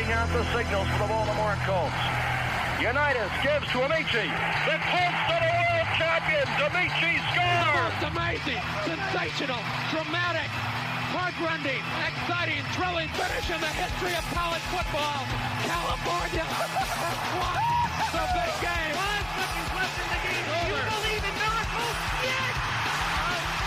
sending out the signals for the Baltimore Colts. Unitas gives to Amici. The Colts are the world champions. Amici scores. It's amazing, sensational, dramatic, heart-rending, exciting, thrilling finish in the history of college football. California won the big game. 5 seconds left in the game. Do you believe in miracles? Yes.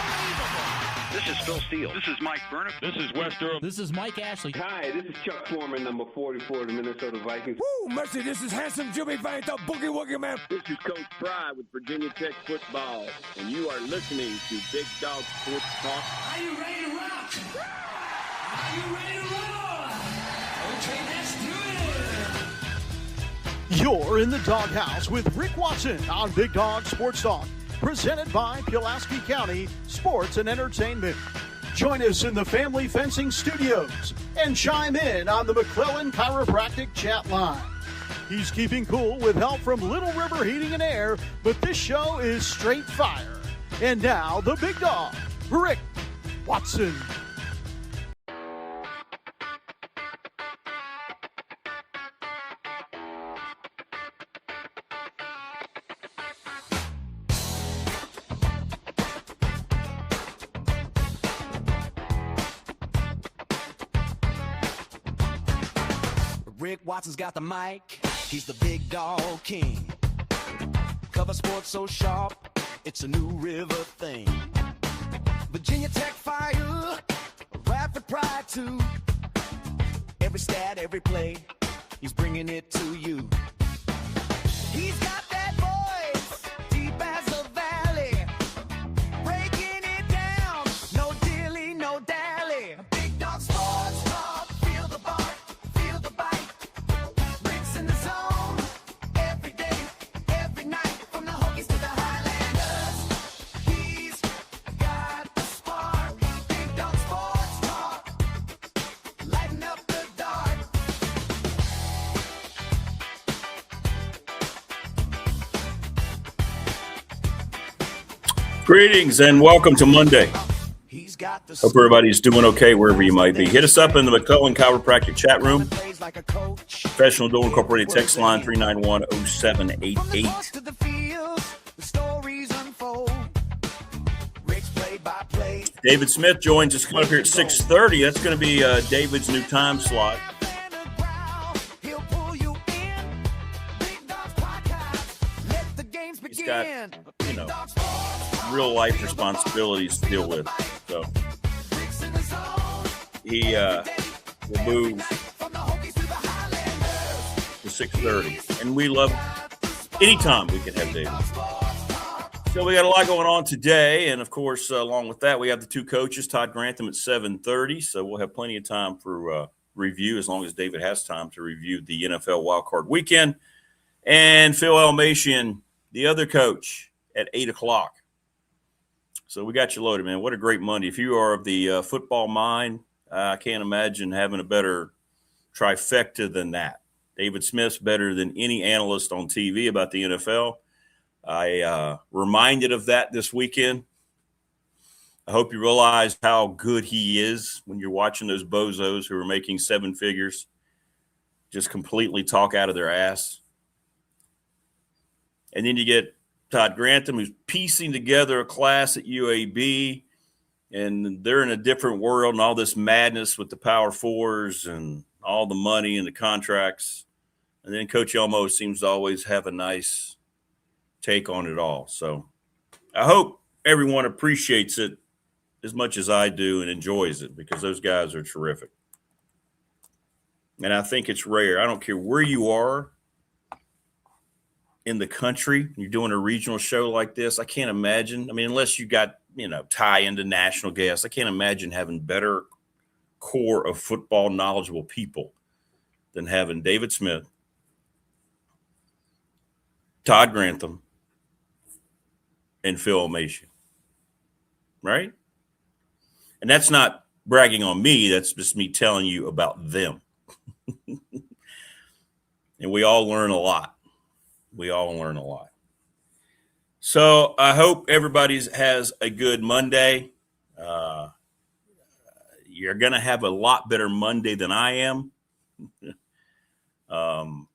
Unbelievable. This is Phil Steele. This is Mike Burnham. This is Wes Durham. This is Mike Ashley. Hi, this is Chuck Foreman, number 44 of the Minnesota Vikings. Woo, mercy, this is handsome Jimmy Vane, the Boogie Woogie Man. This is Coach Fry with Virginia Tech Football, and you are listening to Big Dog Sports Talk. Are you ready to rock? Are you ready to roll? Okay, let's do it. You're in the doghouse with Rick Watson on Big Dog Sports Talk, presented by Pulaski County Sports and Entertainment. Join us in the Family Fencing Studios and chime in on the McClellan Chiropractic chat line. He's keeping cool with help from Little River Heating and Air, but this show is straight fire. And now, the big dog, Rick Watson. Rick Watson's got the mic, he's the big dog king. Cover sports so sharp, it's a new river thing. Virginia Tech fire, rapid pride too. Every stat, every play, he's bringing it to you. He's got that voice, deep as a valley, breaking it down, no dilly, no dally. Big dog sports talk, feel the bark, feel the bite. Rick's in the zone, every day, every night, from the Hokies to the Highlanders. He's got the spark, Big dog sports talk, lighten up the dark. Greetings and welcome to Monday. Hope everybody's doing okay wherever you might be. Hit us up in the McClellan Chiropractic chat room. Professional Dual Incorporated text line 391-0788. David Smith joins us coming up here at 6:30. That's going to be David's new time slot. He's got, real life responsibilities to deal with. So he will move to 6:30. And we love anytime we can have David. So we got a lot going on today. And, of course, along with that, we have the two coaches, Todd Grantham at 7:30. So we'll have plenty of time for review as long as David has time to review the NFL Wildcard weekend. And Phil Elmassian, the other coach, at 8 o'clock. So we got you loaded, man. What a great Monday. If you are of the football mind, I can't imagine having a better trifecta than that. David Smith's better than any analyst on TV about the NFL. I reminded of that this weekend. I hope you realize how good he is when you're watching those bozos who are making seven figures just completely talk out of their ass. And then you get Todd Grantham, who's piecing together a class at UAB, and they're in a different world and all this madness with the Power Fours and all the money and the contracts. And then Coach Elmo seems to always have a nice take on it all. So I hope everyone appreciates it as much as I do and enjoys it, because those guys are terrific. And I think it's rare. I don't care where you are in the country, you're doing a regional show like this. I can't imagine. I mean, unless you got, tie into national guests, I can't imagine having better core of football knowledgeable people than having David Smith, Todd Grantham, and Phil Elmassian. Right? And that's not bragging on me. That's just me telling you about them. And we all learn a lot. So I hope everybody has a good Monday. You're going to have a lot better Monday than I am. The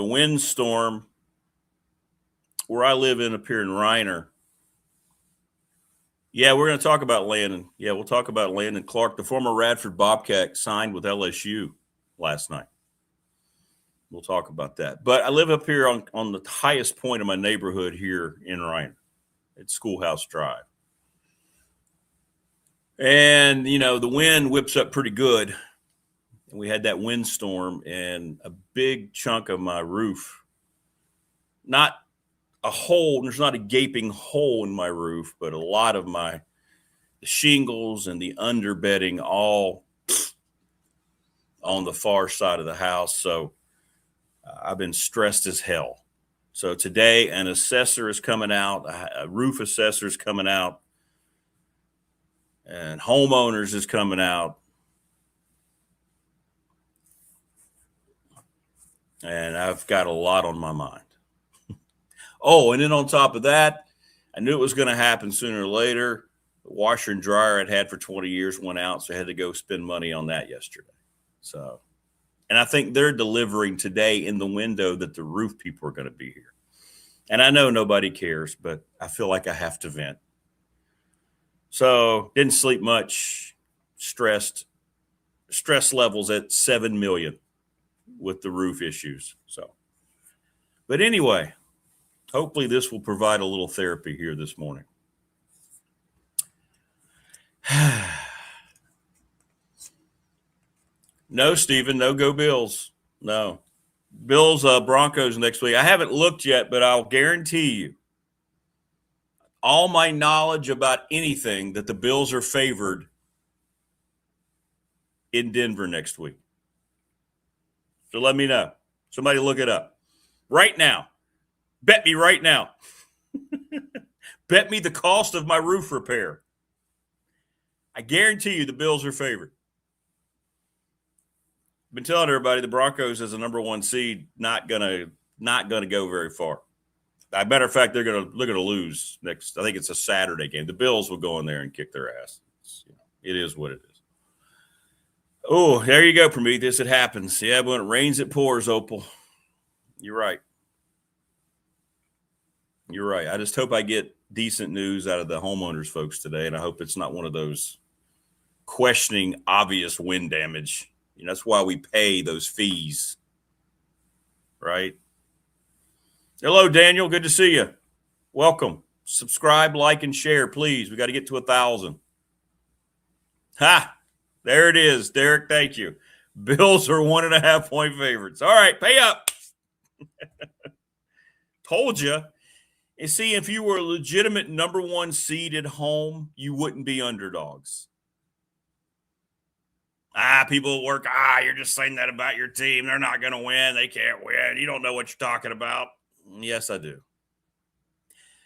windstorm where I live up here in Reiner. Yeah, we're going to talk about Landon. Yeah, we'll talk about Landon Clark, the former Radford Bobcat, signed with LSU last night. We'll talk about that. But I live up here on the highest point of my neighborhood here in Reiner at Schoolhouse Drive. And, the wind whips up pretty good. And we had that windstorm, and a big chunk of my roof, not a hole, there's not a gaping hole in my roof, but a lot of the shingles and the underbedding all on the far side of the house. So I've been stressed as hell. So today an assessor is coming out, a roof assessor is coming out, and homeowners is coming out. And I've got a lot on my mind. Oh, and then on top of that, I knew it was going to happen sooner or later. The washer and dryer I'd had for 20 years went out, so I had to go spend money on that yesterday. So, and I think they're delivering today in the window that the roof people are going to be here. And I know nobody cares, but I feel like I have to vent. So, didn't sleep much, stress levels at 7 million with the roof issues. So, but anyway, hopefully this will provide a little therapy here this morning. No, Stephen, no go Bills. No. Bills, Broncos next week. I haven't looked yet, but I'll guarantee you all my knowledge about anything that the Bills are favored in Denver next week. So let me know. Somebody look it up. Right now. Bet me right now. Bet me the cost of my roof repair. I guarantee you the Bills are favored. I've been telling everybody the Broncos as a number one seed not gonna go very far. As a matter of fact, they're gonna lose next. I think it's a Saturday game. The Bills will go in there and kick their ass. It is what it is. Oh, there you go, Prometheus. It happens. Yeah, when it rains, it pours, Opal. You're right. You're right. I just hope I get decent news out of the homeowners folks today, and I hope it's not one of those questioning obvious wind damage. That's why we pay those fees, right? Hello, Daniel. Good to see you. Welcome. Subscribe, like, and share, please. We got to get to 1,000. Ha! There it is, Derek. Thank you. Bills are 1.5-point favorites. All right, pay up. Told you. And see, if you were a legitimate number one seed at home, you wouldn't be underdogs. People at work, you're just saying that about your team. They're not going to win. They can't win. You don't know what you're talking about. Yes, I do.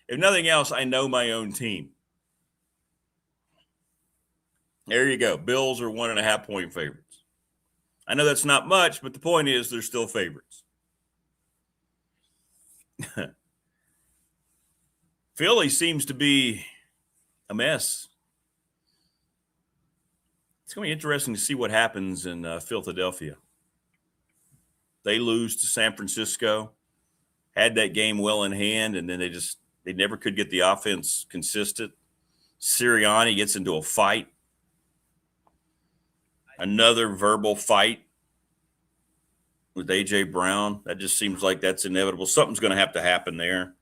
If nothing else, I know my own team. There you go. Bills are 1.5-point favorites. I know that's not much, but the point is they're still favorites. Philly seems to be a mess. It's going to be interesting to see what happens in Philadelphia. They lose to San Francisco, had that game well in hand, and then they never could get the offense consistent. Sirianni gets into a fight. Another verbal fight with A.J. Brown. That just seems like that's inevitable. Something's going to have to happen there.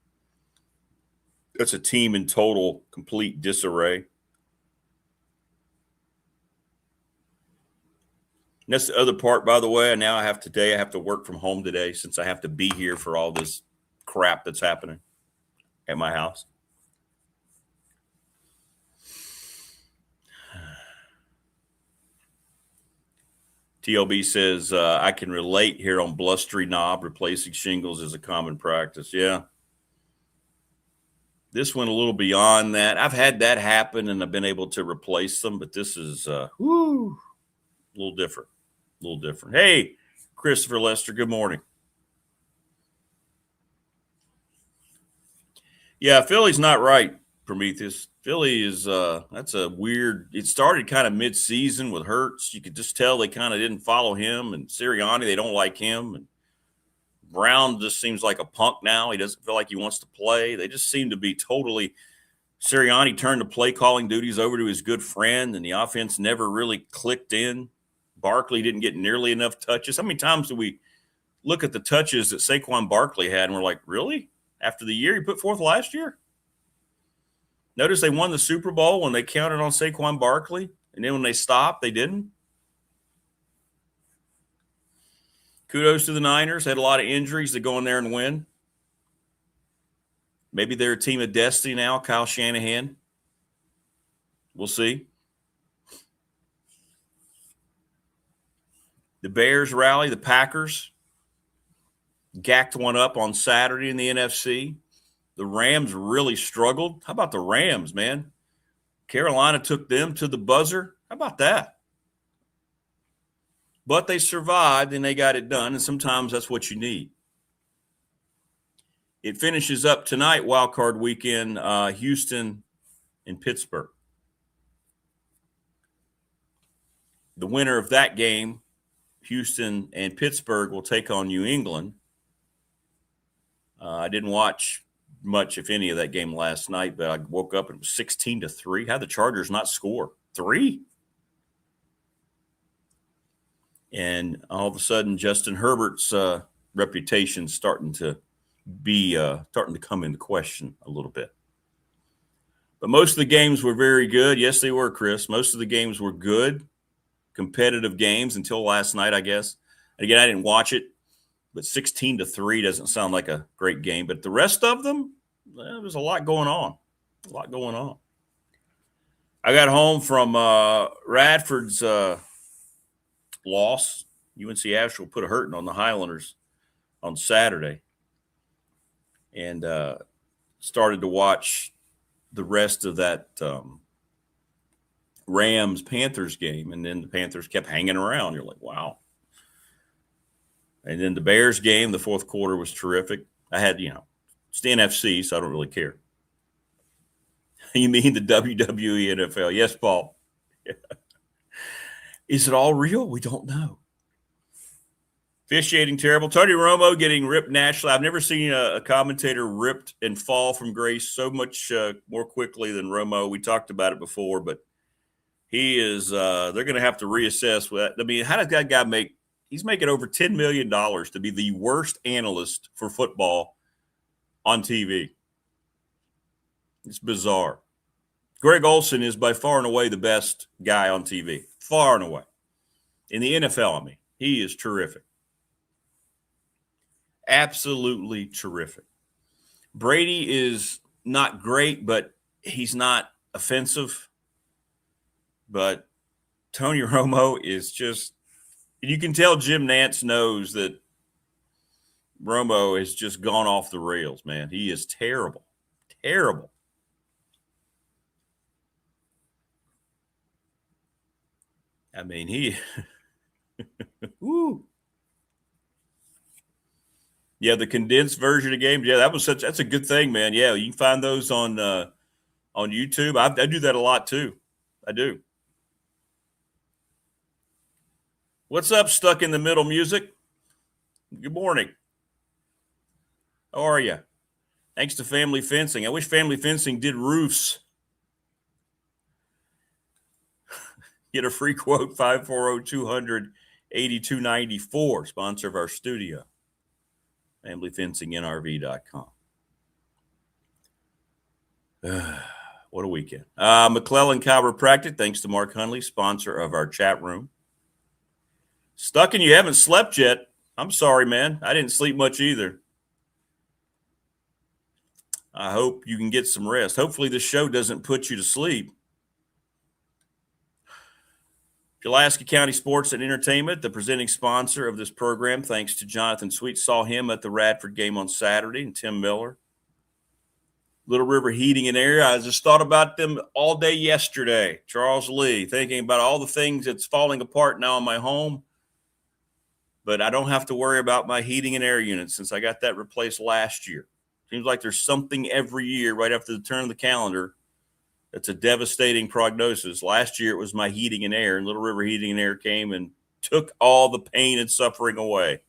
That's a team in total, complete disarray. And that's the other part, by the way. I have to work from home today since I have to be here for all this crap that's happening at my house. TLB says, I can relate here on blustery knob. Replacing shingles is a common practice. Yeah. This went a little beyond that. I've had that happen, and I've been able to replace them, but this is a little different. A little different. Hey, Christopher Lester, good morning. Yeah, Philly's not right. Prometheus. Philly is that's a weird. It started kind of mid-season with Hurts. You could just tell they kind of didn't follow him, and Sirianni, they don't like him, and Brown just seems like a punk now. He doesn't feel like he wants to play. They just seem to be totally. Sirianni turned the play calling duties over to his good friend, and the offense never really clicked in. Barkley didn't get nearly enough touches. How many times do we look at the touches that Saquon Barkley had, and we're like, really? After the year he put forth last year? Notice they won the Super Bowl when they counted on Saquon Barkley, and then when they stopped, they didn't. Kudos to the Niners. Had a lot of injuries to go in there and win. Maybe they're a team of destiny now, Kyle Shanahan. We'll see. The Bears rally, the Packers gacked one up on Saturday in the NFC. The Rams really struggled. How about the Rams, man? Carolina took them to the buzzer. How about that? But they survived and they got it done, and sometimes that's what you need. It finishes up tonight, Wildcard weekend, Houston and Pittsburgh. The winner of that game, Houston and Pittsburgh, will take on New England. I didn't watch much, if any, of that game last night, but I woke up and it was 16-3. How'd the Chargers not score? 3? And all of a sudden, Justin Herbert's reputation starting to come into question a little bit. But most of the games were very good. Yes, they were, Chris. Most of the games were good, competitive games until last night, I guess. And again, I didn't watch it, but 16-3 doesn't sound like a great game. But the rest of them, there's a lot going on. A lot going on. I got home from Radford's loss. UNC Asheville put a hurting on the Highlanders on Saturday. And started to watch the rest of that Rams-Panthers game. And then the Panthers kept hanging around. You're like, wow. And then the Bears game, the fourth quarter was terrific. I had, it's the NFC, so I don't really care. You mean the WWE NFL? Yes, Paul. Is it all real? We don't know. Officiating terrible. Tony Romo getting ripped nationally. I've never seen a commentator ripped and fall from grace so much more quickly than Romo. We talked about it before, but he is they're going to have to reassess that. I mean, how does that guy make – he's making over $10 million to be the worst analyst for football on TV. It's bizarre. Greg Olsen is by far and away the best guy on TV. Far and away. In the NFL, I mean. He is terrific. Absolutely terrific. Brady is not great, but he's not offensive. But Tony Romo is just – you can tell Jim Nantz knows that Romo has just gone off the rails, man. He is terrible. Terrible. I mean, he – woo. Yeah, the condensed version of games. Yeah, that's a good thing, man. Yeah, you can find those on YouTube. I do that a lot too. I do. What's up, Stuck in the Middle Music? Good morning. How are you? Thanks to Family Fencing. I wish Family Fencing did roofs. Get a free quote, 540-200-8294, sponsor of our studio. FamilyFencingNRV.com. What a weekend. McClellan Chiropractic, thanks to Mark Hundley, sponsor of our chat room. Stuck and you haven't slept yet. I'm sorry, man. I didn't sleep much either. I hope you can get some rest. Hopefully this show doesn't put you to sleep. Pulaski County Sports and Entertainment, the presenting sponsor of this program, thanks to Jonathan Sweet. Saw him at the Radford game on Saturday, and Tim Miller. Little River Heating and Air. I just thought about them all day yesterday. Charles Lee, thinking about all the things that's falling apart now in my home. But I don't have to worry about my heating and air unit since I got that replaced last year. Seems like there's something every year right after the turn of the calendar That's a devastating prognosis. Last year it was my heating and air, and Little River Heating and Air came and took all the pain and suffering away.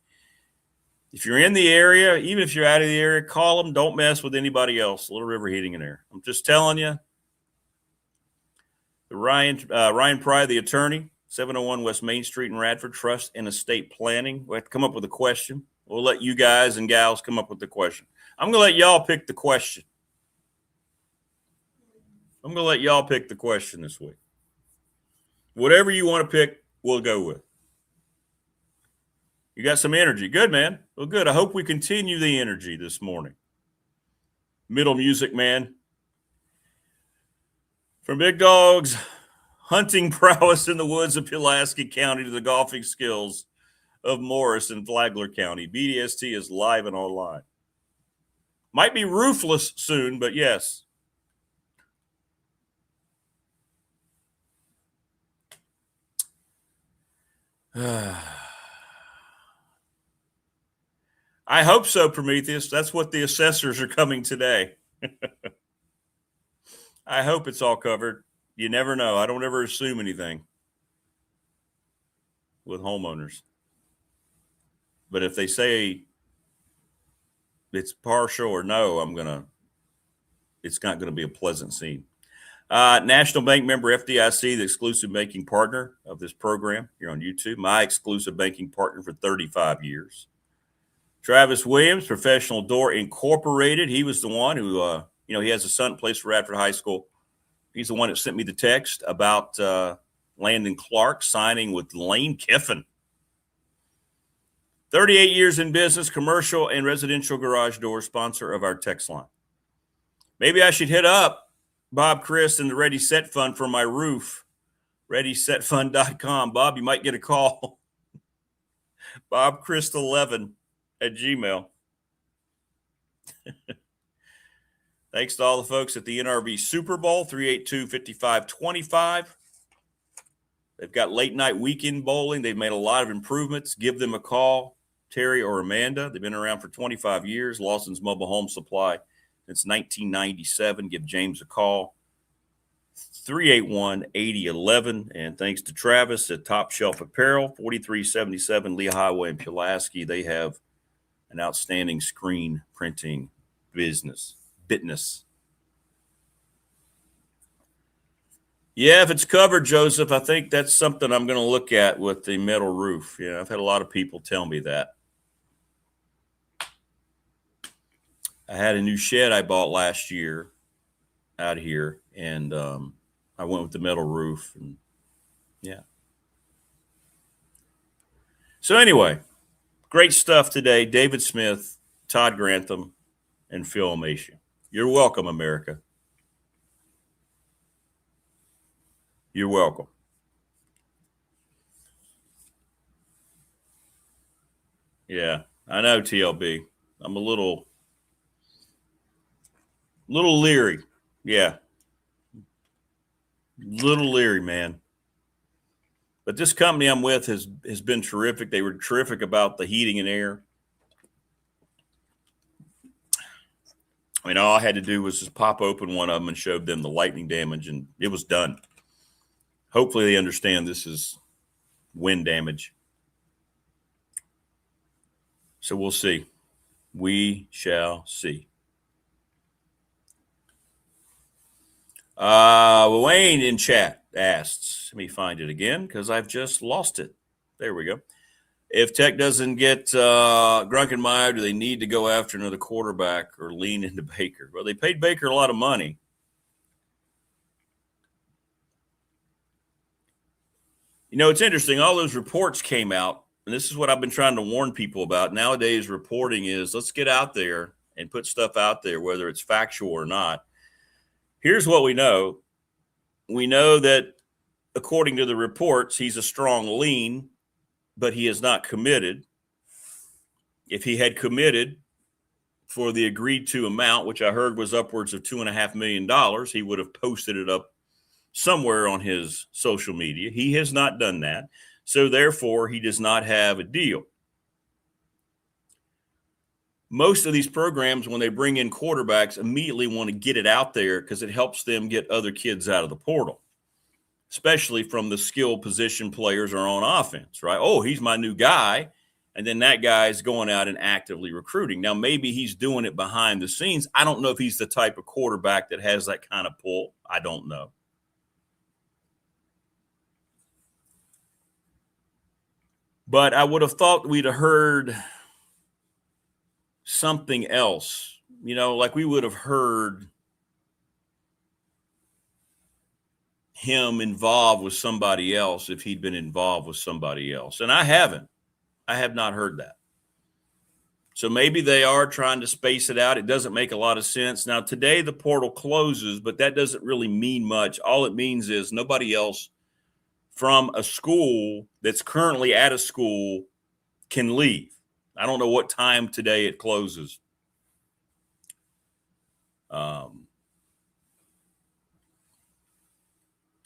If you're in the area, even if you're out of the area, call them. Don't mess with anybody else. Little River Heating and Air. I'm just telling you. Ryan Pry, the attorney, 701 West Main Street in Radford, Trust and Estate Planning. We have to come up with a question. We'll let you guys and gals come up with the question. I'm going to let y'all pick the question. I'm going to let y'all pick the question this week. Whatever you want to pick, we'll go with. You got some energy. Good, man. Well, good. I hope we continue the energy this morning. Middle music, man. From Big Dog's hunting prowess in the woods of Pulaski County to the golfing skills of Morris and Flagler County, BDST is live and online. Might be roofless soon, but yes. I hope so, Prometheus. That's what the assessors are coming today. I hope it's all covered. You never know. I don't ever assume anything with homeowners. But if they say it's partial or no, it's not going to be a pleasant scene. National Bank member FDIC, the exclusive banking partner of this program here on YouTube. My exclusive banking partner for 35 years. Travis Williams, Professional Door Incorporated. He was the one who, he has a son that plays for Radford High School. He's the one that sent me the text about Landon Clark signing with Lane Kiffin. 38 years in business, commercial and residential garage door, sponsor of our text line. Maybe I should hit up Bob Chris and the Ready Set Fund for my roof. ReadySetFund.com. Bob, you might get a call. BobChrist11 at Gmail. Thanks to all the folks at the NRB Super Bowl, 382-5525. They've got late night weekend bowling. They've made a lot of improvements. Give them a call, Terry or Amanda. They've been around for 25 years. Lawson's Mobile Home Supply since 1997. Give James a call, 381-8011. And thanks to Travis at Top Shelf Apparel, 4377 Lee Highway in Pulaski. They have an outstanding screen printing business. Yeah, if it's covered, Joseph, I think that's something I'm going to look at with the metal roof. Yeah, I've had a lot of people tell me that. I had a new shed I bought last year out here, and I went with the metal roof. And yeah. So anyway, great stuff today. David Smith, Todd Grantham, and Phil Elmassian. You're welcome, America. You're welcome. Yeah, I know, TLB. I'm a little leery. Yeah. Little leery, man. But this company I'm with has been terrific. They were terrific about the heating and air. I mean, all I had to do was just pop open one of them and showed them the lightning damage, and it was done. Hopefully they understand this is wind damage. So we'll see. We shall see. Wayne in chat asks, let me find it again because I've just lost it. There we go. If Tech doesn't get Grunkenmeyer, do they need to go after another quarterback or lean into Baker? Well, they paid Baker a lot of money. You know, it's interesting. All those reports came out, and this is what I've been trying to warn people about. Nowadays, reporting is let's get out there and put stuff out there, whether it's factual or not. Here's what we know. We know that, according to the reports, he's a strong lean, but he is not committed. If he had committed for the agreed to amount, which I heard was upwards of $2.5 million, he would have posted it up somewhere on his social media. He has not done that. So therefore, he does not have a deal. most of these programs, when they bring in quarterbacks, immediately want to get it out there because it helps them get other kids out of the portal, especially from the skill position players are on offense, right? Oh, he's my new guy. And then that guy's going out and actively recruiting. Now, maybe he's doing it behind the scenes. I don't know if he's the type of quarterback that has that kind of pull. I don't know. But I would have thought we'd have heard something else, like we would have heard him involved with somebody else if he'd been involved with somebody else. And I haven't. I have not heard that. So maybe they are trying to space it out. It doesn't make a lot of sense. Now, today the portal closes, but that doesn't really mean much. All it means is nobody else from a school that's currently at a school can leave. I don't know what time today it closes.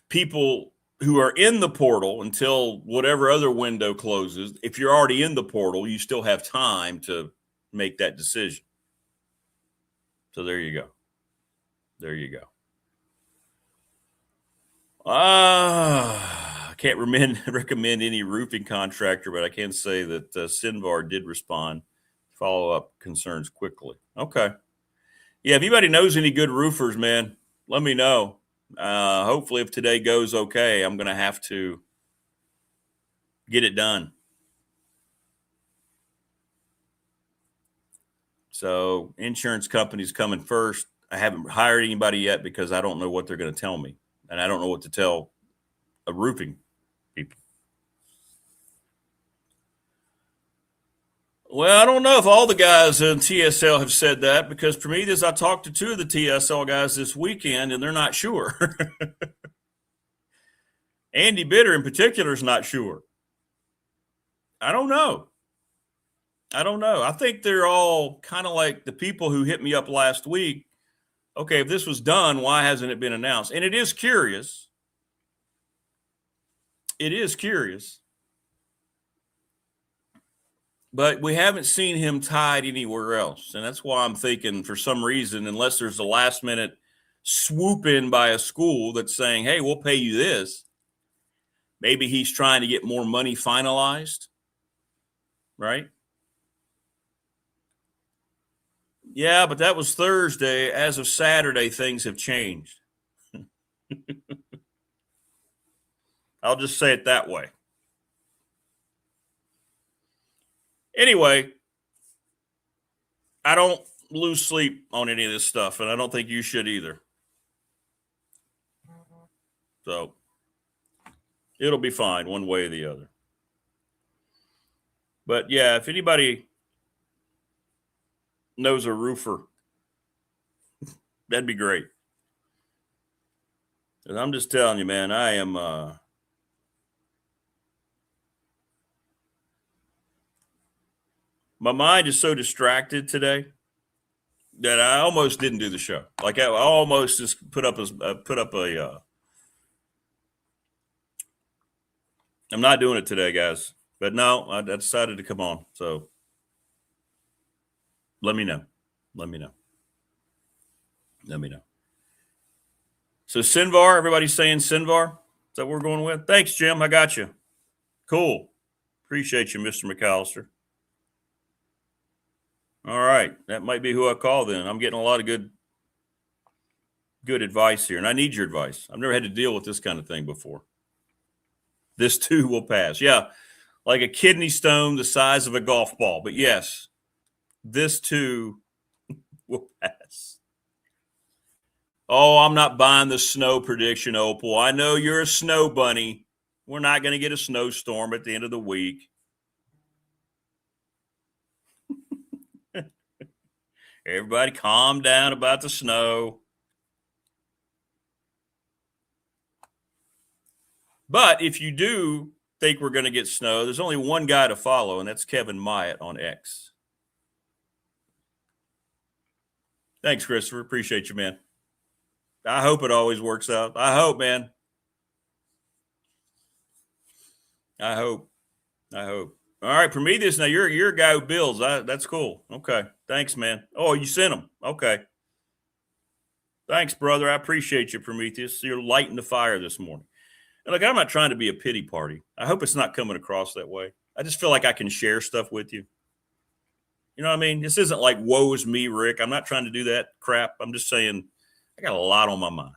People who are in the portal until whatever other window closes, if you're already in the portal, you still have time to make that decision. So there you go. There you go. I can't recommend any roofing contractor, but I can say that Sinvar did respond, follow-up concerns quickly. Okay. Yeah, if anybody knows any good roofers, man, let me know. Hopefully if today goes okay, I'm going to have to get it done. So insurance company's coming first. I haven't hired anybody yet because I don't know what they're going to tell me. And I don't know what to tell a roofing people. Well, I don't know if all the guys in TSL have said that because for me, I talked to two of the TSL guys this weekend and they're not sure. Andy Bitter in particular is not sure. I don't know. I think they're all kind of like the people who hit me up last week. Okay, if this was done, why hasn't it been announced? And it is curious. It is curious. But we haven't seen him tied anywhere else. And that's why I'm thinking for some reason, unless there's a last minute swoop in by a school that's saying, hey, we'll pay you this. Maybe he's trying to get more money finalized. Right? Yeah, but that was Thursday. As of Saturday, things have changed. I'll just say it that way. Anyway, I don't lose sleep on any of this stuff, and I don't think you should either. So it'll be fine one way or the other. But, yeah, if anybody knows a roofer, that'd be great. And I'm just telling you, man, I am my mind is so distracted today that I almost didn't do the show. Like I almost just put up a I'm not doing it today, guys. But no, I decided to come on. So let me know. So Sinvar, everybody's saying Sinvar. Is that what we're going with? Thanks, Jim. I got you. Cool. Appreciate you, Mr. McAllister. All right. That might be who I call then. I'm getting a lot of good advice here, and I need your advice. I've never had to deal with this kind of thing before. This too will pass. Yeah, like a kidney stone the size of a golf ball. But yes, this too will pass. Oh, I'm not buying the snow prediction, Opal. I know you're a snow bunny. We're not going to get a snowstorm at the end of the week. Everybody calm down about the snow. But if you do think we're going to get snow, there's only one guy to follow, and that's Kevin Myatt on X. Thanks, Christopher. Appreciate you, man. I hope it always works out. I hope, man. I hope. All right, Prometheus. Now you're a guy who builds. That's cool. Okay, thanks, man. Oh, you sent them. Okay, thanks, brother. I appreciate you, Prometheus. You're lighting the fire this morning. And look, I'm not trying to be a pity party. I hope it's not coming across that way. I just feel like I can share stuff with you. You know what I mean? This isn't like woe is me, Rick. I'm not trying to do that crap. I'm just saying I got a lot on my mind.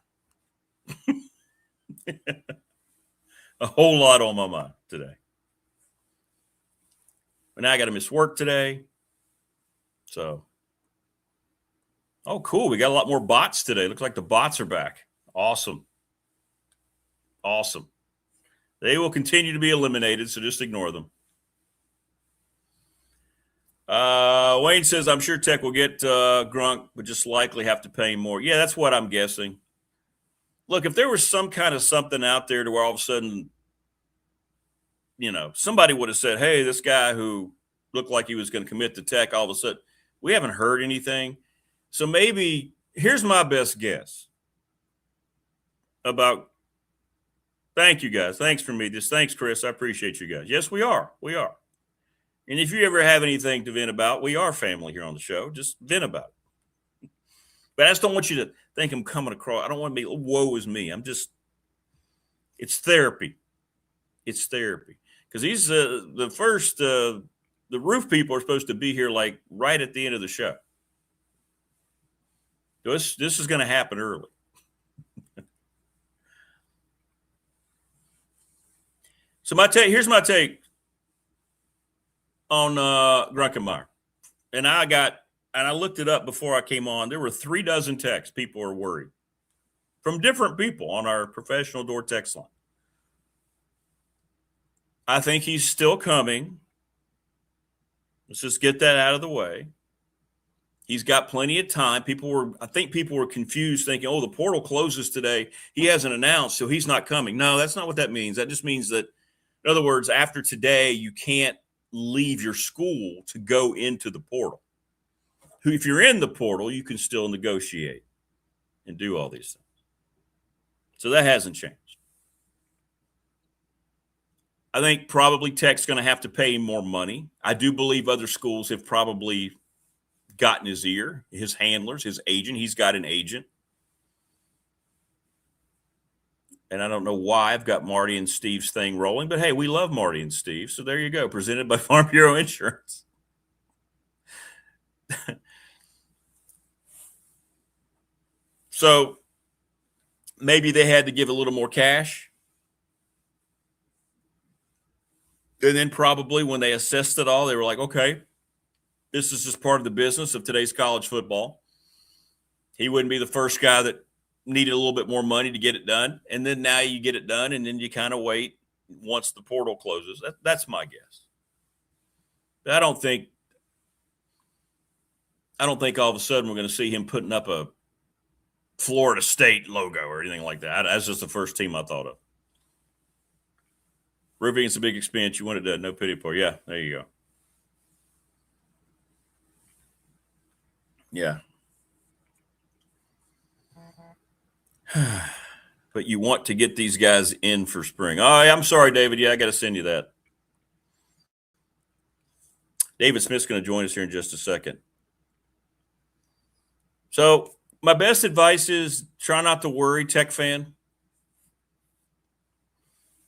A whole lot on my mind today. But now I got to miss work today. So, oh, cool. We got a lot more bots today. Looks like the bots are back. Awesome. Awesome. They will continue to be eliminated, so just ignore them. Wayne says, I'm sure Tech will get Grunk, but just likely have to pay more. Yeah, that's what I'm guessing. Look, if there was some kind of something out there to where all of a sudden, you know, somebody would have said, hey, this guy who looked like he was going to commit to Tech, all of a sudden, we haven't heard anything. So maybe here's my best guess about. Thank you, guys. Thanks for me. Thanks, Chris. I appreciate you guys. Yes, we are. We are. And if you ever have anything to vent about, we are family here on the show. Just vent about it. But I just don't want you to think I'm coming across. I don't want to be, woe is me. It's therapy. It's therapy. Because these, the roof people are supposed to be here like right at the end of the show. This is going to happen early. So here's my take on Grunkenmeyer. And I looked it up before I came on. There were 36 texts. People are worried from different people on our professional door text line. I think he's still coming. Let's just get that out of the way. He's got plenty of time. I think people were confused thinking, oh, the portal closes today. He hasn't announced, so he's not coming. No, that's not what that means. That just means that, in other words, after today, you can't leave your school to go into the portal. If you're in the portal, you can still negotiate and do all these things. So that hasn't changed. I think probably Tech's going to have to pay him more money. I do believe other schools have probably gotten his ear, his handlers, his agent. He's got an agent. And I don't know why I've got Marty and Steve's thing rolling, but hey, we love Marty and Steve. So there you go. Presented by Farm Bureau Insurance. So maybe they had to give a little more cash. And then probably when they assessed it all, they were like, okay, this is just part of the business of today's college football. He wouldn't be the first guy that needed a little bit more money to get it done. And then now you get it done, and then you kind of wait once the portal closes. That's my guess. But I don't think all of a sudden we're going to see him putting up a Florida State logo or anything like that. That's just the first team I thought of. Roofing is a big expense. You want it done. No pity for. Yeah, there you go. Yeah. But you want to get these guys in for spring. Oh, I'm sorry, David. Yeah, I got to send you that. David Smith's going to join us here in just a second. So my best advice is try not to worry, Tech fan.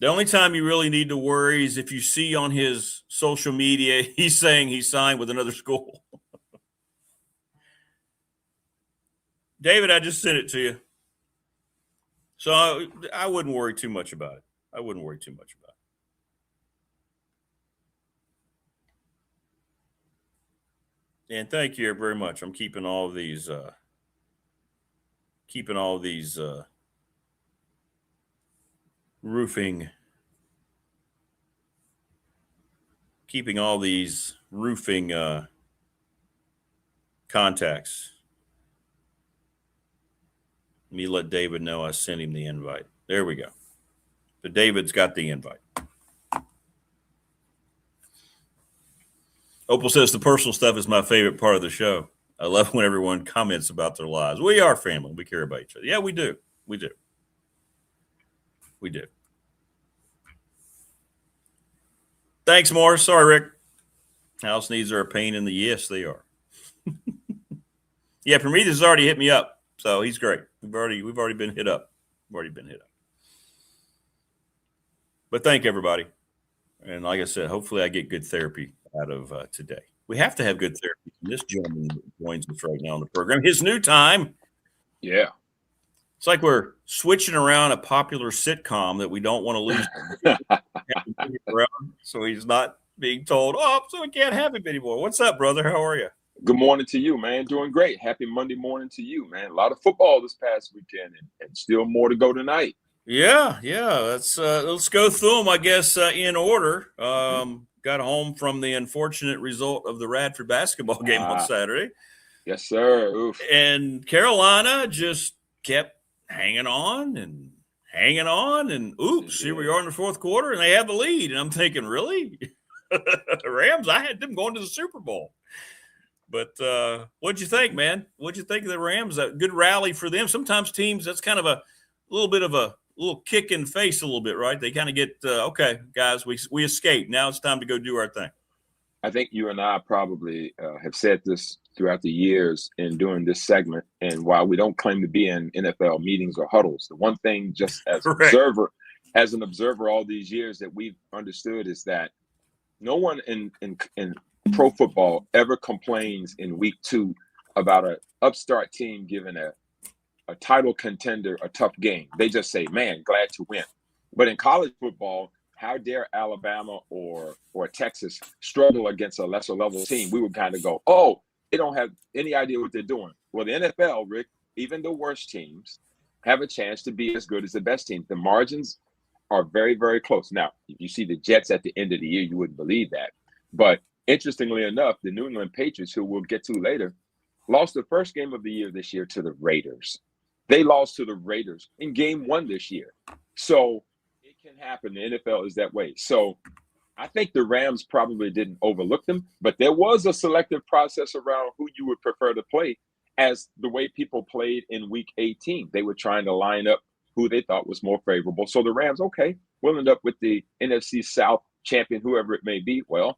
The only time you really need to worry is if you see on his social media he's saying he signed with another school. David, I just sent it to you. So I wouldn't worry too much about it. And thank you very much. I'm keeping all these roofing contacts. Let me let David know I sent him the invite. There we go. But David's got the invite. Opal says the personal stuff is my favorite part of the show. I love when everyone comments about their lives. We are family. We care about each other. Yeah, we do. We do. Thanks, Morris. Sorry, Rick. House needs are a pain in the yes, they are. Yeah, Prometheus has already hit me up, so he's great. We've already been hit up. But thank everybody. And like I said, hopefully I get good therapy out of today. We have to have good therapy. This gentleman joins us right now on the program. His new time. Yeah. It's like we're switching around a popular sitcom that we don't want to lose. So he's not being told, so we can't have him anymore. What's up, brother? How are you? Good morning to you, man. Doing great. Happy Monday morning to you, man. A lot of football this past weekend and still more to go tonight. Yeah. Let's go through them, I guess, in order. Got home from the unfortunate result of the Radford basketball game on Saturday. Yes, sir. Oof. And Carolina just kept hanging on, and oops, here we are in the fourth quarter, and they have the lead. And I'm thinking, really? The Rams, I had them going to the Super Bowl. But what'd you think, man? What'd you think of the Rams? A good rally for them. Sometimes teams, that's kind of a little bit of a little kick in the face a little bit, right? They kind of get, okay, guys, we escaped. Now it's time to go do our thing. I think you and I probably have said this throughout the years in doing this segment. And while we don't claim to be in NFL meetings or huddles, the one thing just as an observer all these years that we've understood is that no one in pro football ever complains in week 2 about an upstart team giving a title contender a tough game. They just say, man, glad to win. But in college football, how dare Alabama or Texas struggle against a lesser level team? We would kind of go, they don't have any idea what they're doing. Well, the NFL, Rick, even the worst teams have a chance to be as good as the best teams. The margins are very, very close. Now, if you see the Jets at the end of the year, you wouldn't believe that. But interestingly enough, the New England Patriots, who we'll get to later, lost the first game of the year this year to the Raiders. They lost to the Raiders in game 1 this year. So it can happen. The NFL is that way. So I think the Rams probably didn't overlook them, but there was a selective process around who you would prefer to play as the way people played in week 18. They were trying to line up who they thought was more favorable. So the Rams, okay, we'll end up with the NFC South champion, whoever it may be. Well,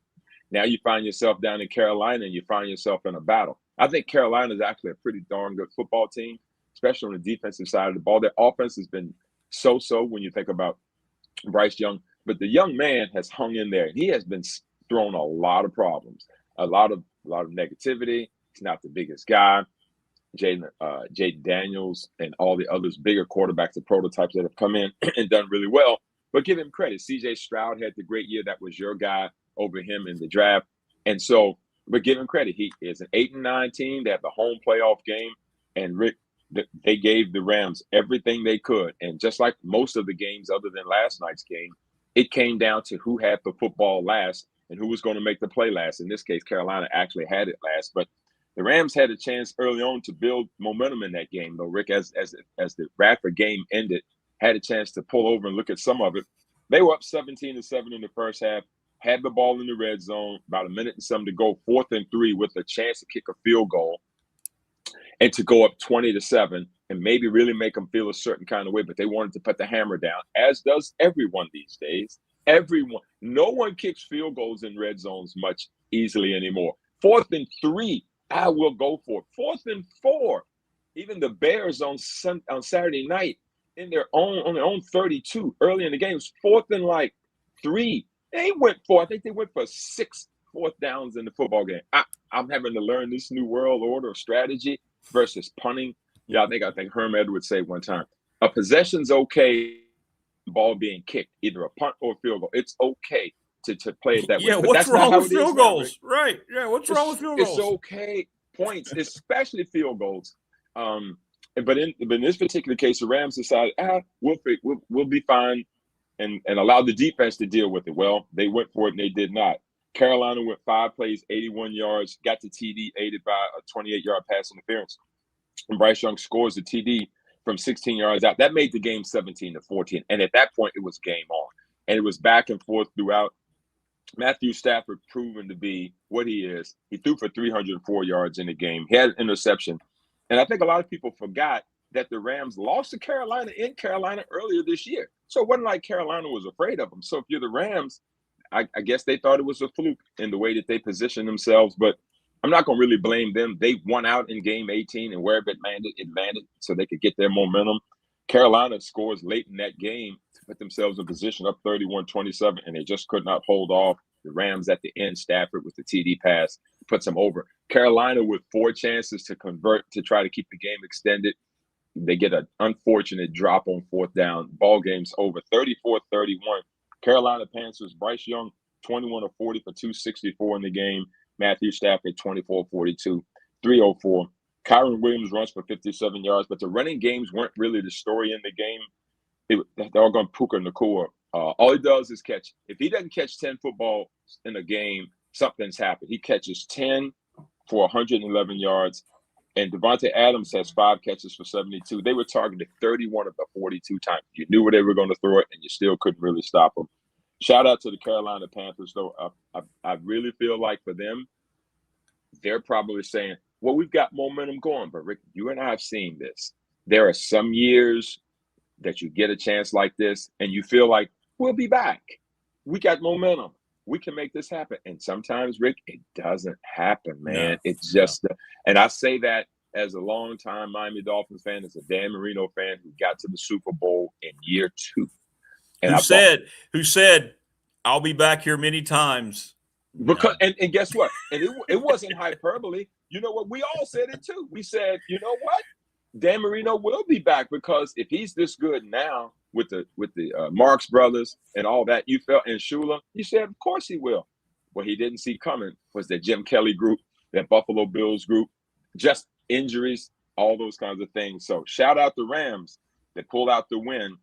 now you find yourself down in Carolina and you find yourself in a battle. I think Carolina is actually a pretty darn good football team, especially on the defensive side of the ball. Their offense has been so-so when you think about Bryce Young. But the young man has hung in there, and he has been thrown a lot of problems, a lot of negativity. He's not the biggest guy. Jaden Daniels and all the others, bigger quarterbacks and prototypes that have come in and done really well. But give him credit. C.J. Stroud had the great year. That was your guy over him in the draft. And so, but give him credit. He is an 8-9 team. They have the home playoff game. And Rick, they gave the Rams everything they could. And just like most of the games other than last night's game, it came down to who had the football last and who was going to make the play last. In this case, Carolina actually had it last. But the Rams had a chance early on to build momentum in that game, though, Rick, as the Radford game ended, had a chance to pull over and look at some of it. They were up 17-7 in the first half, had the ball in the red zone, about a minute and something to go, 4th and 3 with a chance to kick a field goal and to go up 20-7 and maybe really make them feel a certain kind of way. But they wanted to put the hammer down, as does everyone these days. Everyone. No one kicks field goals in red zones much easily anymore. 4th and 3, I will go for it. 4th and 4. Even the Bears on Saturday night on their own 32 early in the game, it was 4th and 3. They went for 6 4th downs in the football game. I'm having to learn this new world order of strategy versus punting. Yeah, I think Herm Edwards said one time, a possession's okay, ball being kicked, either a punt or a field goal. It's okay to play it that way. Yeah, what's wrong with field goals? Right. Yeah, what's wrong with field goals? It's okay. Points, especially field goals. But in this particular case, the Rams decided, we'll be fine and allow the defense to deal with it. Well, they went for it and they did not. Carolina went 5 plays, 81 yards, got the TD, aided by a 28-yard pass interference. And Bryce Young scores the TD from 16 yards out. That made the game 17-14. And at that point, it was game on. And it was back and forth throughout. Matthew Stafford proven to be what he is. He threw for 304 yards in the game. He had an interception. And I think a lot of people forgot that the Rams lost to Carolina in Carolina earlier this year. So it wasn't like Carolina was afraid of them. So if you're the Rams, I guess they thought it was a fluke in the way that they positioned themselves, but I'm not going to really blame them. They won out in game 18, and wherever it landed so they could get their momentum. Carolina scores late in that game to put themselves in position up 31-27, and they just could not hold off the Rams at the end. Stafford with the TD pass puts them over. Carolina with 4 chances to convert to try to keep the game extended. They get an unfortunate drop on 4th down. Ball game's over, 34-31. Carolina Panthers, Bryce Young, 21 of 40 for 264 in the game. Matthew Stafford, 24-42, 304. Kyron Williams runs for 57 yards, but the running games weren't really the story in the game. They're all going Puka Nacua. All he does is catch. If he doesn't catch 10 footballs in a game, something's happened. He catches 10 for 111 yards, and Devontae Adams has 5 catches for 72. They were targeted 31 of the 42 times. You knew where they were going to throw it, and you still couldn't really stop them. Shout out to the Carolina Panthers, though. I really feel like for them, they're probably saying, well, we've got momentum going. But, Rick, you and I have seen this. There are some years that you get a chance like this, and you feel like, we'll be back. We got momentum. We can make this happen. And sometimes, Rick, it doesn't happen, man. It's just and I say that as a longtime Miami Dolphins fan, as a Dan Marino fan who got to the Super Bowl in year 2. And who said, I'll be back here many times. Because and guess what? And it wasn't hyperbole. You know what? We all said it too. We said, you know what? Dan Marino will be back, because if he's this good now with the Marx brothers and all that, you felt, and Shula, you said, of course he will. What he didn't see coming was that Jim Kelly group, that Buffalo Bills group, just injuries, all those kinds of things. So shout out the Rams that pulled out the win.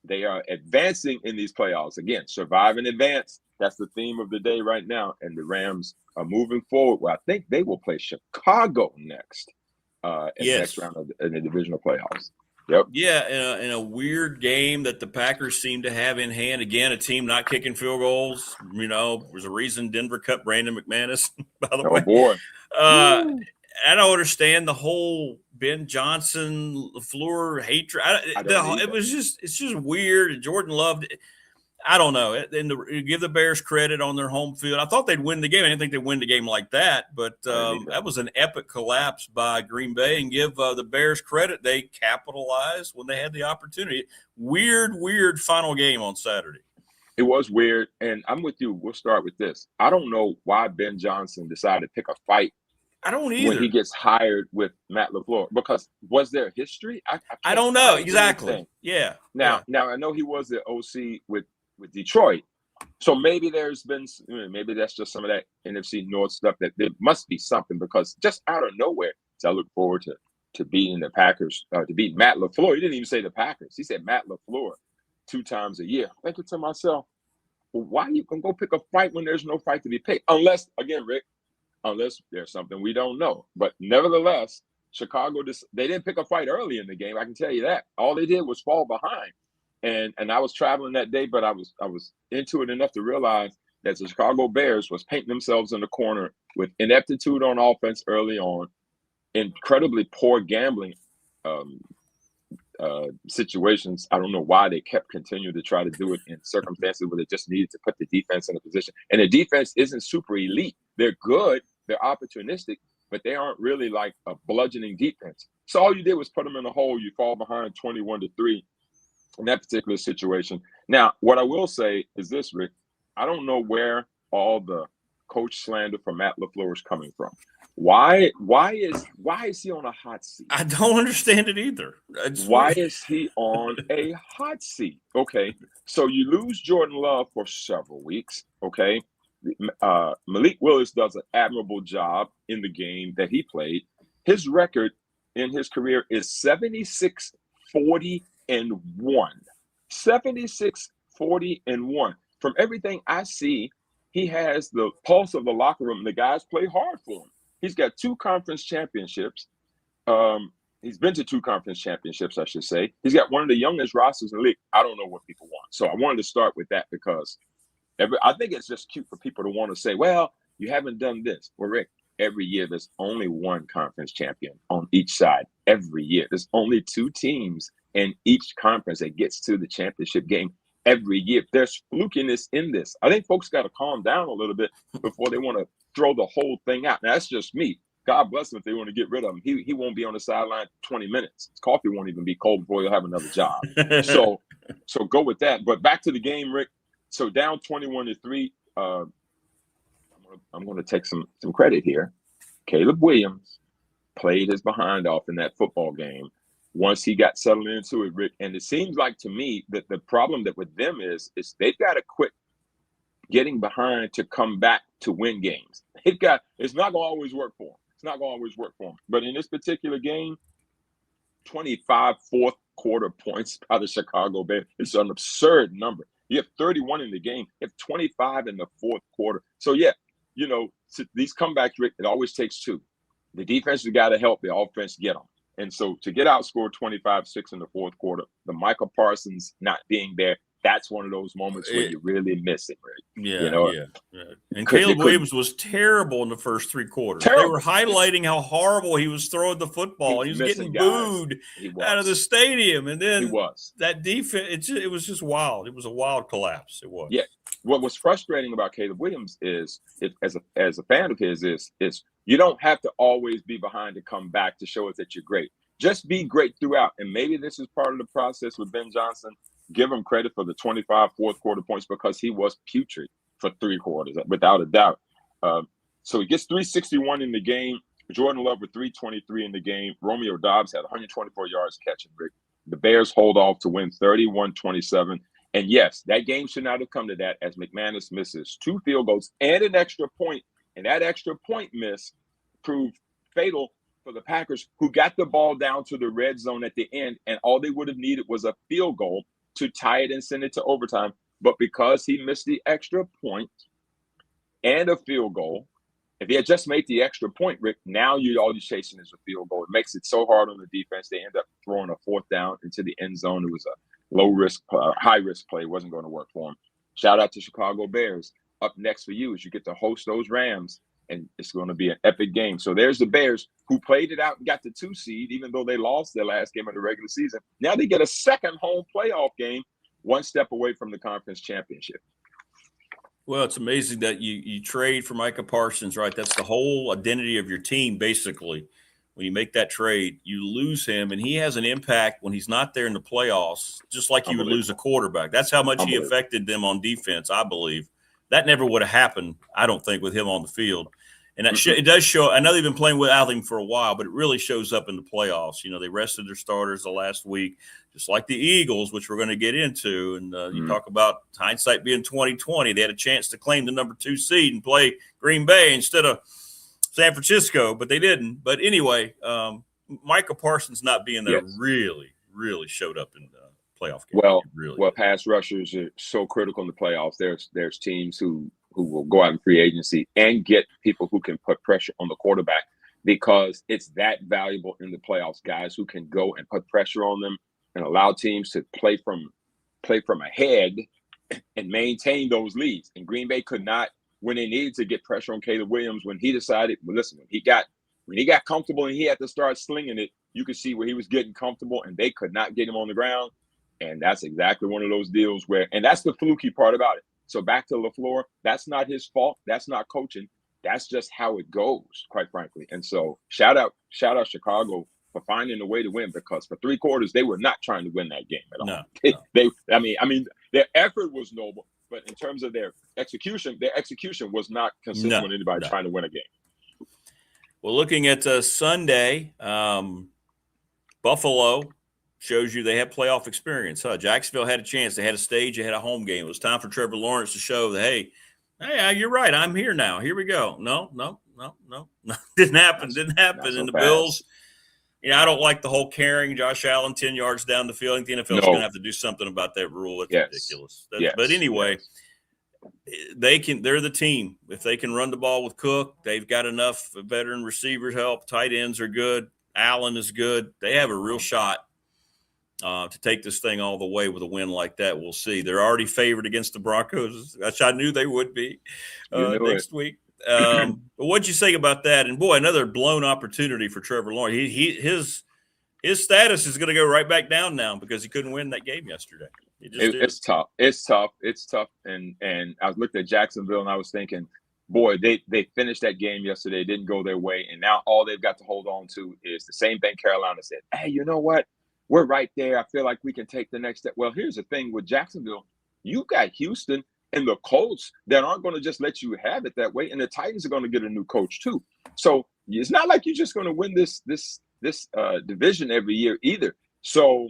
They are advancing in these playoffs. Again, survive and advance. That's the theme of the day right now. And the Rams are moving forward. Well, I think they will play Chicago next in the next round of the divisional playoffs. Yep. Yeah, in a weird game that the Packers seem to have in hand. Again, a team not kicking field goals. You know, there's a reason Denver cut Brandon McManus, by the way. Oh, boy. I don't understand the whole Ben Johnson, LaFleur hatred. It's just weird. And Jordan loved it. I don't know. And give the Bears credit on their home field. I thought they'd win the game. I didn't think they'd win the game like that, but that was an epic collapse by Green Bay. And give the Bears credit. They capitalized when they had the opportunity. Weird final game on Saturday. It was weird. And I'm with you. We'll start with this. I don't know why Ben Johnson decided to pick a fight. I don't either. When he gets hired with Matt LaFleur, because was there history? I don't know exactly. Anything. Yeah. Now I know he was the OC with Detroit, so maybe there's been, maybe that's just some of that NFC North stuff. That there must be something, because just out of nowhere. So I look forward to beating the Packers, to beat Matt LaFleur. He didn't even say the Packers. He said Matt LaFleur 2 times a year. I'm thinking to myself, well, why you can go pick a fight when there's no fight to be picked? Unless, again, Rick, unless there's something we don't know. But nevertheless, Chicago, they didn't pick a fight early in the game. I can tell you that. All they did was fall behind. And I was traveling that day, but I was into it enough to realize that the Chicago Bears was painting themselves in the corner with ineptitude on offense early on, incredibly poor gambling situations. I don't know why they kept continuing to try to do it in circumstances where they just needed to put the defense in a position. And the defense isn't super elite. They're good. They're opportunistic, but they aren't really like a bludgeoning defense. So all you did was put them in a hole. You fall behind 21-3 in that particular situation. Now, what I will say is this, Rick. I don't know where all the coach slander from Matt LaFleur is coming from. Why is he on a hot seat? I don't understand it either. Why is he on a hot seat? Okay, so you lose Jordan Love for several weeks. Okay, Malik Willis does an admirable job in the game that he played. His record in his career is 76-40-1. 76-40-1. From everything I see, he has the pulse of the locker room. The guys play hard for him. He's got 2 conference championships. He's been to 2 conference championships, I should say. He's got one of the youngest rosters in the league. I don't know what people want. So I wanted to start with that, because I think it's just cute for people to want to say, well, you haven't done this. Well, Rick, every year there's only 1 conference champion on each side. Every year. There's only 2 teams in each conference that gets to the championship game every year. There's flukiness in this. I think folks got to calm down a little bit before they want to throw the whole thing out. Now, that's just me. God bless him if they want to get rid of him. He won't be on the sideline 20 minutes. His coffee won't even be cold before he'll have another job. So go with that. But back to the game, Rick. So down 21-3. I'm going to take some credit here. Caleb Williams played his behind off in that football game once he got settled into it, Rick. And it seems like to me that the problem that with them is they've got to quit getting behind to come back to win games. It's not going to always work for them. It's not going to always work for them. But in this particular game, 25 fourth quarter points by the Chicago Bears. It's an absurd number. You have 31 in the game. You have 25 in the fourth quarter. So, yeah, these comebacks, Rick, it always takes two. The defense has got to help the offense get them. And so to get outscored 25-6 in the fourth quarter, the Micah Parsons not being there, that's one of those moments where you really miss it, right? Yeah. And Caleb Williams was terrible in the first three quarters. Terrible. They were highlighting how horrible he was throwing the football. He was getting booed out of the stadium. And then that defense, it was just wild. It was a wild collapse. It was. Yeah. What was frustrating about Caleb Williams is, as a fan of his, is you don't have to always be behind to come back to show us that you're great. Just be great throughout. And maybe this is part of the process with Ben Johnson. Give him credit for the 25 fourth quarter points because he was putrid for three quarters, without a doubt. So he gets 361 in the game. Jordan Love with 323 in the game. Romeo Doubs had 124 yards catching, Rick. The Bears hold off to win 31-27. And yes, that game should not have come to that as McManus misses 2 field goals and an extra point. And that extra point miss proved fatal for the Packers, who got the ball down to the red zone at the end. And all they would have needed was a field goal to tie it and send it to overtime. But because he missed the extra point and a field goal, if he had just made the extra point, Rick, now all you're chasing is a field goal. It makes it so hard on the defense. They end up throwing a fourth down into the end zone. It was a high-risk play. It wasn't going to work for him. Shout out to Chicago Bears. Up next for you is you get to host those Rams, and it's going to be an epic game. So there's the Bears, who played it out and got the 2 seed, even though they lost their last game of the regular season. Now they get a second home playoff game, one step away from the conference championship. Well, it's amazing that you trade for Micah Parsons, right? That's the whole identity of your team, basically. When you make that trade, you lose him, and he has an impact when he's not there in the playoffs, just like you would lose a quarterback. That's how much he affected them on defense, I believe. That never would have happened, I don't think, with him on the field. And that it does show – I know they've been playing without him for a while, but it really shows up in the playoffs. They rested their starters the last week, just like the Eagles, which we're going to get into. And you talk about hindsight being 20/20. They had a chance to claim the number 2 seed and play Green Bay instead of San Francisco, but they didn't. But anyway, Micah Parsons not being there really, really showed up in the playoff game. Well, pass rushers are so critical in the playoffs. There's teams who will go out in free agency and get people who can put pressure on the quarterback because it's that valuable in the playoffs. Guys who can go and put pressure on them and allow teams to play from ahead and maintain those leads. And Green Bay could not, when they needed to get pressure on Caleb Williams, when he decided, when he got comfortable and he had to start slinging it, you could see where he was getting comfortable and they could not get him on the ground. And that's exactly one of those deals and that's the fluky part about it. So back to LaFleur, that's not his fault. That's not coaching. That's just how it goes, quite frankly. And so shout out Chicago for finding a way to win, because for 3 quarters, they were not trying to win that game at all. No. Their effort was noble, but in terms of their execution was not consistent with anybody trying to win a game. Well, looking at Sunday, Buffalo shows you they have playoff experience. Jacksonville had a chance. They had a stage. They had a home game. It was time for Trevor Lawrence to show that, hey, you're right. I'm here now. Here we go. No. Didn't happen. And the Bills, I don't like the whole carrying Josh Allen 10 yards down the field. I think the NFL is going to have to do something about that rule. It's ridiculous. But anyway, they're the team. If they can run the ball with Cook, they've got enough veteran receivers help. Tight ends are good. Allen is good. They have a real shot to take this thing all the way with a win like that. We'll see. They're already favored against the Broncos, which I knew they would be next week. But what'd you say about that? And boy, another blown opportunity for Trevor Lawrence. His status is going to go right back down now because he couldn't win that game yesterday. It's tough. It's tough. And I looked at Jacksonville and I was thinking, boy, they finished that game yesterday. It didn't go their way. And now all they've got to hold on to is the same thing Carolina said. Hey, you know what? We're right there. I feel like we can take the next step. Well, here's the thing with Jacksonville. You got Houston and the Colts that aren't going to just let you have it that way. And the Titans are going to get a new coach too. So it's not like you're just going to win this division every year either. So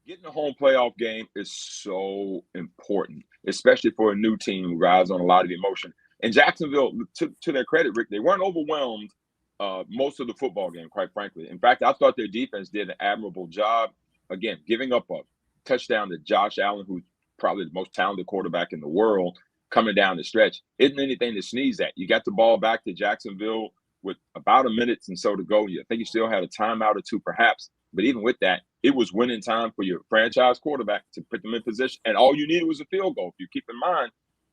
getting a home playoff game is so important, especially for a new team who rides on a lot of emotion. And Jacksonville, to their credit, Rick, they weren't overwhelmed most of the football game, quite frankly. In fact, I thought their defense did an admirable job, again, giving up a touchdown to Josh Allen, who's probably the most talented quarterback in the world, coming down the stretch. Isn't anything to sneeze at. You got the ball back to Jacksonville with about a minute and so to go. I think you still had a timeout or two, perhaps. But even with that, it was winning time for your franchise quarterback to put them in position. And all you needed was a field goal. If you keep in mind,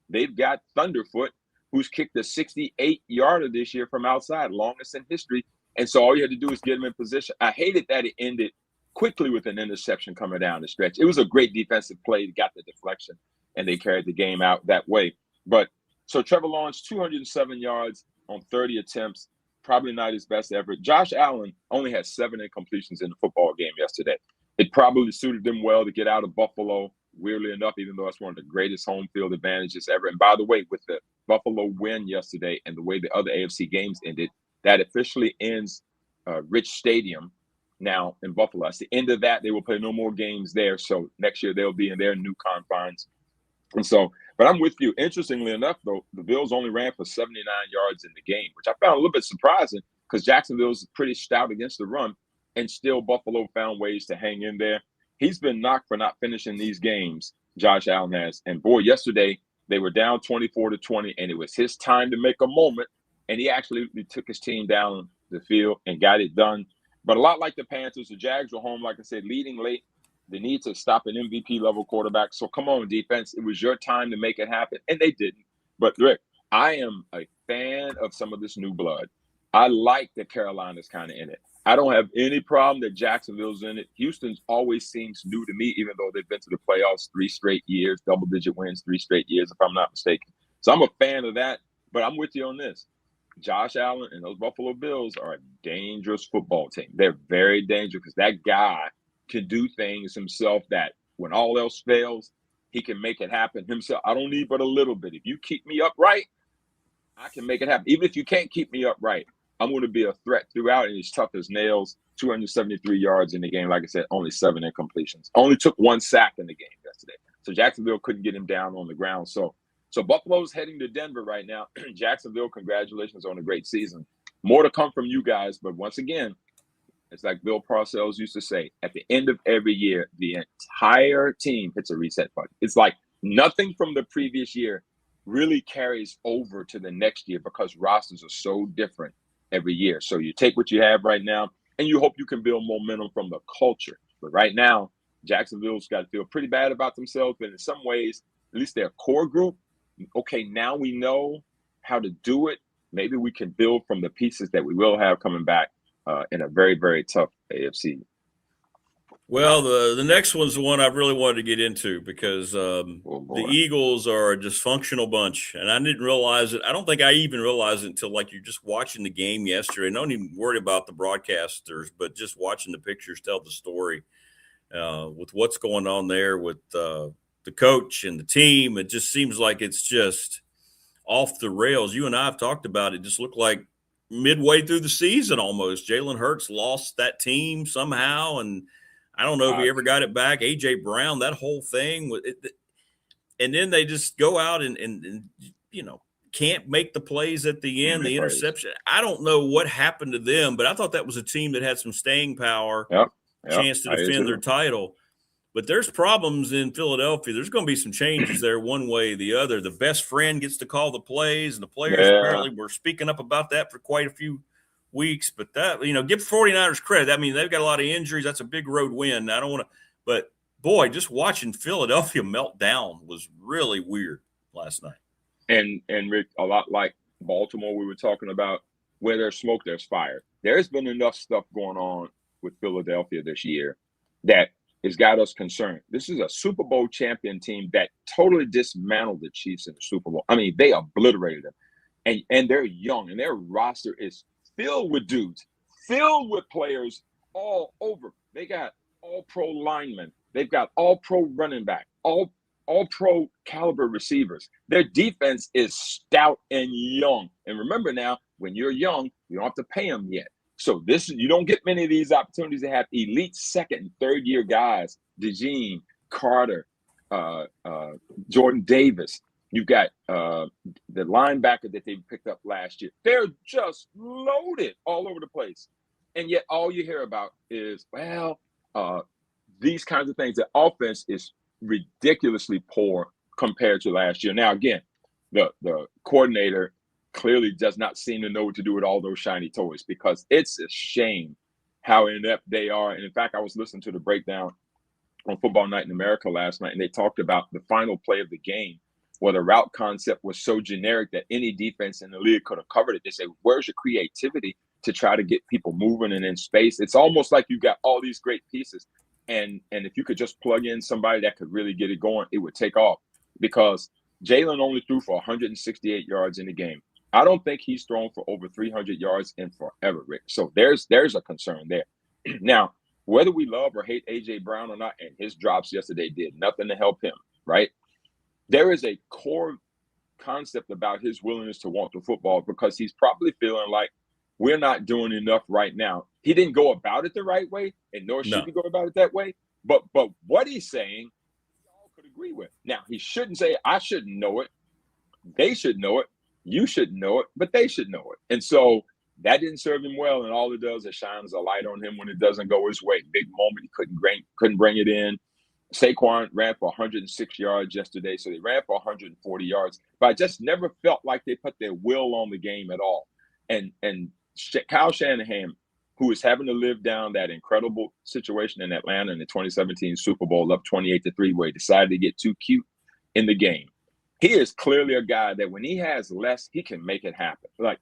they've got Thunderfoot, who's kicked a 68-yarder this year from outside, longest in history. And so all you had to do is get him in position. I hated that it ended quickly with an interception coming down the stretch. It was a great defensive play. They got the deflection, and they carried the game out that way. But so Trevor Lawrence, 207 yards on 30 attempts, probably not his best ever. Josh Allen only had 7 incompletions in the football game yesterday. It probably suited them well to get out of Buffalo, weirdly enough, even though it's one of the greatest home field advantages ever. And by the way, with the Buffalo win yesterday and the way the other AFC games ended, that officially ends Rich Stadium now in Buffalo. That's the end of that. They will play no more games there. So next year they'll be in their new confines. And so, but I'm with you. Interestingly enough, though, the Bills only ran for 79 yards in the game, which I found a little bit surprising because Jacksonville's pretty stout against the run, and still Buffalo found ways to hang in there. He's been knocked for not finishing these games, Josh Allen has. And boy, yesterday they were down 24-20, and it was his time to make a moment. And he actually took his team down the field and got it done. But a lot like the Panthers, the Jags were home, like I said, leading late. They need to stop an MVP-level quarterback. So come on, defense. It was your time to make it happen, and they didn't. But, Rick, I am a fan of some of this new blood. I like that Carolina's kind of in it. I don't have any problem that Jacksonville's in it. Houston's always seems new to me, even though they've been to the playoffs 3 straight years, double-digit wins 3 straight years, if I'm not mistaken. So I'm a fan of that, but I'm with you on this. Josh Allen and those Buffalo Bills are a dangerous football team. They're very dangerous because that guy can do things himself that when all else fails, he can make it happen himself. I don't need but a little bit. If you keep me upright, I can make it happen. Even if you can't keep me upright, I'm going to be a threat throughout, and he's tough as nails. 273 yards in the game. Like I said, only 7 incompletions. Only took 1 sack in the game yesterday. So Jacksonville couldn't get him down on the ground. So Buffalo's heading to Denver right now. Jacksonville, congratulations on a great season. More to come from you guys, but once again, it's like Bill Parcells used to say, at the end of every year, the entire team hits a reset button. It's like nothing from the previous year really carries over to the next year because rosters are so different every year. So you take what you have right now, and you hope you can build momentum from the culture. But right now, Jacksonville's got to feel pretty bad about themselves, but in some ways, at least their core group, okay, now we know how to do it. Maybe we can build from the pieces that we will have coming back in a very, very tough AFC. Well, the next one's the one I really wanted to get into because the Eagles are a dysfunctional bunch, and I didn't realize it. I don't think I even realized it until like you're just watching the game yesterday. Don't even worry about the broadcasters, but just watching the pictures tell the story with what's going on there with the coach and the team. It just seems like it's just off the rails. You and I have talked about it. Just looked like midway through the season almost. Jalen Hurts lost that team somehow, and I don't know if he ever got it back. A.J. Brown, that whole thing. And then they just go out and you know, can't make the plays at the end, the interception. I don't know what happened to them, but I thought that was a team that had some staying power, chance to defend their title. But there's problems in Philadelphia. There's going to be some changes there one way or the other. The best friend gets to call the plays, and the players apparently were speaking up about that for quite a few weeks. But that, you know, give 49ers credit. I mean, they've got a lot of injuries. That's a big road win. I don't want to – but, boy, just watching Philadelphia melt down was really weird last night. And Rick, a lot like Baltimore we were talking about, where there's smoke, there's fire. There's been enough stuff going on with Philadelphia this year that has got us concerned. This is a Super Bowl champion team that totally dismantled the Chiefs in the Super Bowl. I mean, they obliterated them. And they're young, and their roster is filled with dudes, filled with players all over. They got all-pro linemen. They've got all-pro running back, all-pro caliber receivers. Their defense is stout and young. And remember now, when you're young, you don't have to pay them yet. So you don't get many of these opportunities to have elite second and third year guys, DeJean, Carter, Jordan Davis. You've got the linebacker that they picked up last year. They're just loaded all over the place. And yet all you hear about is, these kinds of things. The offense is ridiculously poor compared to last year. Now, again, the coordinator clearly does not seem to know what to do with all those shiny toys, because it's a shame how inept they are. And in fact, I was listening to the breakdown on Football Night in America last night, and they talked about the final play of the game, where the route concept was so generic that any defense in the league could have covered it. They say, where's your creativity to try to get people moving and in space? It's almost like you've got all these great pieces. And if you could just plug in somebody that could really get it going, it would take off. Because Jalen only threw for 168 yards in the game. I don't think he's thrown for over 300 yards in forever, Rick. So there's a concern there. Now, whether we love or hate A.J. Brown or not, and his drops yesterday did nothing to help him, right? There is a core concept about his willingness to want the football, because he's probably feeling like we're not doing enough right now. He didn't go about it the right way, and nor should he go about it that way. But what he's saying, we all could agree with. Now, he shouldn't say, I shouldn't know it. They should know it. You should know it, but they should know it. And so that didn't serve him well, and all it does is shines a light on him when it doesn't go his way. Big moment, he couldn't bring it in. Saquon ran for 106 yards yesterday, so they ran for 140 yards. But I just never felt like they put their will on the game at all. And Kyle Shanahan, who is having to live down that incredible situation in Atlanta in the 2017 Super Bowl, up 28-3, where he decided to get too cute in the game. He is clearly a guy that when he has less, he can make it happen. Like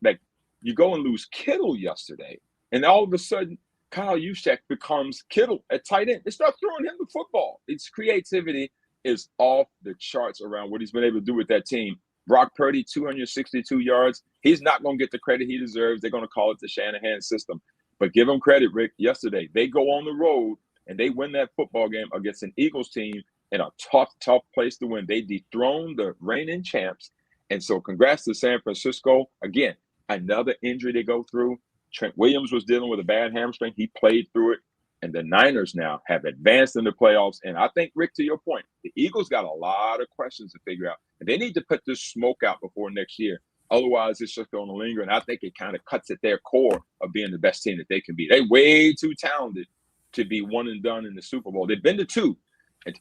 you go and lose Kittle yesterday, and all of a sudden, Kyle Juszczyk becomes Kittle at tight end. They start throwing him the football. His creativity is off the charts around what he's been able to do with that team. Brock Purdy, 262 yards. He's not going to get the credit he deserves. They're going to call it the Shanahan system. But give him credit, Rick. Yesterday, they go on the road, and they win that football game against an Eagles team in a tough place to win. They dethroned the reigning champs. And so congrats to San Francisco. Again, another injury they go through. Trent Williams was dealing with a bad hamstring. He played through it. And the Niners now have advanced in the playoffs. And I think, Rick, to your point, the Eagles got a lot of questions to figure out. And they need to put this smoke out before next year. Otherwise, it's just going to linger. And I think it kind of cuts at their core of being the best team that they can be. They're way too talented to be one and done in the Super Bowl. They've been to two.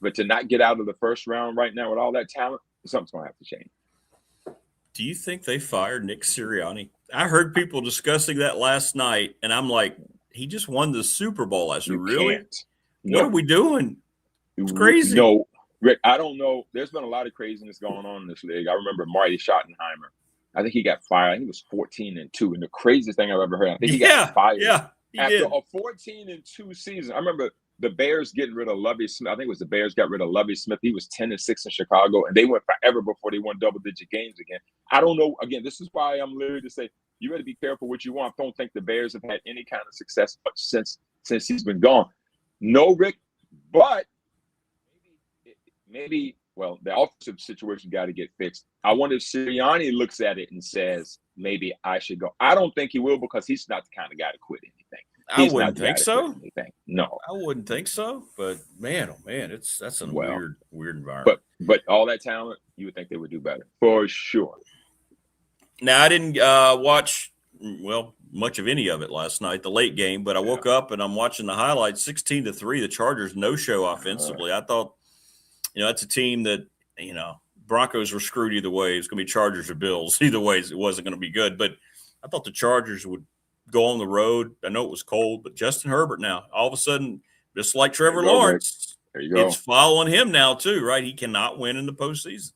But to not get out of the first round right now with all that talent, something's going to have to change. Do you think they fired Nick Sirianni? I heard people discussing that last night, and I'm like, he just won the Super Bowl. I said, really? No. What are we doing? It's crazy. No, Rick, I don't know. There's been a lot of craziness going on in this league. I remember Marty Schottenheimer. I think he got fired. I think he was 14-2. And the craziest thing I've ever heard, I think he got fired after a 14-2 season. I remember the Bears getting rid of Lovie Smith. I think it was the Bears got rid of Lovie Smith. He was 10-6 in Chicago, and they went forever before they won double-digit games again. I don't know. Again, this is why I'm literally to say you better be careful what you want. I don't think the Bears have had any kind of success since he's been gone. No, Rick, but maybe well, the offensive situation got to get fixed. I wonder if Sirianni looks at it and says, maybe I should go. I don't think he will, because he's not the kind of guy to quit anything. I wouldn't think so. No, I wouldn't think so. But man, oh man, that's a weird environment. But all that talent, you would think they would do better for sure. Now I didn't watch much of any of it last night, the late game. But I woke up and I'm watching the highlights. 16-3, the Chargers no show offensively. I thought, that's a team that Broncos were screwed either way. It's going to be Chargers or Bills. Either way, it wasn't going to be good. But I thought the Chargers would go on the road. I know it was cold, but Justin Herbert now, all of a sudden, just like Trevor Lawrence, there you go. It's following him now too, right? He cannot win in the postseason.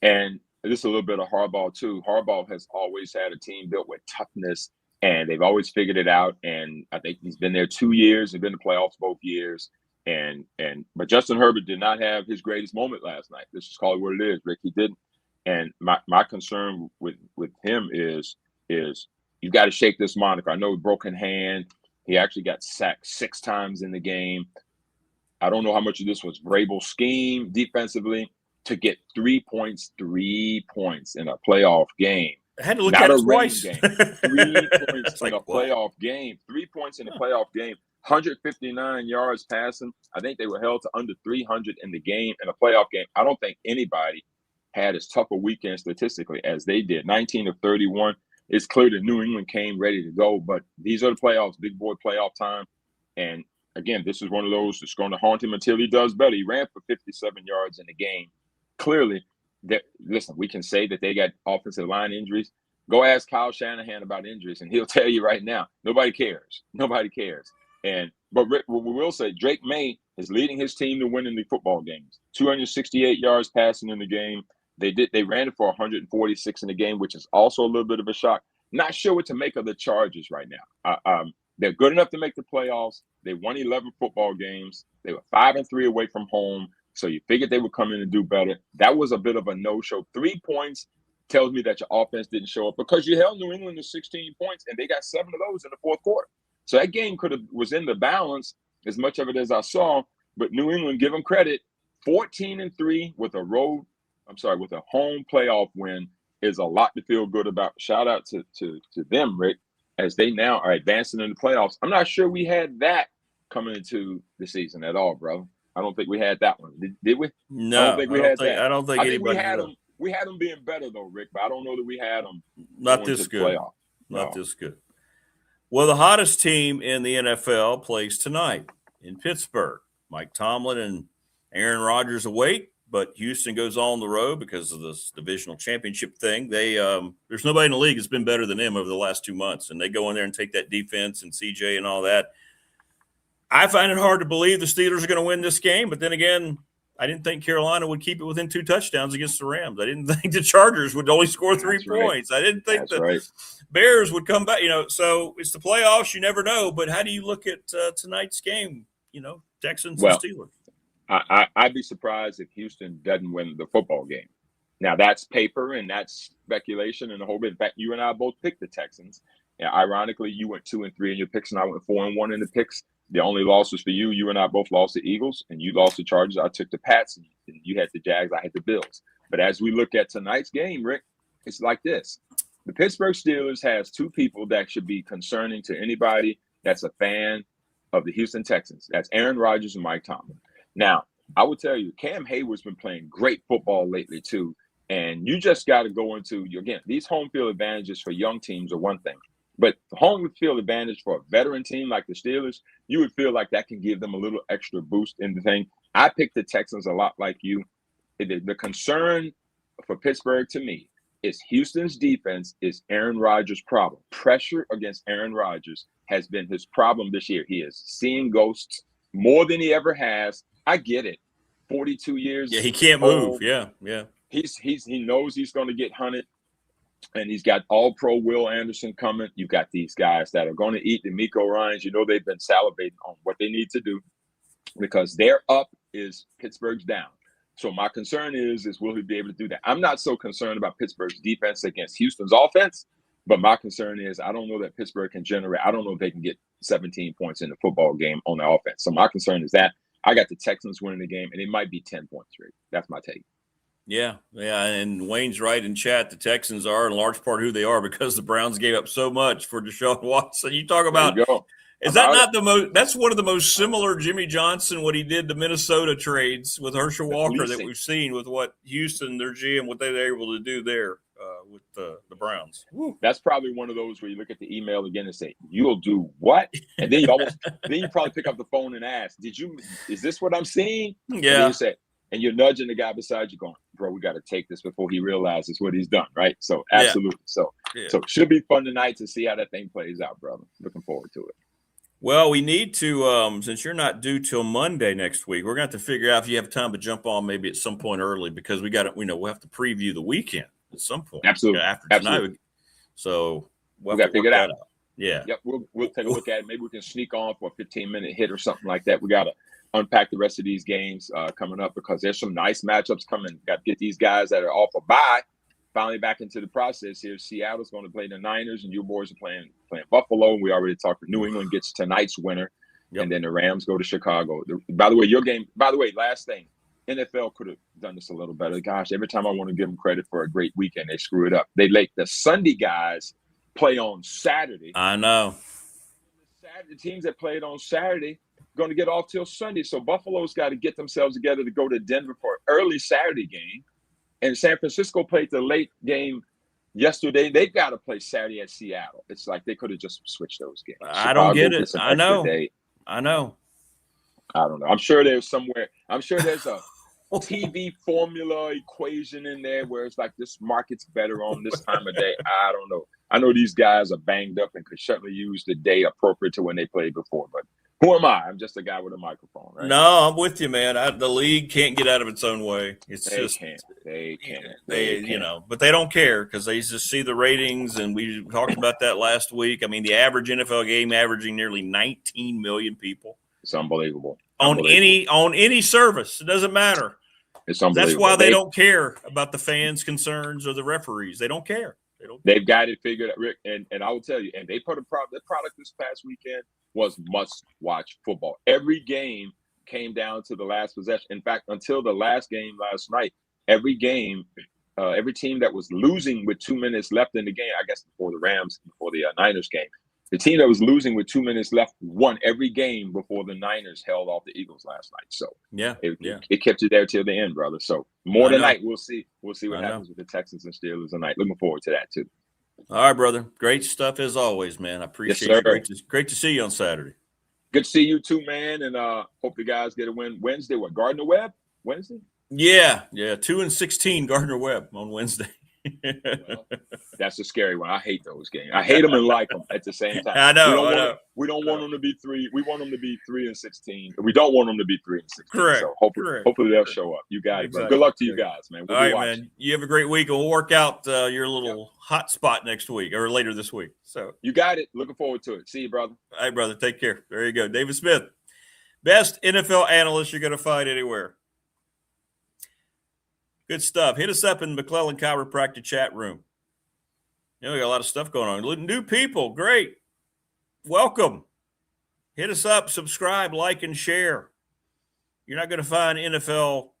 And this is a little bit of Harbaugh too. Harbaugh has always had a team built with toughness, and they've always figured it out. And I think he's been there 2 years. They've been to playoffs both years. But Justin Herbert did not have his greatest moment last night. Let's just call it what it is, Rick. He didn't. And my concern with him is you got to shake this moniker. I know broken hand. He actually got sacked 6 times in the game. I don't know how much of this was Vrabel's scheme defensively to get 3 points in a playoff game. I had to look at it twice. 3 points in a playoff game. 3 points in a playoff game. 159 yards passing. I think they were held to under 300 in the game, in a playoff game. I don't think anybody had as tough a weekend statistically as they did. 19 of 31. It's clear that New England came ready to go, but these are the playoffs, big boy playoff time. And again, this is one of those that's going to haunt him until he does better. He ran for 57 yards in the game. Clearly, listen, we can say that they got offensive line injuries. Go ask Kyle Shanahan about injuries, and he'll tell you right now, nobody cares. Nobody cares. But Rick, what we will say, Drake May is leading his team to winning the football games. 268 yards passing in the game. They ran it for 146 in the game, which is also a little bit of a shock. Not sure what to make of the Chargers right now. They're good enough to make the playoffs. They won 11 football games. They were 5-3 away from home. So you figured they would come in and do better. That was a bit of a no-show. 3 points tells me that your offense didn't show up because you held New England to 16 points, and they got 7 of those in the fourth quarter. So that game was in the balance as much of it as I saw. But New England, give them credit, 14-3 with a home playoff win is a lot to feel good about. Shout out to them, Rick, as they now are advancing in the playoffs. I'm not sure we had that coming into the season at all, bro. I don't think we had that one. Did we? No, I don't think we had that. I don't think anybody had them. We had them being better though, Rick, but I don't know that we had them. Not this good. Not this good. Well, the hottest team in the NFL plays tonight in Pittsburgh. Mike Tomlin and Aaron Rodgers await, but Houston goes on the road because of this divisional championship thing. There's nobody in the league that's been better than them over the last 2 months, and they go in there and take that defense and CJ and all that. I find it hard to believe the Steelers are going to win this game, but then again, I didn't think Carolina would keep it within 2 touchdowns against the Rams. I didn't think the Chargers would only score 3 points. I didn't think Bears would come back. So it's the playoffs. You never know. But how do you look at tonight's game, Texans and Steelers? I'd be surprised if Houston doesn't win the football game. Now, that's paper and that's speculation and a whole bit. In fact, you and I both picked the Texans. Yeah, ironically, you went 2-3 in your picks, and I went 4-1 in the picks. The only losses for you. You and I both lost the Eagles, and you lost the Chargers. I took the Pats, and you had the Jags. I had the Bills. But as we look at tonight's game, Rick, it's like this. The Pittsburgh Steelers has 2 people that should be concerning to anybody that's a fan of the Houston Texans. That's Aaron Rodgers and Mike Tomlin. Now, I would tell you, Cam Hayward's been playing great football lately, too. And you just got to go into, again, these home field advantages for young teams are one thing. But the home field advantage for a veteran team like the Steelers, you would feel like that can give them a little extra boost in the thing. I picked the Texans a lot like you. The concern for Pittsburgh to me is Houston's defense is Aaron Rodgers' problem. Pressure against Aaron Rodgers has been his problem this year. He is seeing ghosts more than he ever has. I get it. 42 years. Yeah, he can't move. Yeah. He knows he's going to get hunted. And he's got all-pro Will Anderson coming. You've got these guys that are going to eat the Miko Ryans. They've been salivating on what they need to do because they're up is Pittsburgh's down. So my concern is will he be able to do that? I'm not so concerned about Pittsburgh's defense against Houston's offense, but my concern is I don't know that Pittsburgh can generate. I don't know if they can get 17 points in the football game on the offense. So my concern is that I got the Texans winning the game, and it might be 10 points, Rick. That's my take. Yeah, and Wayne's right in chat. The Texans are in large part who they are because the Browns gave up so much for Deshaun Watson. You talk about is that not the most? That's one of the most similar Jimmy Johnson what he did to Minnesota trades with Herschel Walker that we've seen with what Houston, their GM, what they were able to do there with the Browns. Woo. That's probably one of those where you look at the email again and say, "You'll do what?" And then you probably pick up the phone and ask, "Is this what I'm seeing?" Yeah. And you say. And you're nudging the guy beside you going, bro, we got to take this before he realizes what he's done, right? So, absolutely. So it should be fun tonight to see how that thing plays out, brother. Looking forward to it. Well, we need to, since you're not due till Monday next week, we're going to have to figure out if you have time to jump on maybe at some point early because we'll have to preview the weekend at some point. Absolutely. After tonight. Absolutely. So we'll got to figure it out. Yeah. Yep. We'll take a look at it. Maybe we can sneak on for a 15-minute hit or something like that. We got to unpack the rest of these games coming up, because there's some nice matchups coming. Got to get these guys that are off a bye finally back into the process here. Seattle's going to play the Niners, and you boys are playing Buffalo. We already talked. New England gets tonight's winner, and then the Rams go to Chicago. By the way, your game. By the way, last thing, NFL could have done this a little better. Gosh, every time I want to give them credit for a great weekend, they screw it up. They let the Sunday guys play on Saturday. I know. The teams that played on Saturday going to get off till Sunday. So Buffalo's got to get themselves together to go to Denver for an early Saturday game. And San Francisco played the late game yesterday. They've got to play Saturday at Seattle. It's like they could have just switched those games. I don't get it. I know. I know. I don't know. I'm sure there's somewhere. I'm sure there's a TV formula equation in there where it's like this market's better on this time of day. I don't know. I know these guys are banged up and could certainly use the day appropriate to when they played before, but who am I? I'm just a guy with a microphone, right? No, I'm with you, man. The league can't get out of its own way. They can't. You know, but they don't care because they just see the ratings, and we talked about that last week. I mean, the average NFL game averaging nearly 19 million people. It's unbelievable. On any service. It doesn't matter. It's unbelievable. That's why they don't care about the fans' concerns or the referees. They don't care. They've got it figured out, Rick, and I will tell you, and they put the product this past weekend was must-watch football. Every game came down to the last possession. In fact, until the last game last night, every game, every team that was losing with 2 minutes left in the game, I guess before the Niners game, the team that was losing with 2 minutes left won every game before the Niners held off the Eagles last night. So it kept you there till the end, brother. So more tonight, we'll see what happens with the Texans and Steelers tonight. Looking forward to that too. All right, brother. Great stuff as always, man. I appreciate it. Great to see you on Saturday. Good to see you too, man. And hope the guys get a win Wednesday. What, Gardner Webb Wednesday? Yeah. 2-16 Gardner Webb on Wednesday. Well, that's a scary one. I hate those games. I hate them and like them at the same time. I know. We don't want them to be 3. We want them to be 3-16. We don't want them to be 3-16. Correct. So hopefully they'll show up. You got it, bro. Good luck to you guys, man. All right, man. You have a great week. We'll work out your little hot spot next week or later this week. So you got it. Looking forward to it. See you, brother. All right, brother. Take care. There you go. David Smith, best NFL analyst you're going to find anywhere. Good stuff. Hit us up in McClellan Chiropractic chat room. We got a lot of stuff going on. New people, great. Welcome. Hit us up, subscribe, like, and share. You're not going to find NFL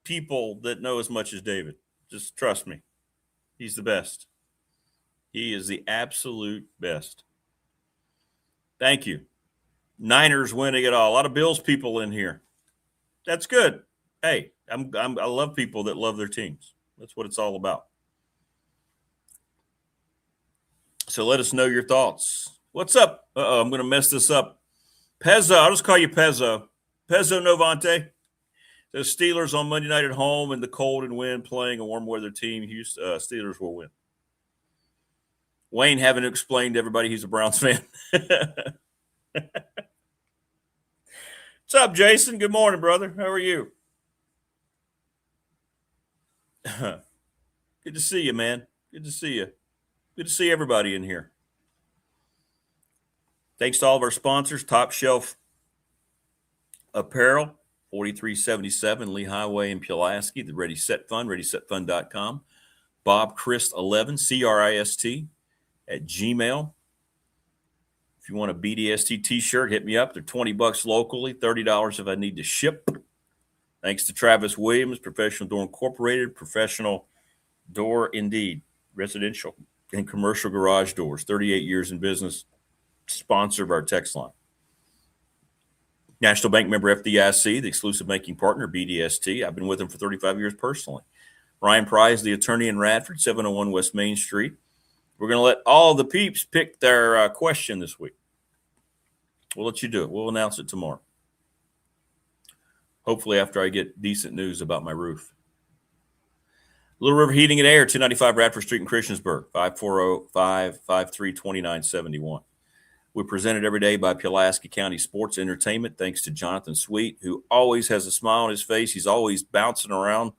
people that know as much as David. Just trust me. He's the best. He is the absolute best. Thank you. Niners winning it all. A lot of Bills people in here. That's good. Hey, I love people that love their teams. That's what it's all about. So let us know your thoughts. What's up? I'm going to mess this up. Pezzo, I'll just call you Pezzo. Pezzo Novante. The Steelers on Monday night at home in the cold and wind playing a warm weather team. Houston Steelers will win. Wayne having to explain to everybody he's a Browns fan. What's up, Jason? Good morning, brother. How are you? Good to see you, man. Good to see you. Good to see everybody in here. Thanks to all of our sponsors. Top Shelf Apparel, 4377 Lee Highway in Pulaski. The Ready Set Fund, ReadySetFund.com. Bob Christ 11, Crist at Gmail. If you want a BDST t-shirt, hit me up. They're $20 locally, $30 if I need to ship. Thanks to Travis Williams, Professional Door Incorporated, Professional Door Indeed, residential and commercial garage doors, 38 years in business, sponsor of our text line. National Bank member FDIC, the exclusive banking partner, BDST. I've been with them for 35 years personally. Ryan Price, the attorney in Radford, 701 West Main Street. We're going to let all the peeps pick their question this week. We'll let you do it. We'll announce it tomorrow. Hopefully after I get decent news about my roof. Little River Heating and Air, 295 Radford Street in Christiansburg, 540-553-2971. We're presented every day by Pulaski County Sports Entertainment, thanks to Jonathan Sweet, who always has a smile on his face. He's always bouncing around.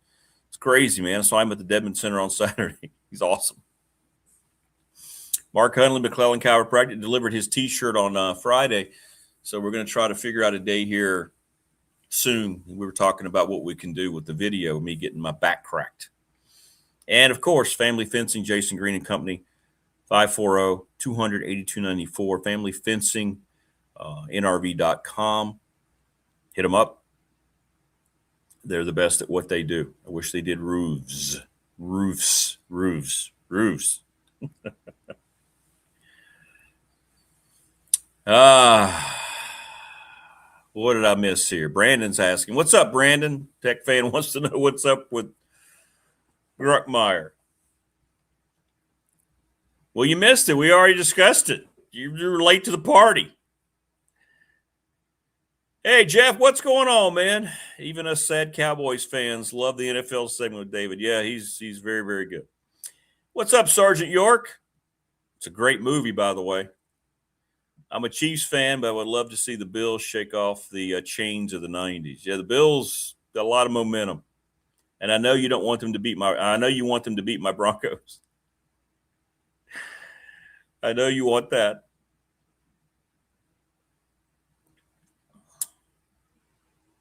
It's crazy, man. I saw him at the Dedmon Center on Saturday. He's awesome. Mark Hunley, McClellan Chiropractic, delivered his T-shirt on Friday. So we're going to try to figure out a day here soon. We were talking about what we can do with the video, me getting my back cracked. And, of course, Family Fencing, Jason Green and Company, 540-200-8294, Family Fencing, NRV.com. Hit them up. They're the best at what they do. I wish they did roofs. What did I miss here? Brandon's asking. What's up, Brandon? Tech fan wants to know what's up with Bruckmeyer. Well, you missed it. We already discussed it. You were late to the party. Hey, Jeff, what's going on, man? Even us sad Cowboys fans love the NFL segment with David. Yeah, he's very, very good. What's up, Sergeant York? It's a great movie, by the way. I'm a Chiefs fan, but I would love to see the Bills shake off the chains of the 90s. Yeah, the Bills got a lot of momentum. And I know you don't want them to beat I know you want them to beat my Broncos. I know you want that.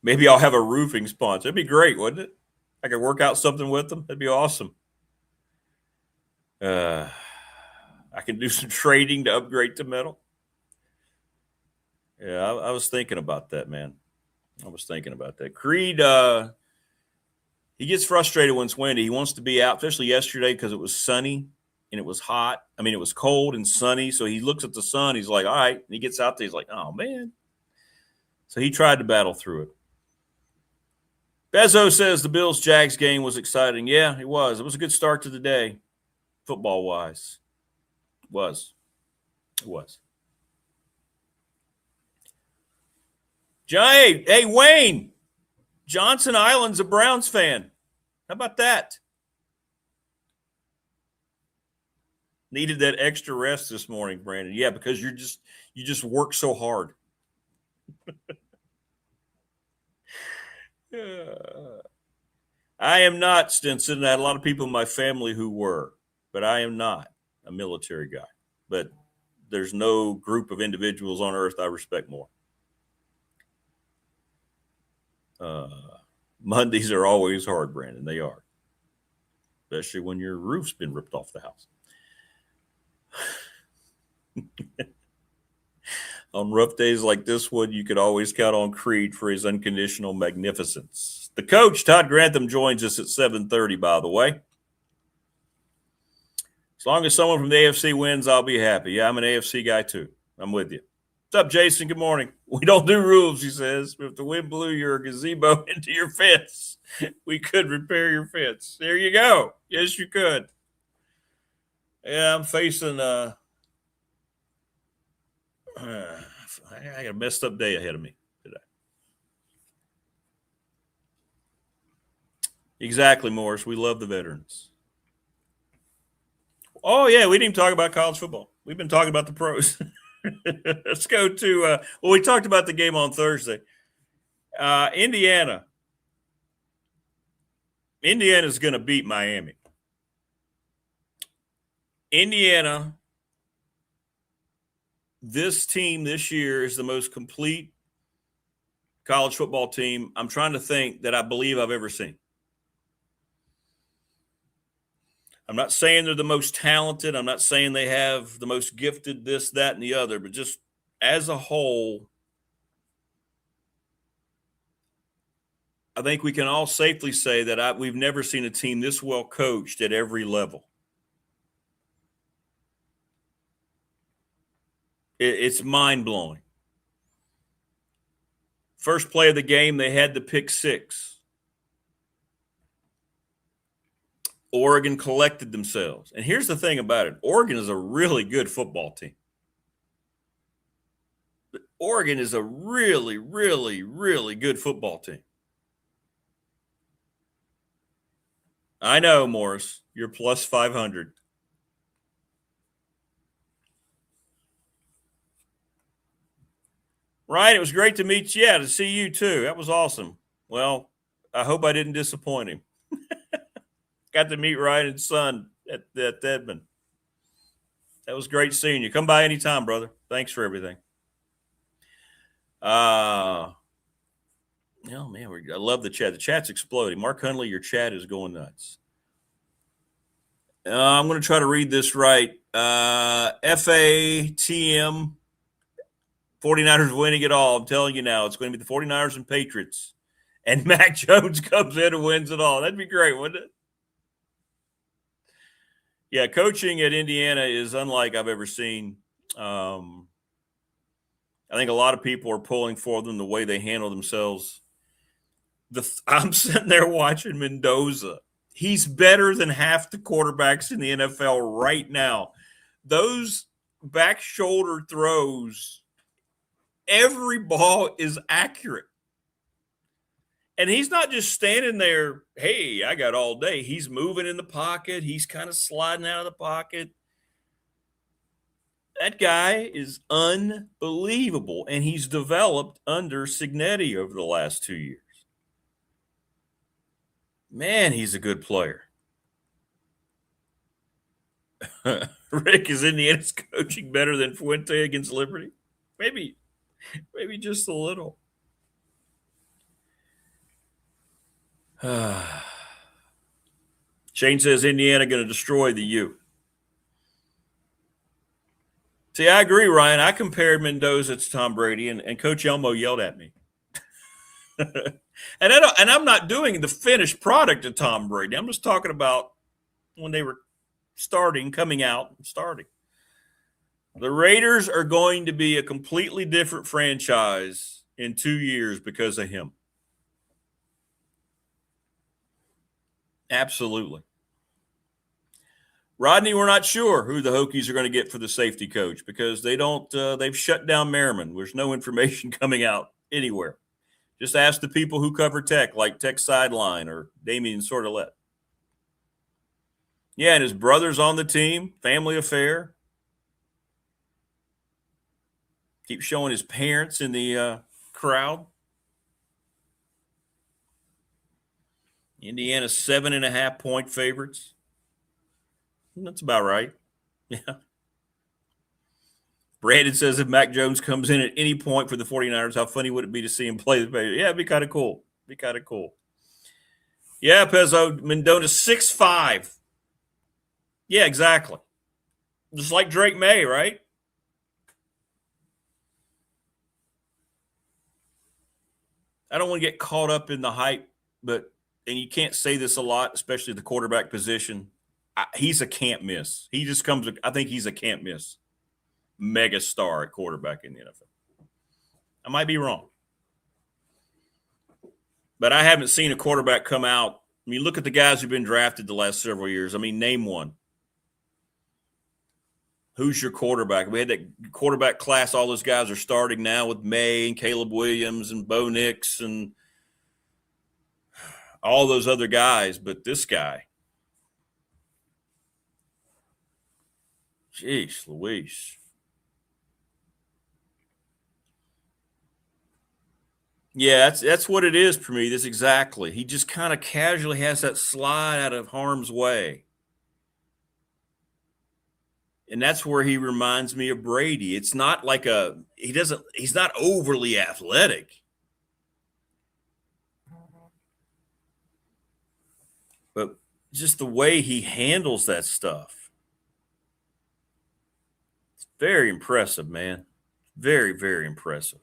Maybe I'll have a roofing sponsor. That'd be great, wouldn't it? I could work out something with them. That'd be awesome. I can do some trading to upgrade to metal. Yeah, I was thinking about that, man. I was thinking about that. Creed, he gets frustrated when it's windy. He wants to be out, especially yesterday because it was sunny and it was hot. I mean, it was cold and sunny. So he looks at the sun. He's like, all right. And he gets out there. He's like, oh, man. So he tried to battle through it. Bezo says the Bills-Jags game was exciting. Yeah, it was. It was a good start to the day, football-wise. It was. Hey, Wayne. Johnson Island's a Browns fan. How about that? Needed that extra rest this morning, Brandon. Yeah, because you just work so hard. I am not, Stinson. I had a lot of people in my family who were, but I am not a military guy. But there's no group of individuals on earth I respect more. Mondays are always hard, Brandon. They are. Especially when your roof's been ripped off the house. On rough days like this one, you could always count on Creed for his unconditional magnificence. The coach, Todd Grantham, joins us at 7:30, by the way. As long as someone from the AFC wins, I'll be happy. Yeah, I'm an AFC guy, too. I'm with you. What's up, Jason? Good morning. We don't do roofs, he says. If the wind blew your gazebo into your fence, we could repair your fence. There you go. Yes, you could. Yeah, I'm facing I got a messed up day ahead of me today. Exactly, Morris. We love the veterans. Oh, yeah, we didn't even talk about college football. We've been talking about the pros. Let's go to we talked about the game on Thursday. Indiana's going to beat Miami. Indiana, this team this year is the most complete college football team I'm trying to think that I believe I've ever seen. I'm not saying they're the most talented. I'm not saying they have the most gifted this, that, and the other, but just as a whole, I think we can all safely say that we've never seen a team this well coached at every level. It's mind-blowing. First play of the game, they had the pick six. Oregon collected themselves. And here's the thing about it. Oregon is a really good football team. But Oregon is a really, really, really good football team. I know, Morris. You're plus 500. Ryan, it was great to meet you. Yeah, to see you too. That was awesome. Well, I hope I didn't disappoint him. Got to meet Ryan's son at Edmond. That was great seeing you. Come by anytime, brother. Thanks for everything. Oh, man, I love the chat. The chat's exploding. Mark Hundley, your chat is going nuts. I'm going to try to read this right. FATM, 49ers winning it all. I'm telling you now, it's going to be the 49ers and Patriots. And Mac Jones comes in and wins it all. That'd be great, wouldn't it? Yeah, coaching at Indiana is unlike I've ever seen. I think a lot of people are pulling for them the way they handle themselves. I'm sitting there watching Mendoza. He's better than half the quarterbacks in the NFL right now. Those back shoulder throws, every ball is accurate. And he's not just standing there, hey, I got all day. He's moving in the pocket. He's kind of sliding out of the pocket. That guy is unbelievable, and he's developed under Cignetti over the last 2 years. Man, he's a good player. Rick, is Indiana's coaching better than Fuente against Liberty? Maybe just a little. Shane says Indiana going to destroy the U. See, I agree, Ryan. I compared Mendoza to Tom Brady, and Coach Elmo yelled at me. And I'm not doing the finished product of Tom Brady. I'm just talking about when they were coming out and starting. The Raiders are going to be a completely different franchise in 2 years because of him. Absolutely. Rodney, we're not sure who the Hokies are going to get for the safety coach because they've shut down Merriman. There's no information coming out anywhere. Just ask the people who cover Tech, like Tech Sideline or Damian Sordelet. Yeah, and his brother's on the team, family affair. Keep showing his parents in the crowd. Indiana 7.5-point favorites. That's about right. Yeah. Brandon says if Mac Jones comes in at any point for the 49ers, how funny would it be to see him play the Patriots? Yeah, it'd be kind of cool. Yeah, Pezzo, Mendoza 6'5". Yeah, exactly. Just like Drake May, right? I don't want to get caught up in the hype, and you can't say this a lot, especially the quarterback position. He's a can't miss. I think he's a can't miss mega star at quarterback in the NFL. I might be wrong. But I haven't seen a quarterback come out. I mean, look at the guys who've been drafted the last several years. I mean, name one. Who's your quarterback? We had that quarterback class. All those guys are starting now with May and Caleb Williams and Bo Nix and all those other guys. But this guy, jeez Louise. Yeah, that's what it is for me. That's exactly. He just kind of casually has that slide out of harm's way. And that's where he reminds me of Brady. It's not like he's not overly athletic. But just the way he handles that stuff. It's very impressive, man. Very, very impressive.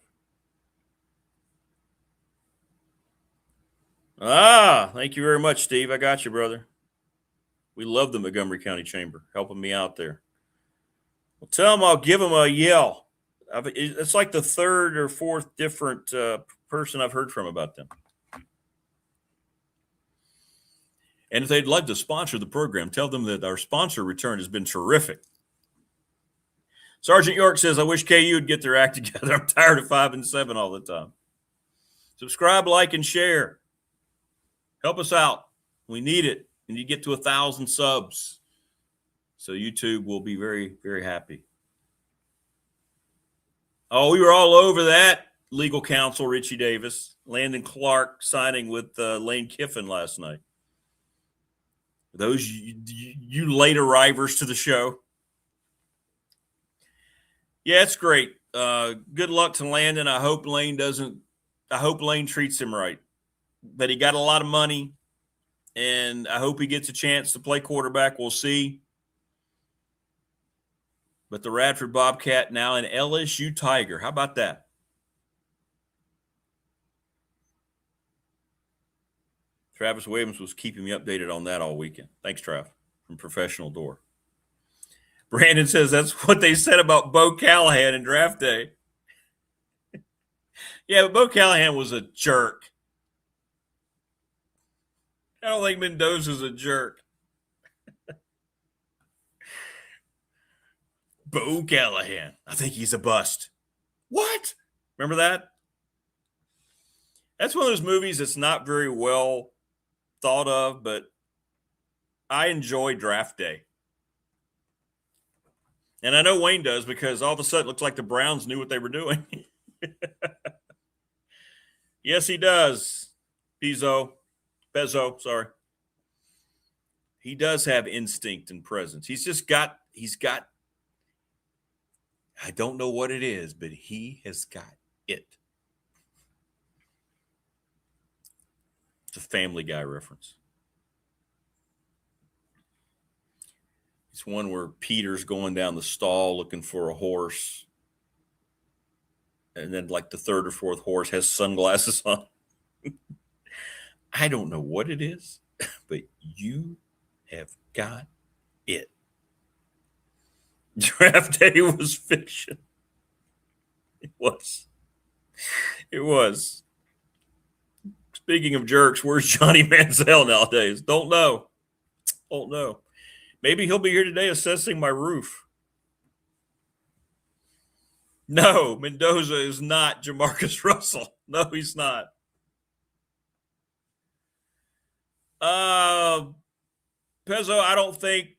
Thank you very much, Steve. I got you, brother. We love the Montgomery County Chamber helping me out there. Well, tell them I'll give them a yell. It's like the third or fourth different person I've heard from about them. And if they'd like to sponsor the program, tell them that our sponsor return has been terrific. Sergeant York says, I wish KU would get their act together. I'm tired of 5 and 7 all the time. Subscribe, like, and share. Help us out. We need it. We need to get to 1,000 subs. So YouTube will be very, very happy. Oh, we were all over that. Legal counsel, Richie Davis. Landon Clark signing with Lane Kiffin last night. Those you late arrivers to the show. Yeah, it's great. Good luck to Landon. I hope Lane treats him right. But he got a lot of money, and I hope he gets a chance to play quarterback. We'll see. But the Radford Bobcat now an LSU Tiger. How about that? Travis Williams was keeping me updated on that all weekend. Thanks, Trav, from Professional Door. Brandon says that's what they said about Bo Callahan in draft day. Yeah, but Bo Callahan was a jerk. I don't think Mendoza's a jerk. Bo Callahan. I think he's a bust. What? Remember that? That's one of those movies that's not very well thought of, but I enjoy draft day. And I know Wayne does because all of a sudden it looks like the Browns knew what they were doing. Yes, he does. Bezzo, sorry. He does have instinct and presence. He's got, I don't know what it is, but he has got it. It's a Family Guy reference. It's one where Peter's going down the stall looking for a horse. And then like the third or fourth horse has sunglasses on. I don't know what it is, but you have got it. Draft day was fiction. It was. Speaking of jerks, where's Johnny Manziel nowadays? Don't know. Maybe he'll be here today assessing my roof. No, Mendoza is not Jamarcus Russell. No, he's not. Pezzo, I don't think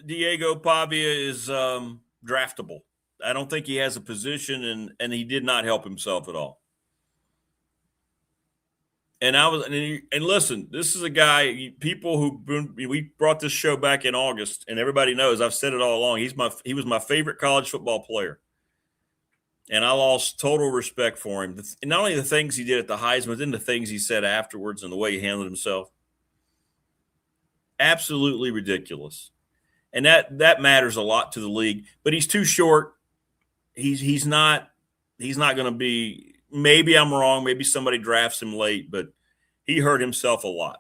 Diego Pavia is draftable. I don't think he has a position, and he did not help himself at all. And listen, this is a guy, we brought this show back in August, and everybody knows, I've said it all along, he was my favorite college football player. And I lost total respect for him. And not only the things he did at the Heisman, but then the things he said afterwards and the way he handled himself. Absolutely ridiculous. And that matters a lot to the league. But he's too short. He's not going to be. Maybe I'm wrong. Maybe somebody drafts him late, but he hurt himself a lot.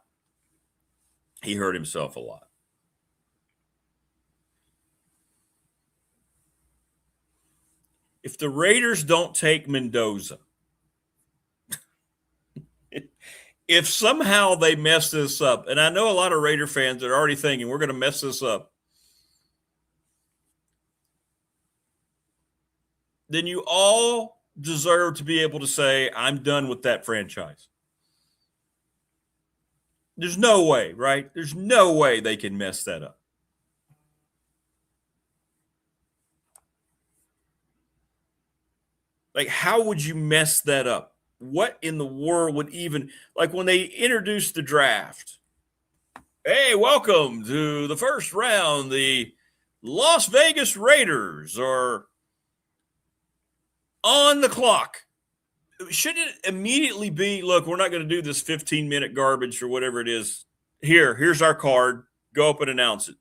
If the Raiders don't take Mendoza, if somehow they mess this up, and I know a lot of Raider fans are already thinking we're going to mess this up, then you all deserve to be able to say, I'm done with that franchise. There's no way, right? There's no way they can mess that up. Like, how would you mess that up? What in the world would even, like when they introduced the draft, hey, welcome to the first round, the Las Vegas Raiders are on the clock. Shouldn't it immediately be, look, we're not going to do this 15-minute garbage or whatever it is. Here's our card. Go up and announce it.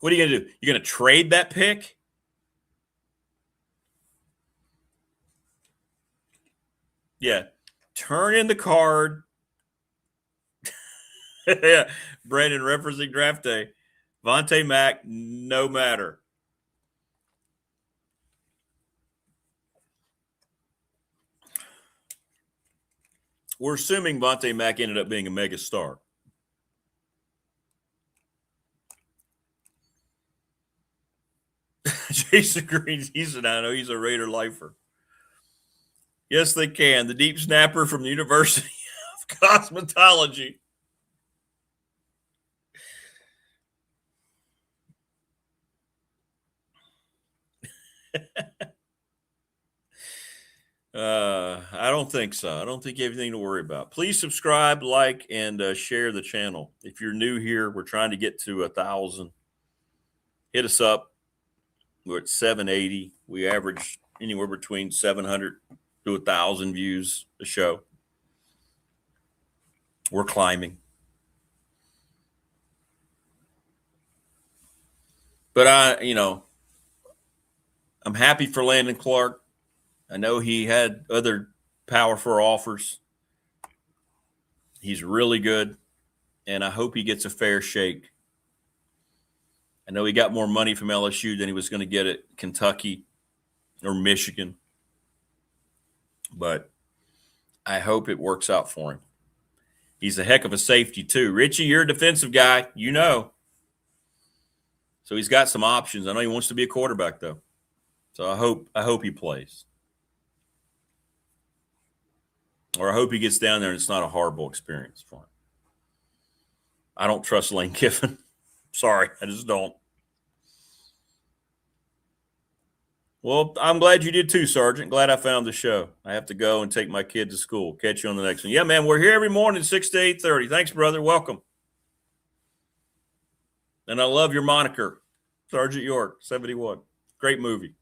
What are you going to do? You're going to trade that pick? Yeah. Turn in the card. Yeah. Brandon referencing draft day. Vontae Mack, no matter. We're assuming Vontae Mack ended up being a mega star. Jason Green, I know he's a Raider lifer. Yes, they can. The deep snapper from the University of Cosmetology. I don't think so. I don't think you have anything to worry about. Please subscribe, like, and share the channel. If you're new here, we're trying to get to 1,000. hit us up. We're at 780. We average anywhere between 700 to 1,000 views a show. We're climbing. But I'm happy for Landon Clark. I know he had other powerful offers. He's really good, and I hope he gets a fair shake. I know he got more money from LSU than he was going to get at Kentucky or Michigan, but I hope it works out for him. He's a heck of a safety too. Richie, you're a defensive guy, so he's got some options. I know he wants to be a quarterback though, so I hope he plays, or I hope he gets down there and it's not a horrible experience for him. I don't trust Lane Kiffin. Sorry, I just don't. Well, I'm glad you did too, Sergeant. Glad I found the show. I have to go and take my kid to school. Catch you on the next one. Yeah, man, we're here every morning, 6 to 8:30. Thanks, brother. Welcome. And I love your moniker, Sergeant York, 71. Great movie.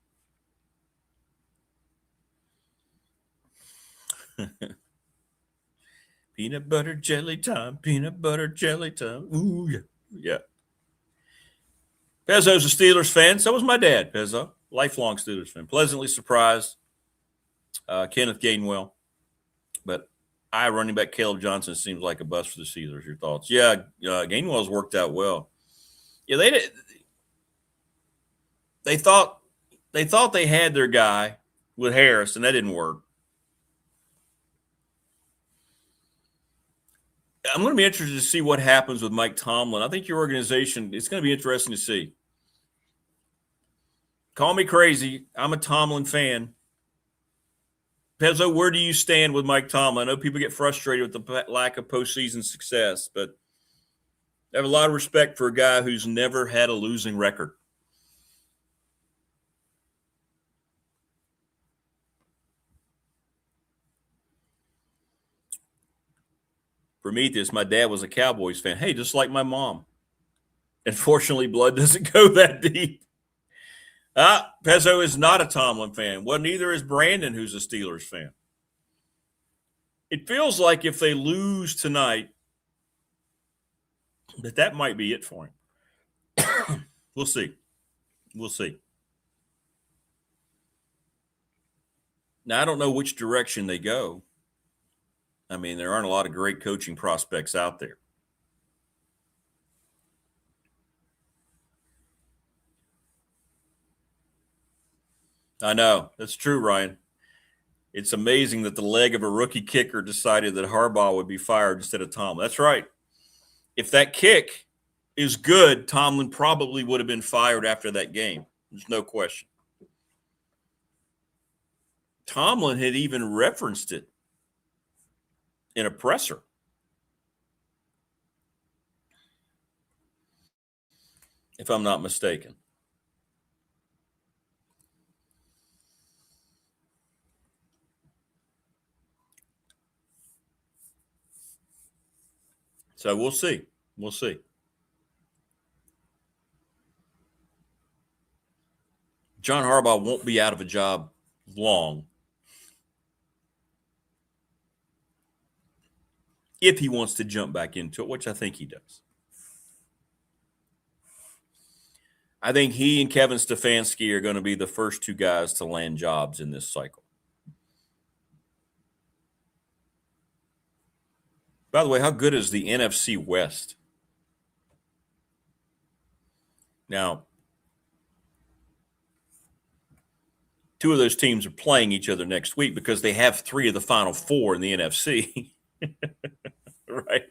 Peanut butter jelly time. Peanut butter jelly time. Ooh, yeah. Yeah. Pezzo's a Steelers fan. So was my dad, Pezzo. Lifelong Steelers fan. Pleasantly surprised. Kenneth Gainwell. But running back Caleb Johnson seems like a bust for the Steelers. Your thoughts? Yeah, Gainwell's worked out well. Yeah, they thought they had their guy with Harris, and that didn't work. I'm going to be interested to see what happens with Mike Tomlin. I think your organization, it's going to be interesting to see. Call me crazy. I'm a Tomlin fan. Pezzo, where do you stand with Mike Tomlin? I know people get frustrated with the lack of postseason success, but I have a lot of respect for a guy who's never had a losing record. Prometheus, my dad was a Cowboys fan. Hey, just like my mom. Unfortunately, blood doesn't go that deep. Pezzo is not a Tomlin fan. Well, neither is Brandon, who's a Steelers fan. It feels like if they lose tonight, that might be it for him. We'll see. We'll see. Now, I don't know which direction they go. I mean, there aren't a lot of great coaching prospects out there. I know. That's true, Ryan. It's amazing that the leg of a rookie kicker decided that Harbaugh would be fired instead of Tomlin. That's right. If that kick is good, Tomlin probably would have been fired after that game. There's no question. Tomlin had even referenced it in a presser. If I'm not mistaken. So we'll see. We'll see. John Harbaugh won't be out of a job long if he wants to jump back into it, which I think he does. I think he and Kevin Stefanski are going to be the first two guys to land jobs in this cycle. By the way, how good is the NFC West? Now, two of those teams are playing each other next week because they have three of the final four in the NFC. Right?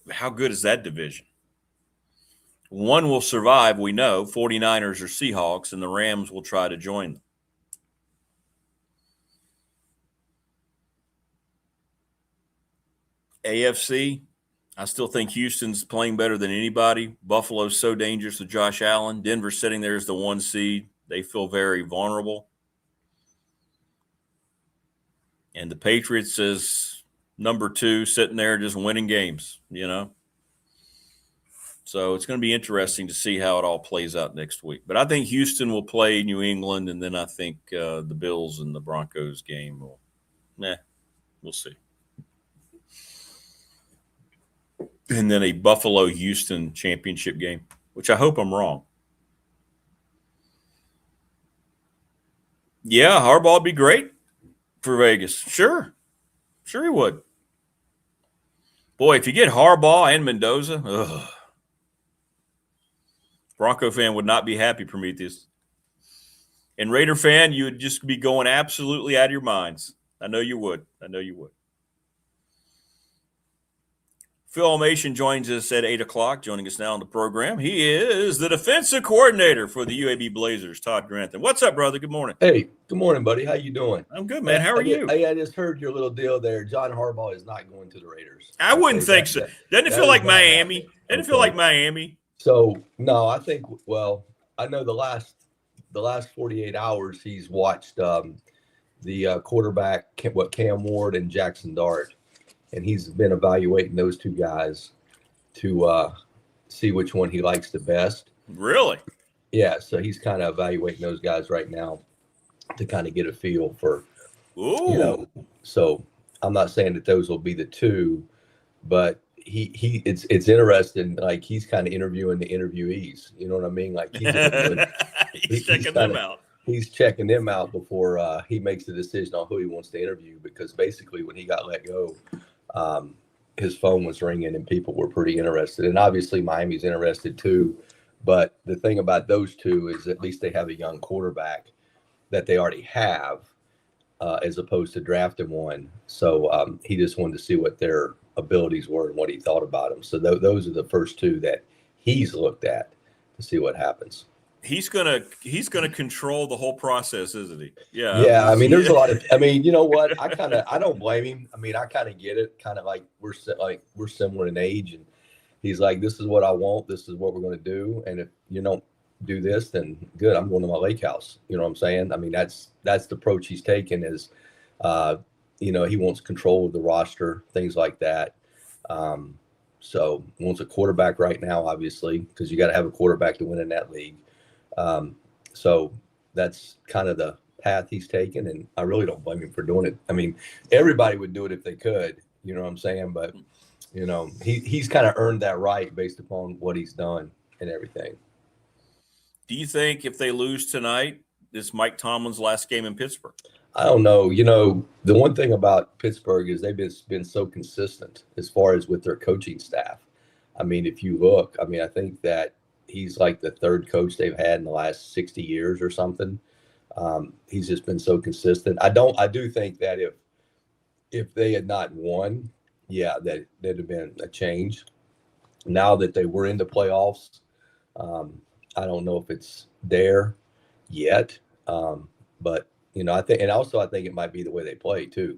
How good is that division? One will survive, we know, 49ers or Seahawks, and the Rams will try to join them. AFC, I still think Houston's playing better than anybody. Buffalo's so dangerous with Josh Allen. Denver's sitting there as the 1 seed. They feel very vulnerable. And the Patriots is number 2, sitting there just winning games, So it's going to be interesting to see how it all plays out next week. But I think Houston will play New England, and then I think the Bills and the Broncos game we'll see. And then a Buffalo-Houston championship game, which I hope I'm wrong. Yeah, Harbaugh would be great for Vegas. Sure he would. Boy, if you get Harbaugh and Mendoza, Bronco fan would not be happy, Prometheus. And Raider fan, you would just be going absolutely out of your minds. I know you would. Phil Elmassian joins us at 8 o'clock, joining us now on the program. He is the defensive coordinator for the UAB Blazers, Todd Grantham. What's up, brother? Good morning. Hey, good morning, buddy. How you doing? I'm good, man. How are you? I just heard your little deal there. John Harbaugh is not going to the Raiders. I wouldn't think so. Doesn't it feel like Miami? Doesn't it feel like Miami? So, no, I think, I know the last 48 hours he's watched the quarterback, Cam Ward and Jackson Dart. And he's been evaluating those two guys to see which one he likes the best. Really? Yeah. So he's kind of evaluating those guys right now to kind of get a feel for, So I'm not saying that those will be the two, but it's interesting. Like he's kind of interviewing the interviewees. You know what I mean? Like he's checking them out. He's checking them out before he makes the decision on who he wants to interview. Because basically, when he got let go, his phone was ringing and people were pretty interested. And obviously Miami's interested too. But the thing about those two is at least they have a young quarterback that they already have as opposed to drafting one. So he just wanted to see what their abilities were and what he thought about them. So those are the first two that he's looked at to see what happens. He's gonna control the whole process, isn't he? Yeah. Yeah. I mean, there's a lot of. I mean, you know what? I don't blame him. I mean, I kind of get it. Kind of like we're similar in age, and he's like, "This is what I want. This is what we're going to do. And if you don't do this, then good. I'm going to my lake house." You know what I'm saying? I mean, that's the approach he's taken. Is, he wants control of the roster, things like that. So he wants a quarterback right now, obviously, because you got to have a quarterback to win in that league. So that's kind of the path he's taken, and I really don't blame him for doing it. I mean, everybody would do it if they could, you know what I'm saying? But, he's kind of earned that right based upon what he's done and everything. Do you think if they lose tonight, this Mike Tomlin's last game in Pittsburgh? I don't know. The one thing about Pittsburgh is they've been so consistent as far as with their coaching staff. I mean, if you look, I think that he's like the third coach they've had in the last 60 years or something. He's just been so consistent. I do think that if they had not won, that'd have been a change. Now that they were in the playoffs, I don't know if it's there yet. But I think it might be the way they play too.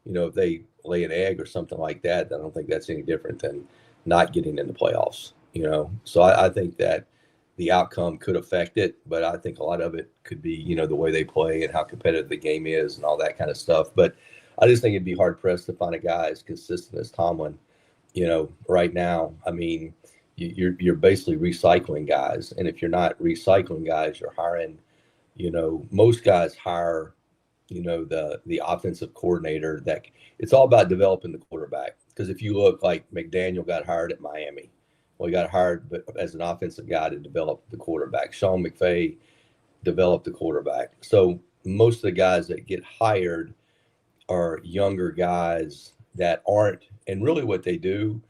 If they lay an egg or something like that, I don't think that's any different than not getting in the playoffs. So I think that the outcome could affect it, but I think a lot of it could be, the way they play and how competitive the game is and all that kind of stuff. But I just think it'd be hard pressed to find a guy as consistent as Tomlin, right now. I mean, you're basically recycling guys. And if you're not recycling guys, you're hiring, most guys hire, the offensive coordinator that it's all about developing the quarterback. Because if you look like McDaniel got hired at Miami, well, he got hired as an offensive guy to develop the quarterback. Sean McVay developed the quarterback. So most of the guys that get hired are younger guys that aren't. And really what they do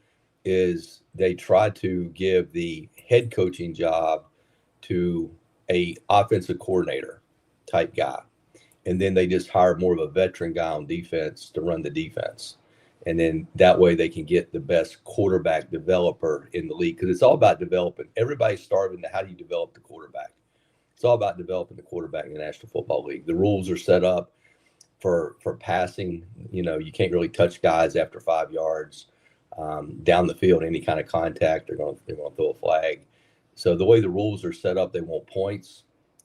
is they try to give the head coaching job to a offensive coordinator type guy. And then they just hire more of a veteran guy on defense to run the defense. And then that way they can get the best quarterback developer in the league, because it's all about developing. Everybody's starving to how do you develop the quarterback. It's all about developing the quarterback in the National Football League. The rules are set up for passing. You can't really touch guys after 5 yards down the field. Any kind of contact, they're going to throw a flag. So the way the rules are set up, they want points.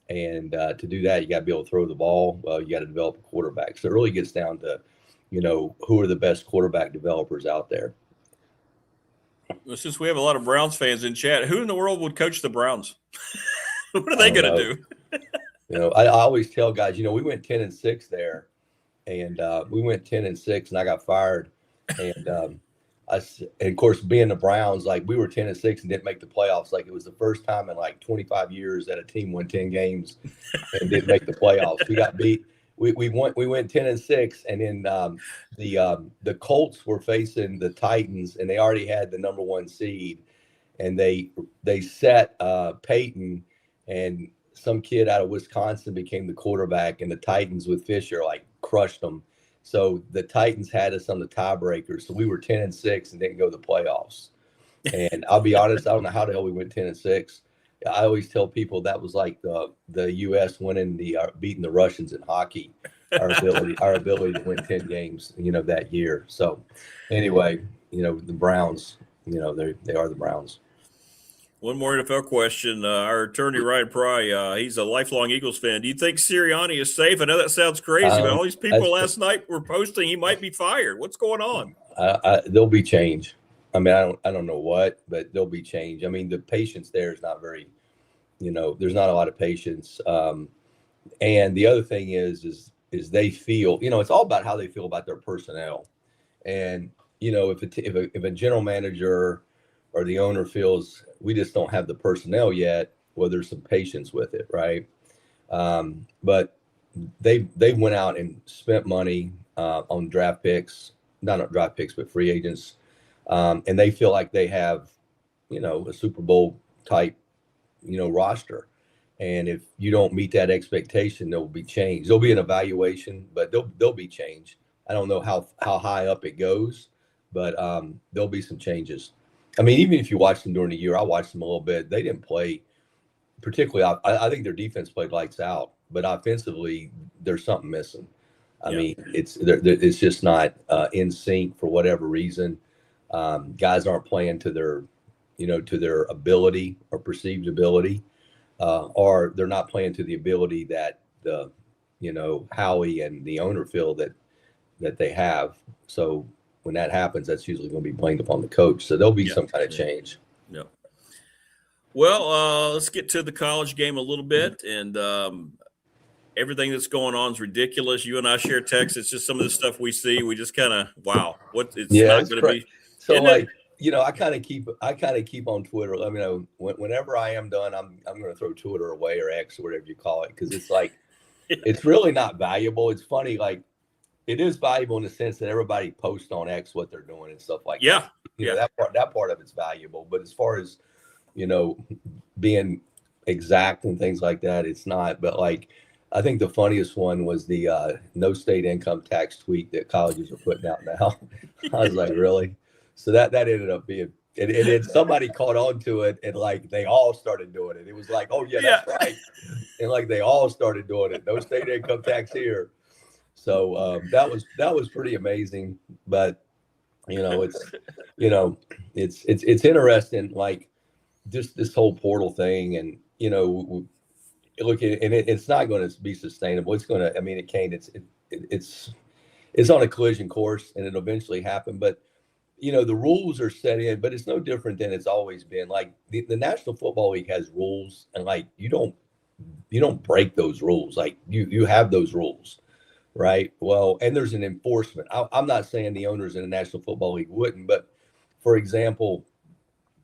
And to do that, you got to be able to throw the ball. Well, you got to develop a quarterback. So it really gets down to who are the best quarterback developers out there. Well, since we have a lot of Browns fans in chat, who in the world would coach the Browns? What are they going to do? I always tell guys, we went 10-6 there, and we went 10-6, and I got fired. And and of course, being the Browns, like we were 10-6 and didn't make the playoffs. Like it was the first time in like 25 years that a team won 10 games and didn't make the playoffs. We got beat. We went 10-6, and then the Colts were facing the Titans, and they already had the number 1 seed, and they set Peyton, and some kid out of Wisconsin became the quarterback, and the Titans with Fisher like crushed them. So the Titans had us on the tiebreaker. So we were 10-6 and didn't go to the playoffs. And I'll be honest, I don't know how the hell we went 10-6. I always tell people that was like the U.S. winning beating the Russians in hockey. Our ability to win 10 games, that year. So anyway, the Browns, they are the Browns. One more NFL question. Our attorney, Ryan Pry, he's a lifelong Eagles fan. Do you think Sirianni is safe? I know that sounds crazy, but all these people last night were posting he might be fired. What's going on? There'll be change. I mean, I don't know what, but there'll be change. I mean, the patience there is not very, there's not a lot of patience. And the other thing is they feel, it's all about how they feel about their personnel. And, if a general manager or the owner feels we just don't have the personnel yet, well, there's some patience with it, right? But they went out and spent money on draft picks, not draft picks, but free agents. And they feel like they have, a Super Bowl type, roster. And if you don't meet that expectation, there will be change. There'll be an evaluation, but there'll be change. I don't know how high up it goes, but there'll be some changes. I mean, even if you watch them during the year, I watched them a little bit. They didn't play particularly. I think their defense played lights out, but offensively, there's something missing. I mean, it's just not in sync for whatever reason. Guys aren't playing to their, to their ability or perceived ability, or they're not playing to the ability that the, Howie and the owner feel that they have. So when that happens, that's usually going to be blamed upon the coach. So there'll be some kind of change. Yeah. Well, let's get to the college game a little bit. And everything that's going on is ridiculous. You and I share texts. It's just some of the stuff we see. We just kind of, wow, what it's not going to be. So like, I kind of keep on Twitter. Let me know whenever I am done, I'm going to throw Twitter away or X or whatever you call it. Cause it's like, it's really not valuable. It's funny. Like, it is valuable in the sense that everybody posts on X what they're doing and stuff like that. That part of it's valuable. But as far as, being exact and things like that, it's not. But like, I think the funniest one was the no state income tax tweet that colleges are putting out now. I was like, really? So that ended up being, and somebody caught on to it, and like they all started doing it. It was like, oh yeah, that's right. And like they all started doing it. No state income tax here. So that was pretty amazing, but it's interesting, like just this whole portal thing, and look at it, and it's not going to be sustainable. It's going to, I mean, it can't. It's on a collision course, and it'll eventually happen. But the rules are set in, but it's no different than it's always been. Like the National Football League has rules, and like you don't break those rules. Like you have those rules. Right. Well, and there's an enforcement. I'm not saying the owners in the National Football League wouldn't, but for example,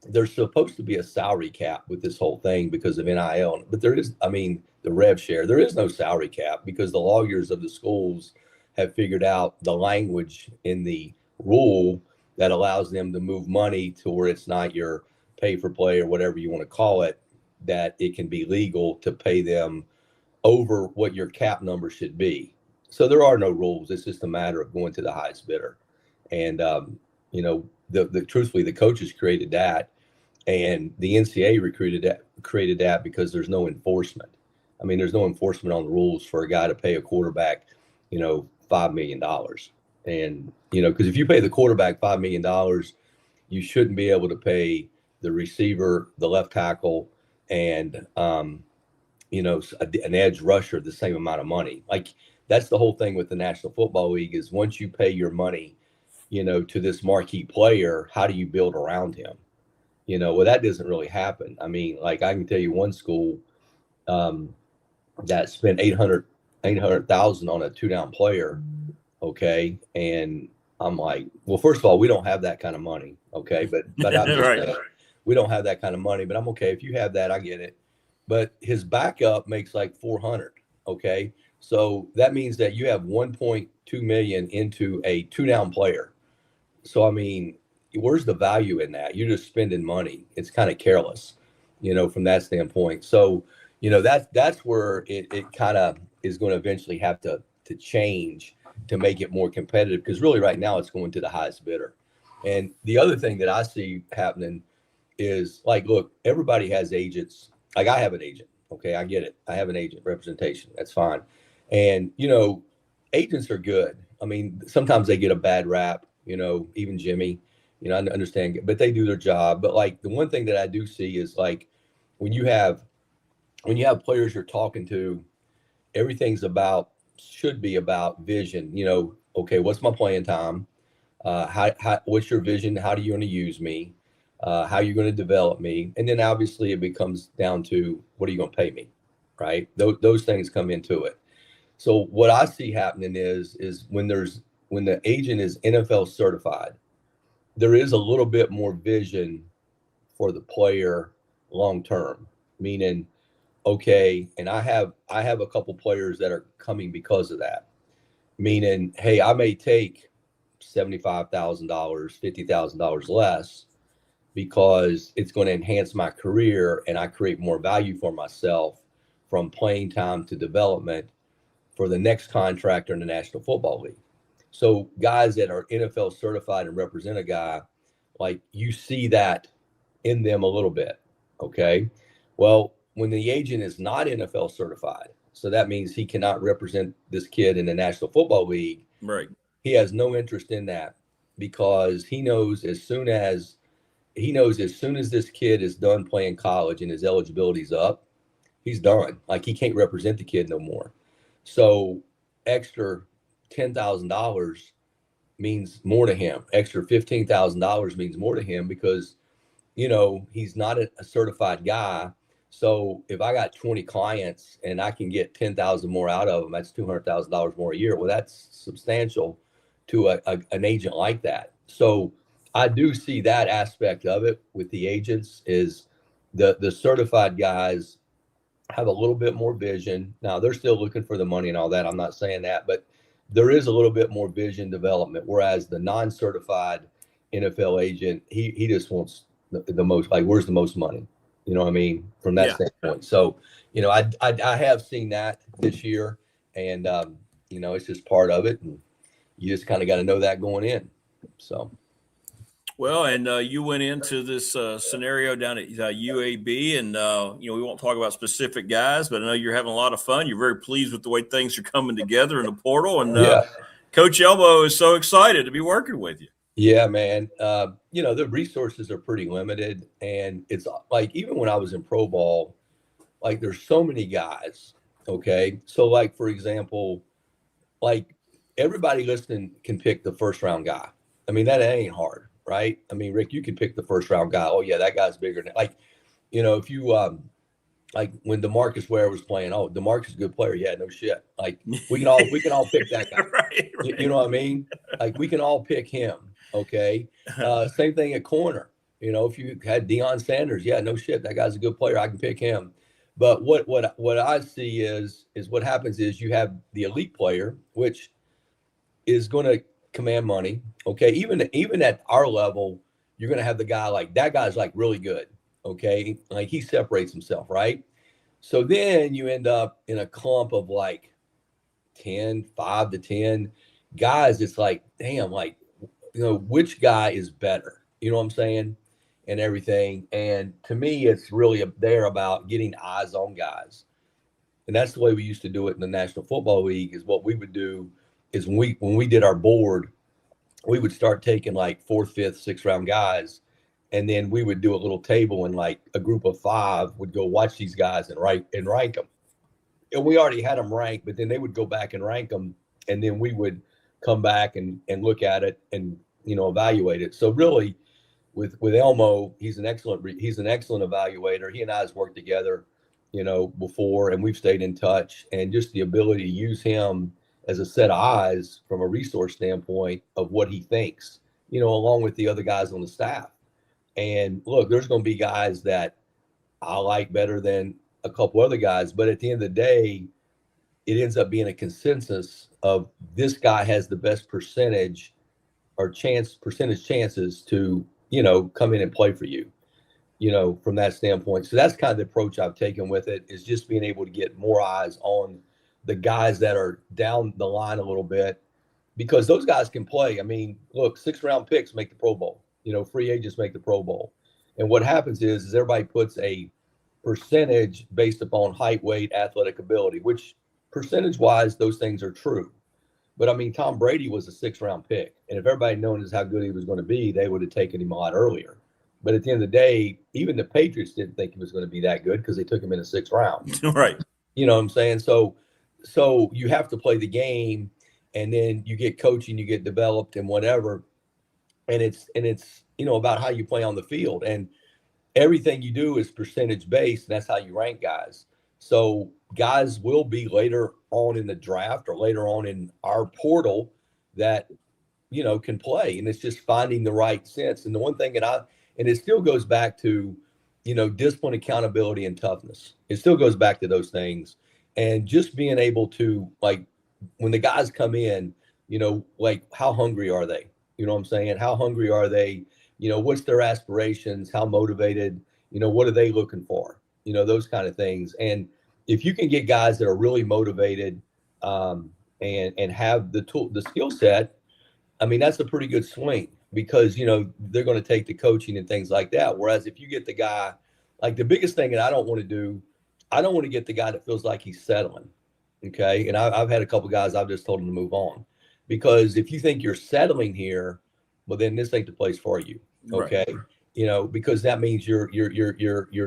there's supposed to be a salary cap with this whole thing because of NIL. But there is, the rev share, there is no salary cap because the lawyers of the schools have figured out the language in the rule that allows them to move money to where it's not your pay for play or whatever you want to call it, that it can be legal to pay them over what your cap number should be. So there are no rules. It's just a matter of going to the highest bidder. And, truthfully, the coaches created that, and the NCAA created that because there's no enforcement. I mean, there's no enforcement on the rules for a guy to pay a quarterback, $5 million. And, because if you pay the quarterback $5 million, you shouldn't be able to pay the receiver, the left tackle, and, an edge rusher the same amount of money. Like, that's the whole thing with the National Football League is once you pay your money, to this marquee player, how do you build around him? Well, that doesn't really happen. I mean, like I can tell you one school that spent 800,000 on a 2-down player. Okay. And I'm like, well, first of all, we don't have that kind of money. Okay. But I'm just saying, we don't have that kind of money, but I'm okay. If you have that, I get it. But his backup makes like 400. Okay. So that means that you have 1.2 million into a 2-down player. So, I mean, where's the value in that? You're just spending money. It's kind of careless, from that standpoint. So, that's where it kind of is going to eventually have to change to make it more competitive, because really right now it's going to the highest bidder. And the other thing that I see happening is like, look, everybody has agents. Like I have an agent. Okay. I get it. I have an agent representation. That's fine. And, agents are good. I mean, sometimes they get a bad rap, even Jimmy, I understand, but they do their job. But like the one thing that I do see is like when you have players you're talking to, everything's should be about vision. Okay, what's my playing time? What's your vision? How do you want to use me? How are you going to develop me? And then obviously it becomes down to what are you going to pay me, right? Those things come into it. So what I see happening is when the agent is NFL certified, there is a little bit more vision for the player long term, meaning, okay, and I have a couple players that are coming because of that, meaning, hey, I may take $75,000, $50,000 less because it's going to enhance my career and I create more value for myself from playing time to development for the next contract in the National Football League. So guys that are NFL certified and represent a guy, like you see that in them a little bit. Okay. Well, when the agent is not NFL certified, so that means he cannot represent this kid in the National Football League. Right. He has no interest in that because he knows as soon as this kid is done playing college and his eligibility's up, he's done. Like he can't represent the kid no more. So extra $10,000 means more to him. Extra $15,000 means more to him because, he's not a certified guy. So if I got 20 clients and I can get 10,000 more out of them, that's $200,000 more a year. Well, that's substantial to an agent like that. So I do see that aspect of it with the agents is the certified guys have a little bit more vision. Now they're still looking for the money and all that. I'm not saying that, but there is a little bit more vision development. Whereas the non-certified NFL agent, he just wants the most, like, where's the most money? You know what I mean? From that standpoint. So, I have seen that this year and, it's just part of it. And you just kind of got to know that going in. So. Well, and you went into this scenario down at UAB, and we won't talk about specific guys, but I know you're having a lot of fun. You're very pleased with the way things are coming together in the portal, and Coach Elmo is so excited to be working with you. Yeah, man. The resources are pretty limited, and it's like even when I was in pro ball, like there's so many guys. Okay, so like for example, like everybody listening can pick the first round guy. I mean that ain't hard. Right. I mean, Rick, you can pick the first round guy. Oh, yeah, that guy's bigger than if you like when DeMarcus Ware was playing, oh, DeMarcus is a good player. Yeah, no shit. Like we can all pick that guy. Right. You know what I mean? Like we can all pick him. OK, same thing at corner. If you had Deion Sanders, yeah, no shit. That guy's a good player. I can pick him. But what I see is what happens is you have the elite player, which is going to command money. Okay. Even at our level, you're going to have the guy like that guy's like really good. Okay. Like he separates himself. Right. So then you end up in a clump of like 5 to 10 guys. It's like, damn, like, which guy is better? You know what I'm saying? And everything. And to me, it's really there about getting eyes on guys. And that's the way we used to do it in the National Football League is what we would do is when we did our board, we would start taking like 4th, 5th, 6th round guys. And then we would do a little table and like a group of 5 would go watch these guys and rank them. and we already had them ranked, but then they would go back and rank them, and then we would come back and look at it and, evaluate it. So really with Elmo, he's an excellent evaluator. He and I has worked together, before, and we've stayed in touch, and just the ability to use him as a set of eyes from a resource standpoint of what he thinks, along with the other guys on the staff. And look, there's going to be guys that I like better than a couple other guys, but at the end of the day, it ends up being a consensus of this guy has the best percentage chances to, come in and play for you, from that standpoint. So that's kind of the approach I've taken with it, is just being able to get more eyes on the guys that are down the line a little bit, because those guys can play. I mean, look, 6th-round picks make the Pro Bowl, free agents make the Pro Bowl. And what happens is everybody puts a percentage based upon height, weight, athletic ability, which percentage-wise, those things are true. But I mean, Tom Brady was a 6th-round pick, and if everybody known how good he was going to be, they would have taken him a lot earlier. But at the end of the day, even the Patriots didn't think he was going to be that good because they took him in the 6th round. Right. You know what I'm saying? So you have to play the game, and then you get coaching, you get developed, and whatever. And it's about how you play on the field, and everything you do is percentage based, and that's how you rank guys. So guys will be later on in the draft or later on in our portal that, can play. And it's just finding the right sense. And the one thing and it still goes back to, discipline, accountability, and toughness. It still goes back to those things. And just being able to, like, when the guys come in, like, how hungry are they? You know what I'm saying? How hungry are they? What's their aspirations? How motivated? What are they looking for? Those kind of things. And if you can get guys that are really motivated and have the skill set, I mean, that's a pretty good swing, because, they're going to take the coaching and things like that. Whereas if you get the guy, like, the biggest thing that I don't want to do, I don't want to get the guy that feels like he's settling. Okay. And I've had a couple guys, I've just told them to move on, because if you think you're settling here, well, then this ain't the place for you. Okay. Right. Because that means you're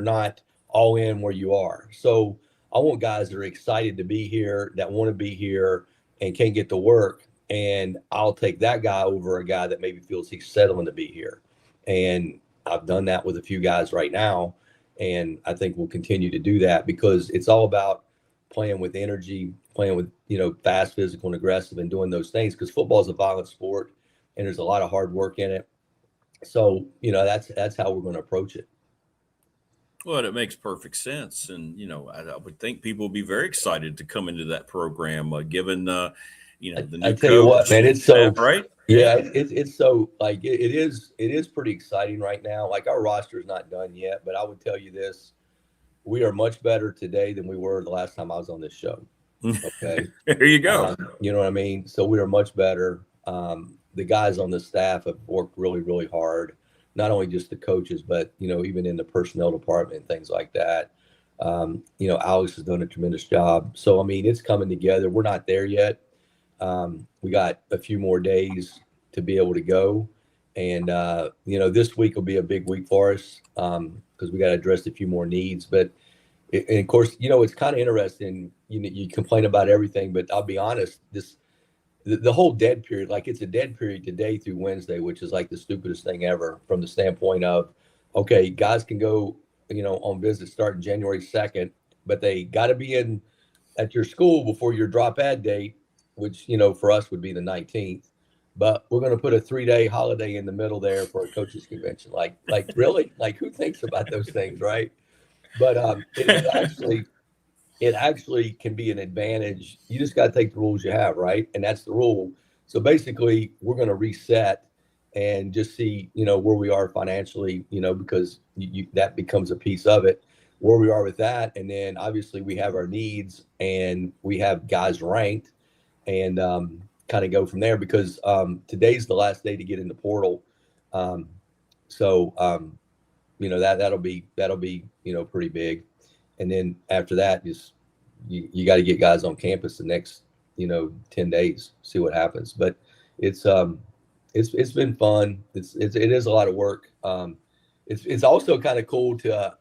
not all in where you are. So I want guys that are excited to be here, that want to be here and can't get to work. And I'll take that guy over a guy that maybe feels he's settling to be here. And I've done that with a few guys right now. And I think we'll continue to do that, because it's all about playing with energy, playing with, fast, physical, and aggressive, and doing those things, because football is a violent sport and there's a lot of hard work in it. So, that's how we're going to approach it. Well, it makes perfect sense. And, I would think people would be very excited to come into that program, given, the new I tell you what, man, it's so, right? Yeah, it's so, like, it is pretty exciting right now. Like, our roster is not done yet, but I would tell you this, we are much better today than we were the last time I was on this show. Okay. There you go. You know what I mean? So we are much better. The guys on the staff have worked really, really hard. Not only just the coaches, but, even in the personnel department and things like that. Alex has done a tremendous job. So, I mean, it's coming together. We're not there yet. We got a few more days to be able to go. And, this week will be a big week for us, because we got to address a few more needs. But, and of course, it's kind of interesting. You complain about everything, but I'll be honest, the whole dead period, like, it's a dead period today through Wednesday, which is like the stupidest thing ever, from the standpoint of, okay, guys can go, on visit starting January 2nd, but they got to be at your school before your drop ad date, which, for us would be the 19th. But we're going to put a 3-day holiday in the middle there for a coaches convention. Like really? Like, who thinks about those things, right? But it actually can be an advantage. You just got to take the rules you have, right? And that's the rule. So basically, we're going to reset and just see, where we are financially, because that becomes a piece of it, where we are with that. And then obviously we have our needs, and we have guys ranked, and kind of go from there, because today's the last day to get in the portal. That'll be pretty big. And then after that, just you got to get guys on campus the next 10 days, see what happens. But it's been fun. It is a lot of work. It's also kind of cool to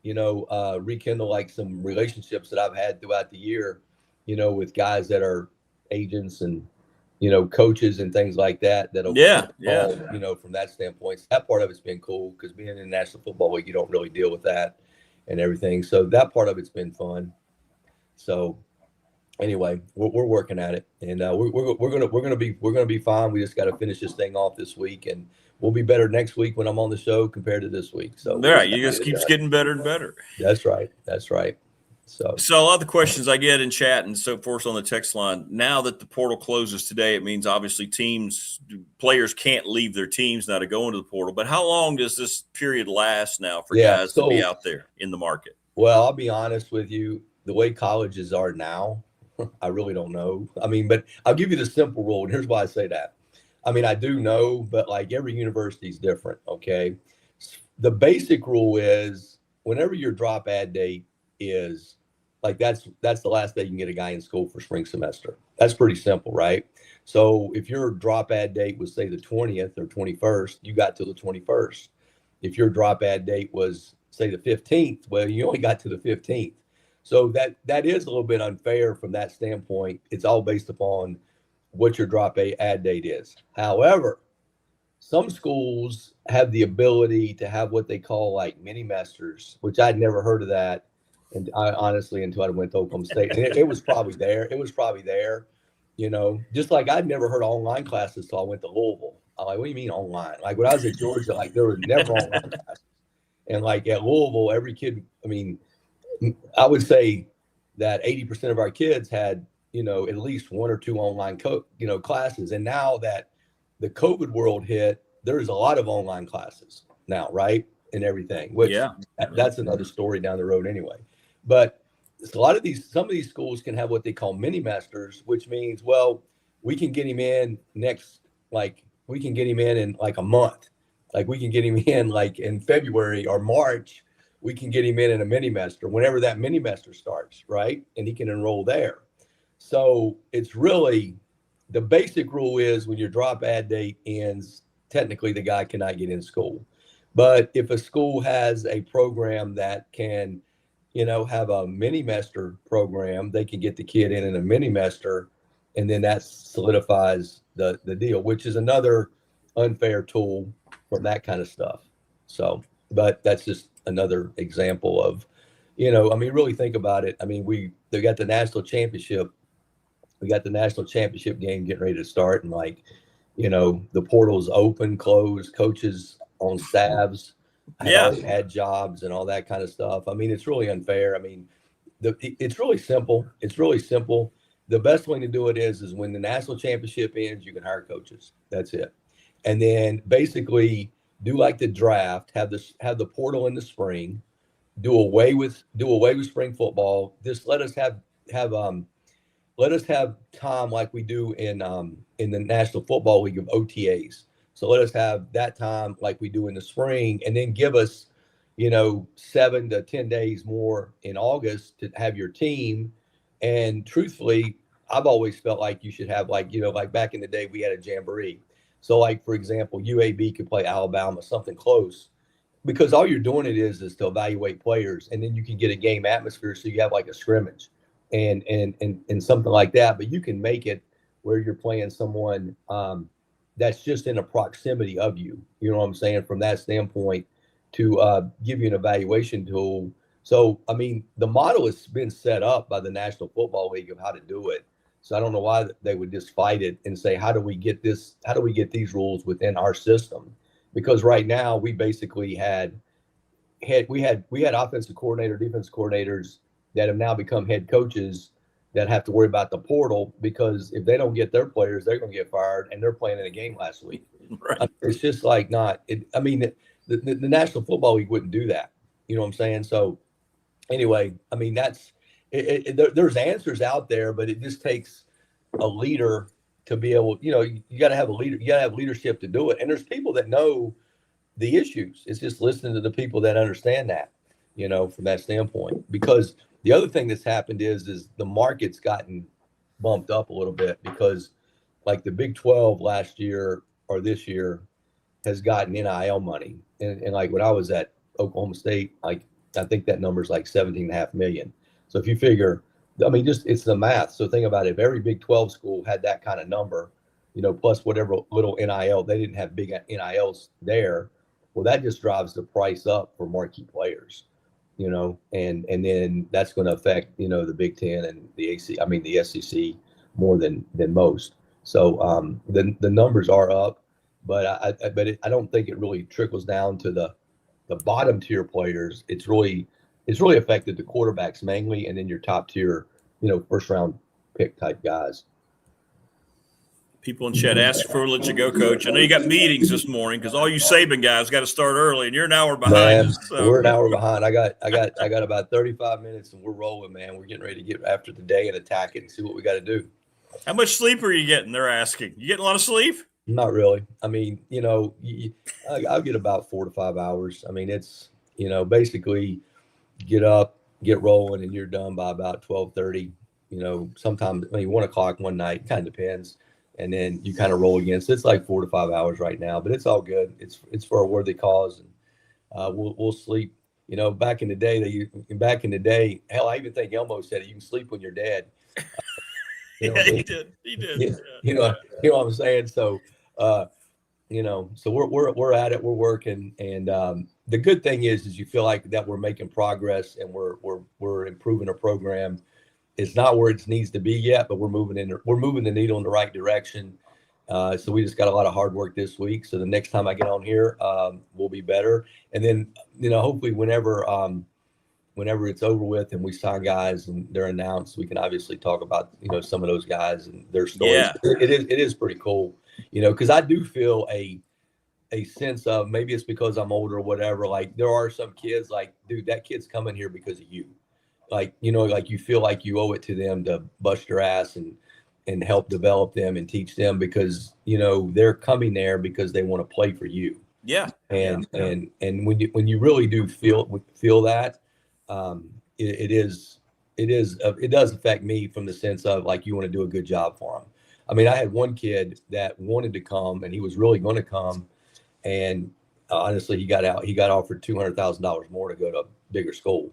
rekindle like some relationships that I've had throughout the year, with guys that are agents and, coaches and things like that. From that standpoint. So that part of it's been cool because being in the National Football League, you don't really deal with that and everything. So that part of it's been fun. So anyway, we're working at it, and we're gonna be fine. We just got to finish this thing off this week, and we'll be better next week when I'm on the show compared to this week. So you just keeps getting better and better. That's right. So a lot of the questions I get in chat and so forth on the text line, now that the portal closes today, it means obviously players can't leave their teams now to go into the portal. But how long does this period last now for guys to be out there in the market? Well, I'll be honest with you. The way colleges are now, I really don't know. I mean, but I'll give you the simple rule, and here's why I say that. I mean, I do know, but like every university is different, okay? The basic rule is whenever your drop ad date is, like that's the last day you can get a guy in school for spring semester. That's pretty simple, right? So if your drop ad date was, say, the 20th or 21st, you got to the 21st. If your drop ad date was, say, the 15th, well, you only got to the 15th. So that is a little bit unfair from that standpoint. It's all based upon what your drop ad date is. However, some schools have the ability to have what they call like mini masters, which I'd never heard of that. And I honestly, until I went to Oklahoma State, and it was probably there. Just like I'd never heard of online classes till I went to Louisville. I'm like, what do you mean online? Like when I was at Georgia, like there were never online classes. And like at Louisville, every kid, I mean, I would say that 80% of our kids had, at least one or two online, classes. And now that the COVID world hit, there's a lot of online classes now, right? And everything, which that's another story down the road anyway. But some of these schools can have what they call mini masters, which means, well, we can get him in we can get him in like a month. Like we can get him in like in February or March. We can get him in a mini master whenever that mini master starts, right? And he can enroll there. So it's really, the basic rule is when your drop ad date ends, technically the guy cannot get in school. But if a school has a program that can, have a mini master program, they can get the kid in a mini master, and then that solidifies the deal, which is another unfair tool from that kind of stuff. So, but that's just another example of, really think about it. I mean, they got the national championship. We got the national championship game getting ready to start, and the portal's open, closed, coaches on staffs had jobs and all that kind of stuff. I mean, it's really unfair. I mean, it's really simple. The best way to do it is when the national championship ends, you can hire coaches. That's it. And then basically do like the draft, have the portal in the spring, do away with spring football. Just let us have time like we do in the National Football League of OTAs. So let us have that time like we do in the spring, and then give us, 7 to 10 days more in August to have your team. And truthfully, I've always felt like you should have like back in the day, we had a jamboree. So like, for example, UAB could play Alabama, something close, because all you're doing is to evaluate players, and then you can get a game atmosphere. So you have like a scrimmage and something like that, but you can make it where you're playing someone that's just in a proximity of you. You know what I'm saying? From that standpoint, to give you an evaluation tool. So, I mean, the model has been set up by the National Football League of how to do it. So I don't know why they would just fight it and say, how do we get this? How do we get these rules within our system? Because right now we basically had offensive coordinator, defensive coordinators that have now become head coaches that have to worry about the portal, because if they don't get their players, they're going to get fired, and they're playing in a game last week. Right. It's just like the National Football League wouldn't do that. You know what I'm saying? So anyway, I mean, there's answers out there, but it just takes a leader to be able, you got to have a leader, you got to have leadership to do it. And there's people that know the issues. It's just listening to the people that understand that, from that standpoint. Because the other thing that's happened is the market's gotten bumped up a little bit, because like the Big 12 last year or this year has gotten NIL money. And like when I was at Oklahoma State, like I think that number is like 17.5 million. So if you figure, I mean, just it's the math. So think about it. If every Big 12 school had that kind of number, plus whatever little NIL, they didn't have big NILs there. Well, that just drives the price up for marquee players, and then that's going to affect, the Big Ten and the SEC more than most. So the numbers are up, but I don't think it really trickles down to the bottom tier players. It's really affected the quarterbacks mainly, and then your top tier, first round pick type guys. People in chat ask before we let you go, Coach. I know you got meetings this morning because all you Saban guys got to start early, and you're an hour behind. Man, we're an hour behind. I got about 35 minutes, and we're rolling, man. We're getting ready to get after the day and attack it and see what we got to do. How much sleep are you getting? They're asking. You getting a lot of sleep? Not really. I mean, I'll get about 4 to 5 hours. I mean, it's basically get up, get rolling, and you're done by about 12:30. Sometimes 1 o'clock one night, kind of depends. And then you kind of roll again. So it's like 4 to 5 hours right now, but it's all good. It's for a worthy cause, and we'll sleep. Back in the day, hell, I even think Elmo said it. You can sleep when you're dead. Yeah, he did. Yeah, you know what I'm saying. So, so we're at it. We're working, and the good thing is you feel like that we're making progress and we're improving our program. It's not where it needs to be yet, but we're moving the needle in the right direction. So we just got a lot of hard work this week. So the next time I get on here, we'll be better. And then, hopefully whenever it's over with and we sign guys and they're announced, we can obviously talk about, some of those guys and their stories. Yeah. It is pretty cool, because I do feel a sense of, maybe it's because I'm older or whatever. Like there are some kids like, dude, that kid's coming here because of you. Like, like you feel like you owe it to them to bust your ass and help develop them and teach them because, they're coming there because they want to play for you. Yeah. And when you really do feel that, it does affect me from the sense of like, you want to do a good job for them. I mean, I had one kid that wanted to come and he was really going to come. And honestly, he got offered $200,000 more to go to a bigger school.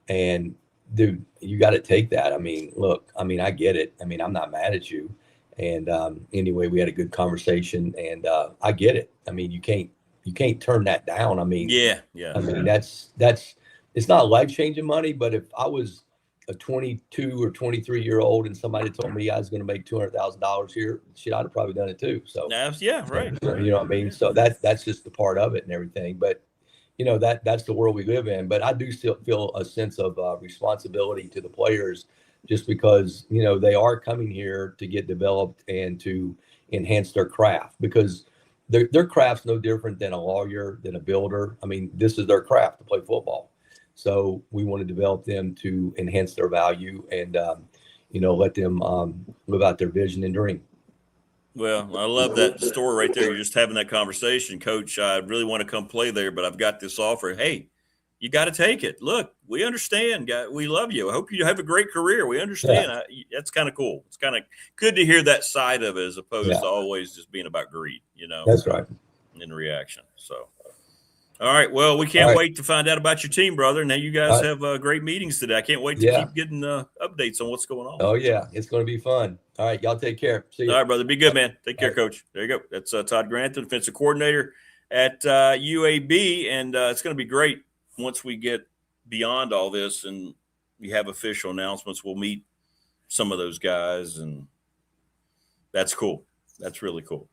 And dude, you got to take that. I mean, look, I get it. I mean, I'm not mad at you. And anyway, we had a good conversation, and I get it. I mean, you can't turn that down. I mean, yeah. I mean, that's it's not life-changing money, but if I was a 22 or 23-year-old and somebody told me I was going to make $200,000 here, shit, I'd have probably done it too. So yeah, right. You know what I mean? So that's just the part of it and everything. But that's the world we live in. But I do still feel a sense of responsibility to the players just because, they are coming here to get developed and to enhance their craft because their craft's no different than a lawyer, than a builder. I mean, this is their craft to play football. So we want to develop them to enhance their value and, let them live out their vision and dream. Well, I love that story right there. You're just having that conversation. Coach, I really want to come play there, but I've got this offer. Hey, you got to take it. Look, we understand. We love you. I hope you have a great career. We understand. Yeah. That's kind of cool. It's kind of good to hear that side of it as opposed to always just being about greed, That's right. In reaction. So, all right. Well, we can't wait to find out about your team, brother. Now you guys have great meetings today. I can't wait to keep getting updates on what's going on. Oh, yeah. It's going to be fun. All right. Y'all take care. See you. All right, brother. Be good, man. Take care, Coach. There you go. That's Todd Grantham, defensive coordinator at UAB. And it's going to be great once we get beyond all this and we have official announcements. We'll meet some of those guys, and that's cool. That's really cool.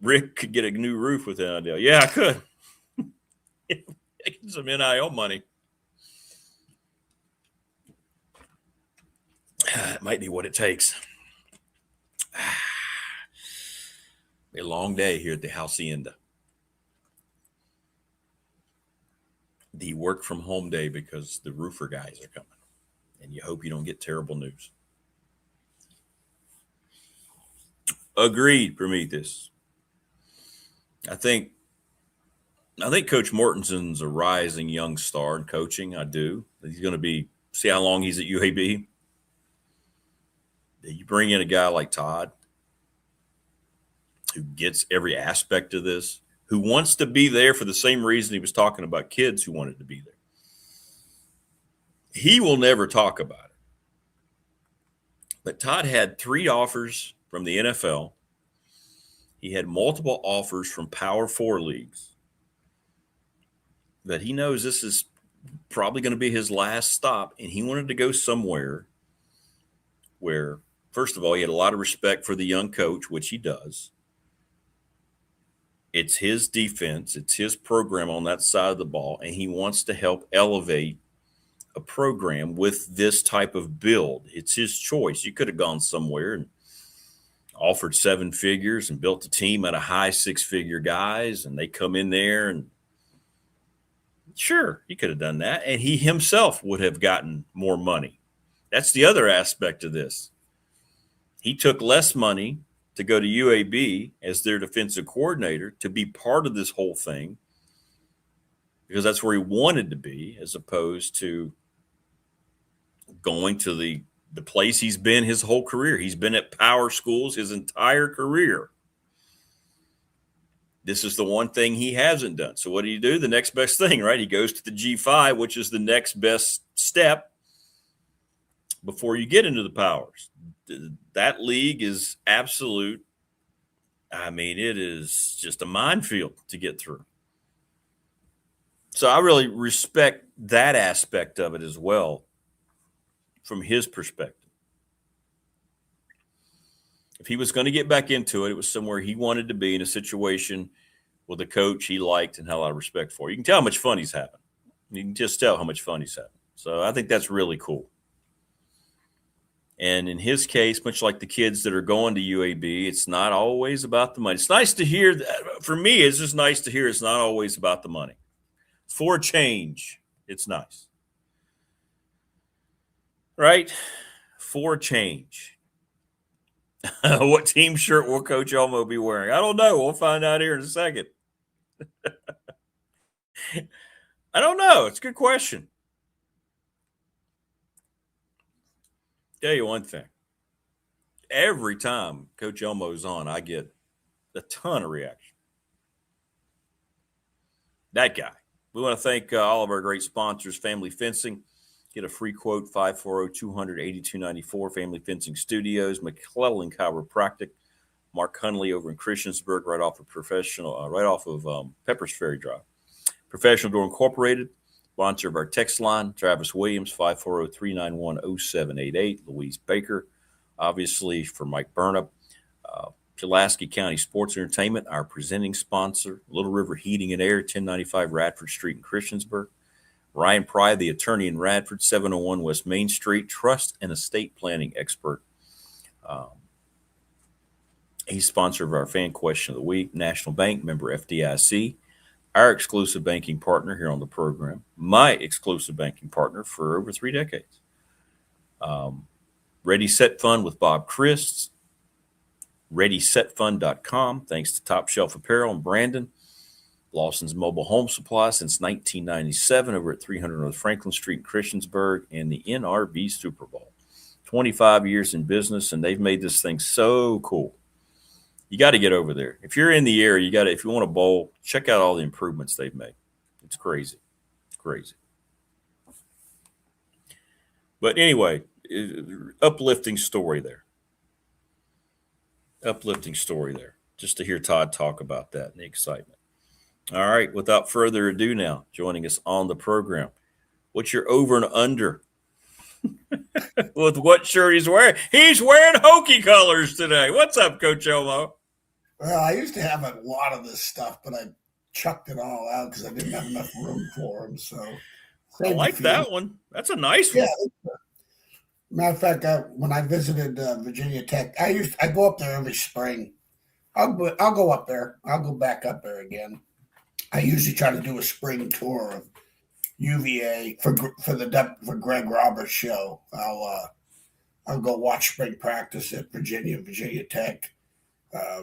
Rick could get a new roof with that idea. Yeah, I could. Some NIL money. It might be what it takes. A long day here at the Hacienda. The work from home day because the roofer guys are coming. And you hope you don't get terrible news. Agreed, Prometheus. I think Coach Mortenson's a rising young star in coaching. I do. He's going to see how long he's at UAB. You bring in a guy like Todd who gets every aspect of this, who wants to be there for the same reason he was talking about kids who wanted to be there. He will never talk about it. But Todd had 3 offers from the NFL. He had multiple offers from Power 4 leagues. But he knows this is probably going to be his last stop, and he wanted to go somewhere where, first of all, he had a lot of respect for the young coach, which he does. It's his defense. It's his program on that side of the ball, and he wants to help elevate a program with this type of build. It's his choice. You could have gone somewhere and offered 7 figures and built a team out of high 6-figure guys, and they come in there and sure, he could have done that, and he himself would have gotten more money. That's the other aspect of this. He took less money to go to UAB as their defensive coordinator to be part of this whole thing because that's where he wanted to be, as opposed to going to the place he's been his whole career. He's been at power schools his entire career. This is the one thing he hasn't done. So what do you do? The next best thing, right? He goes to the G5, which is the next best step before you get into the powers. That league is absolute. I mean, it is just a minefield to get through. So I really respect that aspect of it as well from his perspective. If he was going to get back into it, it was somewhere he wanted to be in a situation with a coach he liked and had a lot of respect for. You can tell how much fun he's having. You can just tell how much fun he's having. So I think that's really cool. And in his case, much like the kids that are going to UAB, it's not always about the money. It's nice to hear that. For me, it's just nice to hear it's not always about the money. For a change, it's nice. Right? For a change. What team shirt will Coach Elmo be wearing? I don't know. We'll find out here in a second. I don't know. It's a good question. Tell you one thing. Every time Coach Elmo's on, I get a ton of reaction. That guy. We want to thank all of our great sponsors, Family Fencing. Get a free quote, 540-200-8294, Family Fencing Studios, McClellan Chiropractic, Mark Hunley over in Christiansburg, right off of Peppers Ferry Drive. Professional Door Incorporated, sponsor of our text line, Travis Williams, 540-391-0788, Louise Baker, obviously for Mike Burnup, Pulaski County Sports Entertainment, our presenting sponsor, Little River Heating and Air, 1095 Radford Street in Christiansburg. Ryan Pry, the attorney in Radford, 701 West Main Street, trust and estate planning expert. He's sponsor of our Fan Question of the Week. National Bank, member FDIC, our exclusive banking partner here on the program, my exclusive banking partner for over 3 decades. Ready Set Fund with Bob Christ, ReadySetFund.com, thanks to Top Shelf Apparel and Brandon. Lawson's Mobile Home Supply since 1997 over at 300 North Franklin Street in Christiansburg, and the NRV Super Bowl. 25 years in business, and they've made this thing so cool. You got to get over there. If you're in the area, if you want to bowl, check out all the improvements they've made. It's crazy. It's crazy. But anyway, uplifting story there. Uplifting story there. Just to hear Todd talk about that and the excitement. All right, without further ado now, joining us on the program, what's your over and under with what shirt he's wearing? He's wearing Hokie colors today. What's up, Coach Elmo? Well, I used to have a lot of this stuff, but I chucked it all out because I didn't have enough room for them. So I like that one. That's a nice one. Matter of fact, when I visited Virginia Tech, I go up there every spring. I'll go up there. I'll go back up there again. I usually try to do a spring tour of UVA for Greg Roberts' show. I'll go watch spring practice at Virginia Tech,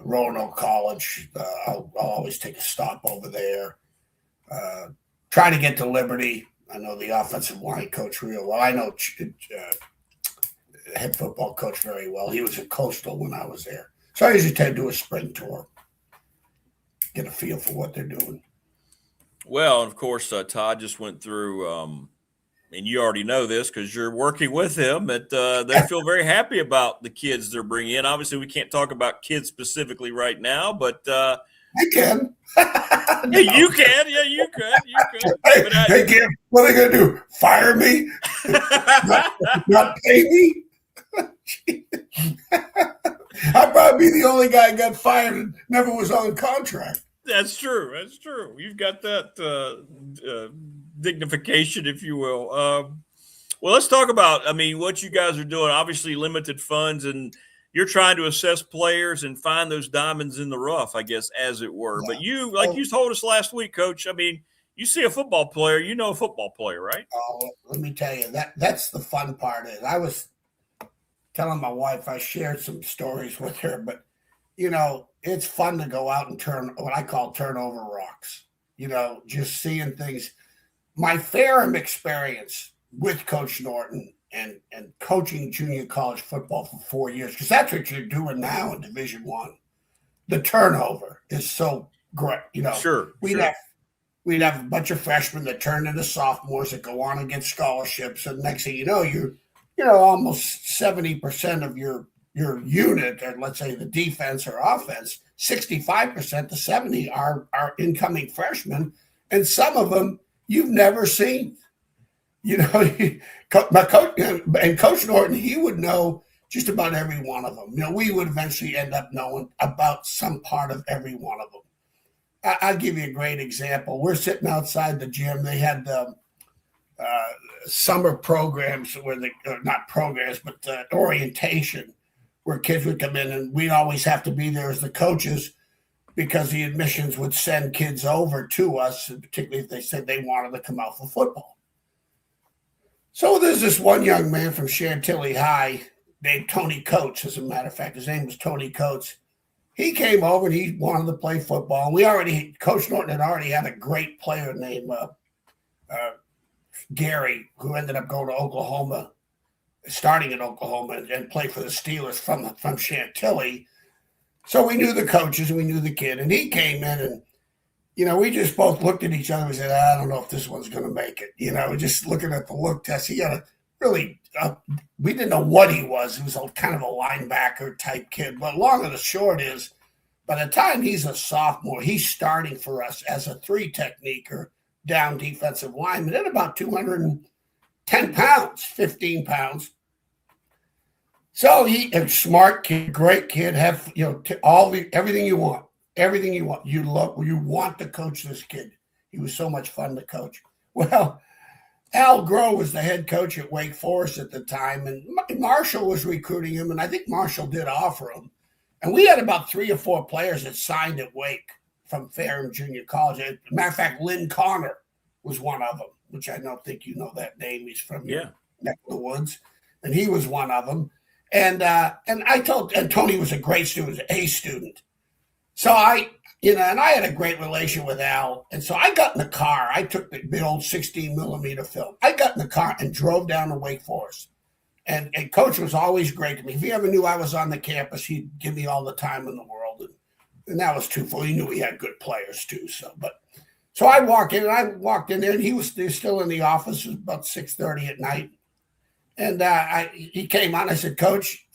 Roanoke College. I'll always take a stop over there. Try to get to Liberty. I know the offensive line coach real well. I know head football coach very well. He was at Coastal when I was there. So I usually tend to do a spring tour, get a feel for what they're doing. Well, of course, Todd just went through and you already know this because you're working with them, that they feel very happy about the kids they're bringing in. Obviously, we can't talk about kids specifically right now, but I can. Yeah, you can. Yeah, you could. You could. Hey, Kim, what are they going to do? Fire me? not pay me? I'd probably be the only guy who got fired and never was on contract. That's true. That's true. You've got that dignification, if you will. Well, let's talk about, what you guys are doing. Obviously, limited funds, and you're trying to assess players and find those diamonds in the rough, I guess, as it were. Yeah. But you, like you told us last week, Coach, you see a football player, you know a football player, right? Oh, let me tell you, that's the fun part is I was telling my wife, I shared some stories with her, but, it's fun to go out and turn what I call turnover rocks, just seeing things. My Ferrum experience with Coach Norton and coaching junior college football for 4 years, because that's what you're doing now in Division I. The turnover is so great. Sure. We'd have a bunch of freshmen that turn into sophomores that go on and get scholarships, and next thing you know, you're almost 70% of your unit, or let's say the defense or offense, 65% to 70 are incoming freshmen, and some of them you've never seen. My coach and Coach Norton, he would know just about every one of them. We would eventually end up knowing about some part of every one of them. I'll give you a great example. We're sitting outside the gym. They had summer programs not programs, but orientation, where kids would come in, and we'd always have to be there as the coaches because the admissions would send kids over to us, particularly if they said they wanted to come out for football. So there's this one young man from Chantilly High named Tony Coates, as a matter of fact. His name was Tony Coates. He came over and he wanted to play football. Coach Norton had already had a great player named Gary, who ended up going to Oklahoma, starting in Oklahoma, and play for the Steelers from Chantilly. So we knew the coaches and we knew the kid. And he came in and, we just both looked at each other and said, I don't know if this one's going to make it. Just looking at the look test, he had a really, we didn't know what he was. He was kind of a linebacker type kid. But long and the short is, by the time he's a sophomore, he's starting for us as a 3-techniquer, down defensive lineman at about 210 pounds, 15 pounds. So he a smart kid, great kid, have everything you want. Everything you want. You want to coach this kid. He was so much fun to coach. Well, Al Groh was the head coach at Wake Forest at the time, and Marshall was recruiting him, and I think Marshall did offer him. And we had about 3 or 4 players that signed at Wake from Ferrum Junior College. As a matter of fact, Lynn Connor was one of them, which I don't think you know that name. He's from your neck of the woods, and he was one of them. And Tony was a great student, A student. So I had a great relation with Al. And so I got in the car. I took the old 16 millimeter film. I got in the car and drove down to Wake Forest. And Coach was always great to me. If he ever knew I was on the campus, he'd give me all the time in the world. And that was twofold. He knew he had good players too. So I walked in there, and he was still in the office. It was about 6:30 at night. And he came on. I said, Coach,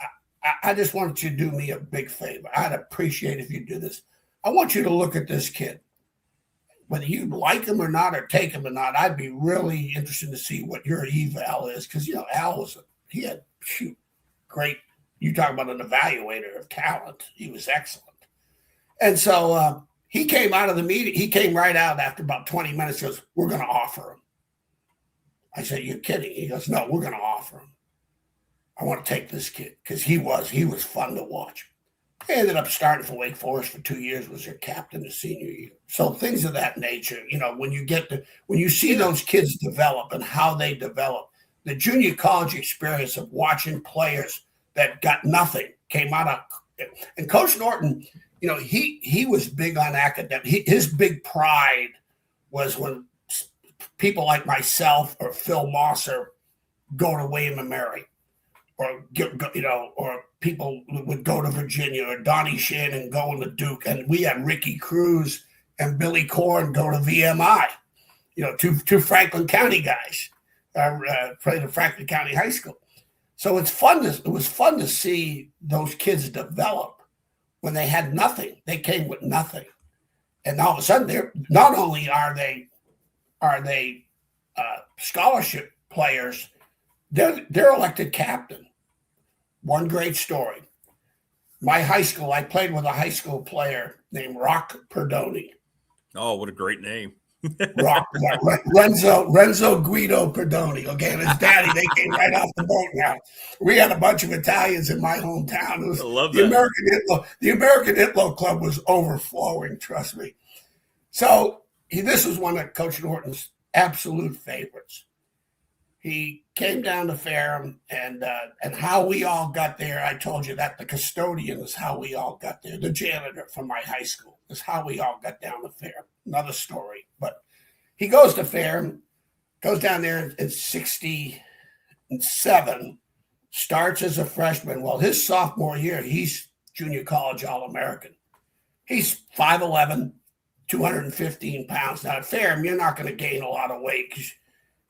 I just want you to do me a big favor. I'd appreciate if you do this. I want you to look at this kid. Whether you like him or not, or take him or not, I'd be really interested to see what your eval is. Because, Al he had great. You talk about an evaluator of talent. He was excellent. And so he came out of the meeting. He came right out after about 20 minutes. He goes, we're going to offer him. I said, you're kidding. He goes, no, we're going to offer him. I want to take this kid because he was fun to watch. I ended up starting for Wake Forest for 2 years, was their captain the senior year. So things of that nature, when you see those kids develop and how they develop, the junior college experience of watching players that got nothing came out of, and Coach Norton, he was big on academic. His big pride was when people like myself or Phil Mosser go to William & Mary, or people would go to Virginia, or Donnie Shannon going to Duke, and we had Ricky Cruz and Billy Korn go to VMI, two Franklin County guys. played at Franklin County High School. So it was fun to see those kids develop when they had nothing. They came with nothing, and all of a sudden, they're not only are they scholarship players, they're elected captain. One great story. My high school, I played with a high school player named Rock Perdoni. Oh, what a great name. Renzo Guido Perdoni. Okay, and his daddy, they came right off the boat now. We had a bunch of Italians in my hometown. I love that. The American Italo Club was overflowing, trust me. So this was one of Coach Norton's absolute favorites. He came down to Ferrum, and how we all got there, I told you that the custodian is how we all got there. The janitor from my high school is how we all got down to Ferrum. Another story. But he goes to Ferrum, goes down there at 67, starts as a freshman. Well, his sophomore year, he's junior college All-American. He's 5'11", 215 pounds. Now, at Ferrum, you're not going to gain a lot of weight because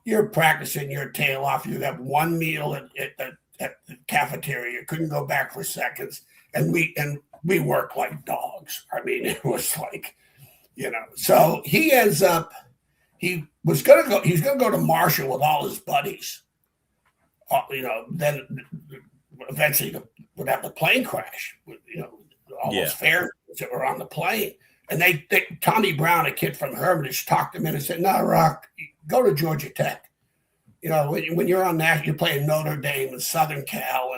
you're practicing your tail off. You have one meal at the cafeteria. You couldn't go back for seconds. And we work like dogs. I mean, it was like, so he ends up, he was going to go to Marshall with all his buddies. Then eventually would have the plane crash. All those fairs that were on the plane. And Tommy Brown, a kid from Hermitage, talked him in and said, "No, Rock, go to Georgia Tech. When you're on that, you're playing Notre Dame and Southern Cal,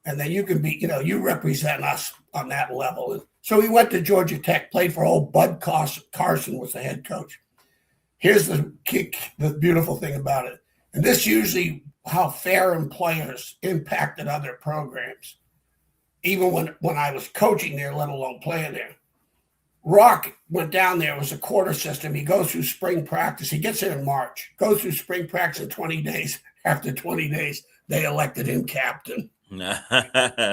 and then you can be, you represent us on that level." And so he went to Georgia Tech, played for old Bud Carson was the head coach. Here's the beautiful thing about it. And this usually how Ferrum players impacted other programs, even when I was coaching there, let alone playing there. Rock went down there. It was a quarter system. He goes through spring practice. He gets in March, goes through spring practice in 20 days. After 20 days, they elected him captain. He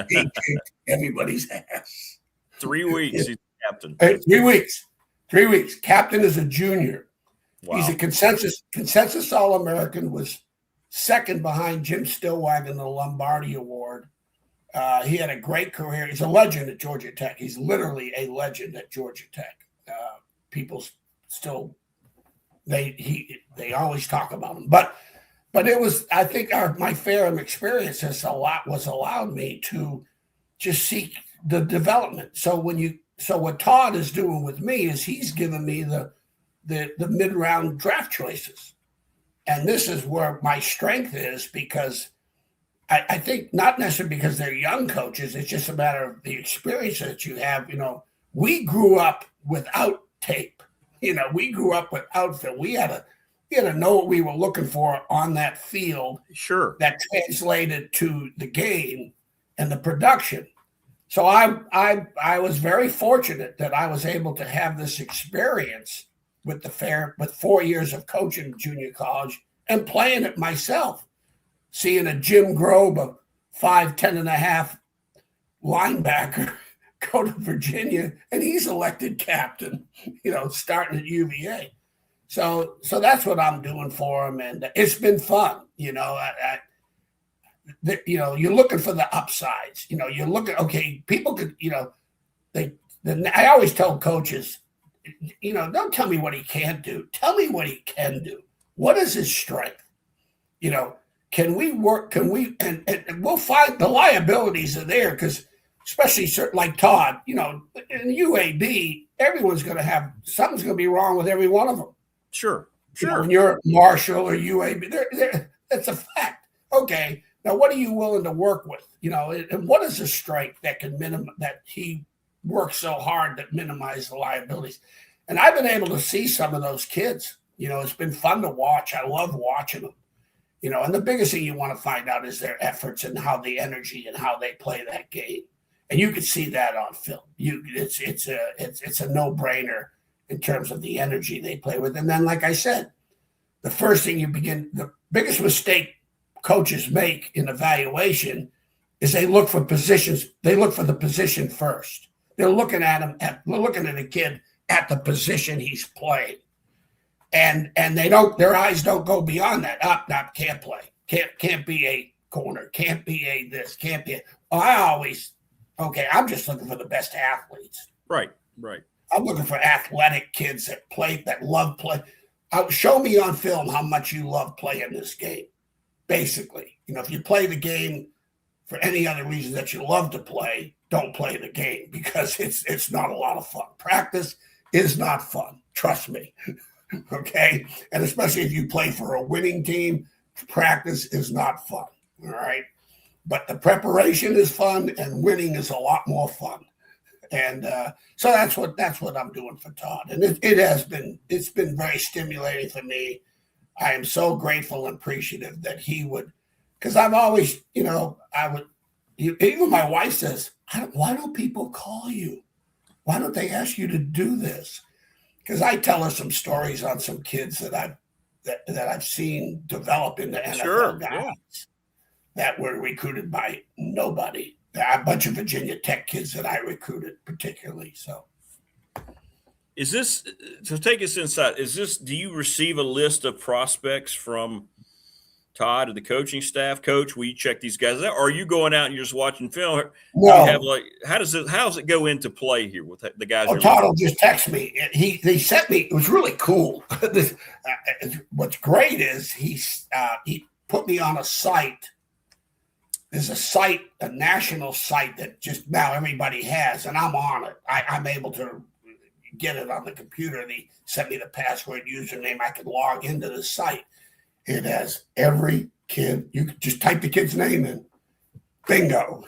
kicked everybody's ass. 3 weeks, he's captain. 3 weeks. 3 weeks. Captain is a junior. Wow. He's a consensus All-American, was second behind Jim Stillwagon, the Lombardi Award. He had a great career. He's a legend at Georgia Tech. He's literally a legend at Georgia Tech. People still, they always talk about him. But it was, I think, my Ferrum experience was allowed me to just seek the development. So what Todd is doing with me is he's given me the mid-round draft choices, and this is where my strength is because. I think not necessarily because they're young coaches. It's just a matter of the experience that you have. We grew up without tape. We grew up without film. We had to know what we were looking for on that field. Sure. That translated to the game and the production. So I was very fortunate that I was able to have this experience with 4 years of coaching junior college and playing it myself. Seeing a Jim Grobe, a 5'10" and a half linebacker, go to Virginia, and he's elected captain, starting at UVA. So that's what I'm doing for him, and it's been fun. You're looking for the upsides. You're looking, okay, people could, I always tell coaches, don't tell me what he can't do. Tell me what he can do. What is his strength? Can we work? And we'll find the liabilities are there because, especially like Todd, in UAB, everyone's going to have something's going to be wrong with every one of them. Sure. When you're at Marshall or UAB, that's a fact. Okay, now what are you willing to work with? And what is the strength that can that he works so hard that minimize the liabilities? And I've been able to see some of those kids. It's been fun to watch. I love watching them. And the biggest thing you want to find out is their efforts and how the energy and how they play that game. And you can see that on film. It's a no-brainer in terms of the energy they play with. And then, like I said, the biggest mistake coaches make in evaluation is they look for positions. They look for the position first. They're looking at a kid at the position he's playing. and their eyes don't go beyond that. Can't play. Can't be a corner. Can't be a this. Can't be. I'm just looking for the best athletes. Right. I'm looking for athletic kids that love play. Show me on film how much you love playing this game. Basically, if you play the game for any other reason that you love to play, don't play the game, because it's not a lot of fun. Practice is not fun. Trust me. Okay. And especially if you play for a winning team, practice is not fun. All right. But the preparation is fun, and winning is a lot more fun. And so that's what I'm doing for Todd. And it's been very stimulating for me. I am so grateful and appreciative that he would, because I've always, even my wife says, why don't people call you? Why don't they ask you to do this? Because I tell her some stories on some kids that I've seen develop into NFL guys that were recruited by nobody. A bunch of Virginia Tech kids that I recruited particularly. So is this, to take us inside, do you receive a list of prospects from Todd or the coaching staff? Coach, will you check these guys out? Or are you going out and you're just watching film? No. You have how does it go into play here with the guys? Todd will just text me. He sent me, it was really cool. What's great is he put me on a site. There's a national site that just now everybody has, and I'm on it. I'm able to get it on the computer. They sent me the password, username. I can log into the site. It has every kid. You can just type the kid's name in. Bingo.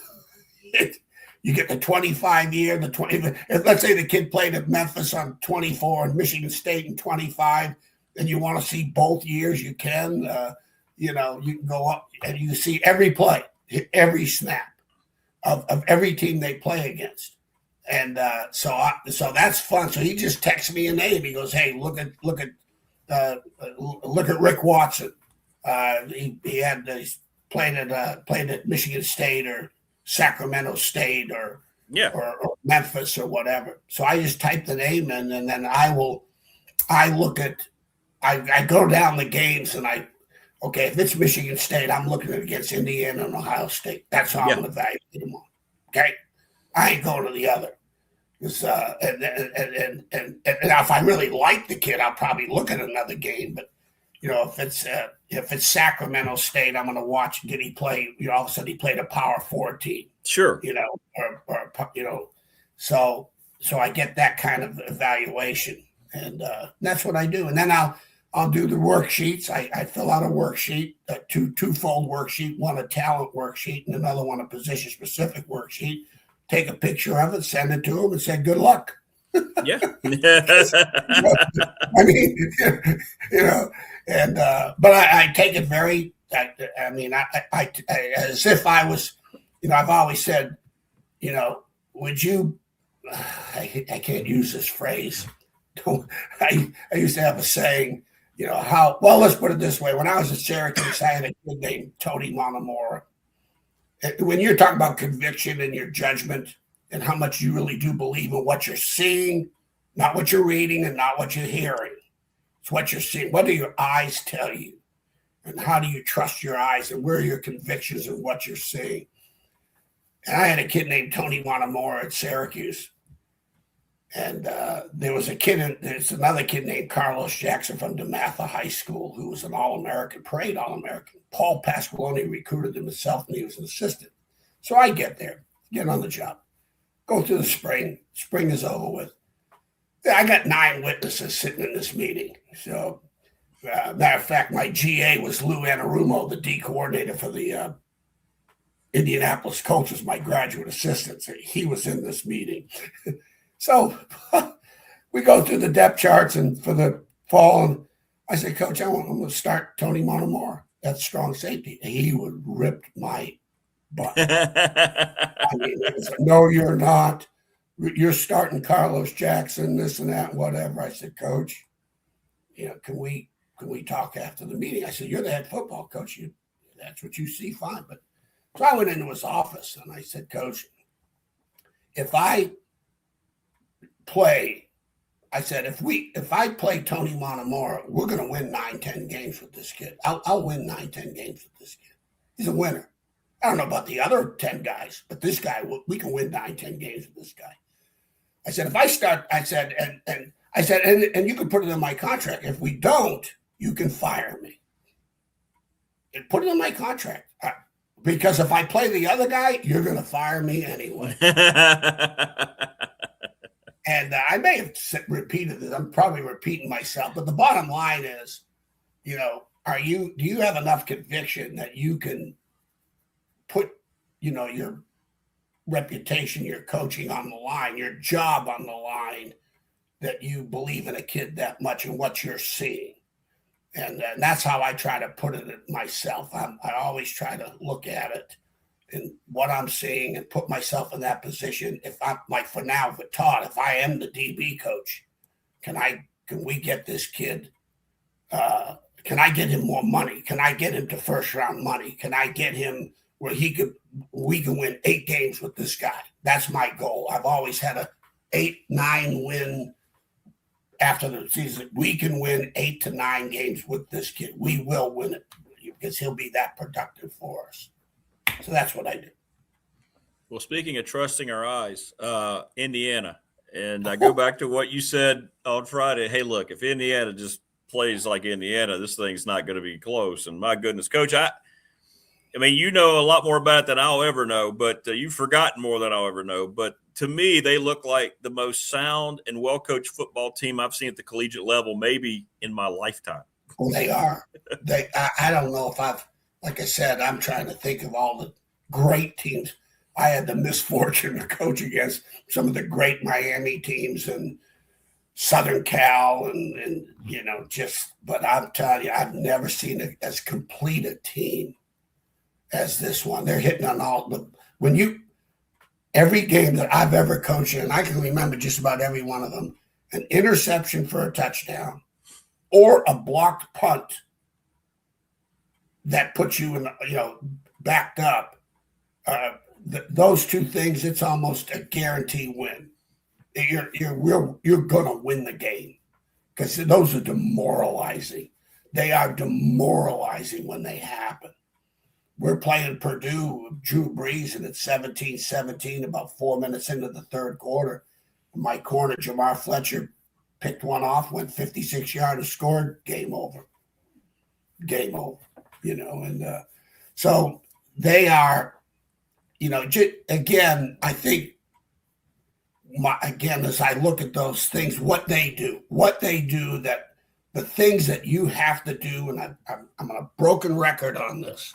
You get the 25-year, the 20. Let's say the kid played at Memphis on 24 and Michigan State in 25, and you want to see both years, you can. You can go up and you can see every play. Every snap of every team they play against. And so that's fun. So he just texts me a name. He goes, "Hey, look at Rick Watson. He's played at Michigan State or Sacramento State or Memphis or whatever." So I just type the name in, and then I go down the games, and if it's Michigan State, I'm looking at against Indiana and Ohio State. That's how I'm going to evaluate them on. Okay, I ain't going to the other. And if I really like the kid, I'll probably look at another game. But if it's Sacramento State, I'm going to watch. Did he play? All of a sudden he played a Power 4 team. Sure. So I get that kind of evaluation, and that's what I do. And then I'll do the worksheets. I fill out a worksheet, a twofold worksheet, one a talent worksheet and another one a position-specific worksheet. Take a picture of it, send it to them, and say, "Good luck." Yeah. But I take it very. I as if I was. I've always said, would you? I can't use this phrase. I used to have a saying. Let's put it this way. When I was at Syracuse, I had a kid named Tony Montemora. When you're talking about conviction and your judgment and how much you really do believe in what you're seeing, not what you're reading and not what you're hearing. It's what you're seeing. What do your eyes tell you? And how do you trust your eyes, and where are your convictions and what you're seeing? And I had a kid named Tony Montemora at Syracuse. And there was there's another kid named Carlos Jackson from DeMatha High School who was an All-American, parade All-American. Paul Pasqualoni recruited him himself, and he was an assistant. So I get there, get on the job, go through the spring. Spring is over with. I got 9 witnesses sitting in this meeting. So, matter of fact, my GA was Lou Anarumo, the D coordinator for the Indianapolis Colts, was my graduate assistant. So he was in this meeting. So we go through the depth charts and for the fall, and I said, "Coach, I'm going to start Tony Montemora. That's strong safety." And he would rip my butt. He said, "No, you're not. You're starting Carlos Jackson, this and that, whatever." I said, "Coach, can we talk after the meeting?" I said, "You're the head football coach. That's what you see, fine." But so I went into his office and I said, "Coach, if I play I said, if I play Tony Monomora, we're going to win 9-10 games with this kid. I'll win 9-10 games with this kid. He's a winner. I don't know about the other 10 guys, but this guy, we can win 9-10 games with this guy. I said, if I start, I said, and you can put it in my contract. If we don't, you can fire me. And put it in my contract. Because if I play the other guy, you're going to fire me anyway. And I may have repeated it. I'm probably repeating myself. But the bottom line is, do you have enough conviction that you can put, your reputation, your coaching on the line, your job on the line, that you believe in a kid that much and what you're seeing? And that's how I try to put it myself. I always try to look at it and what I'm seeing and put myself in that position. If I'm like for now with Todd, if I am the DB coach, can we get this kid? Can I get him more money? Can I get him to first round money? Can I get him where we can win 8 games with this guy? That's my goal. I've always had a 8-9 win after the season. We can win 8 to 9 games with this kid. We will win it because he'll be that productive for us. So that's what I do. Well, speaking of trusting our eyes, Indiana, and I go back to what you said on Friday. Hey, look, if Indiana just plays like Indiana, this thing's not going to be close. And my goodness, Coach, I mean, you know a lot more about it than I'll ever know, but you've forgotten more than I'll ever know. But to me, they look like the most sound and well-coached football team I've seen at the collegiate level, maybe in my lifetime. Well, they are. I don't know if like I said, I'm trying to think of all the great teams. I had the misfortune to coach against some of the great Miami teams and Southern Cal and but I'm telling you, I've never seen as complete a team as this one. They're hitting on all every game that I've ever coached in, and I can remember just about every one of them, an interception for a touchdown or a blocked punt that puts you in, backed up. Those two things, it's almost a guaranteed win. You're going to win the game because those are demoralizing. They are demoralizing when they happen. We're playing Purdue, Drew Brees, and it's 17-17, about 4 minutes into the third quarter. My corner, Jamar Fletcher, picked one off, went 56 yards, and scored. Game over. Game over. So they are, again, I think, as I look at those things, what they do, that the things that you have to do, and I'm on a broken record on this,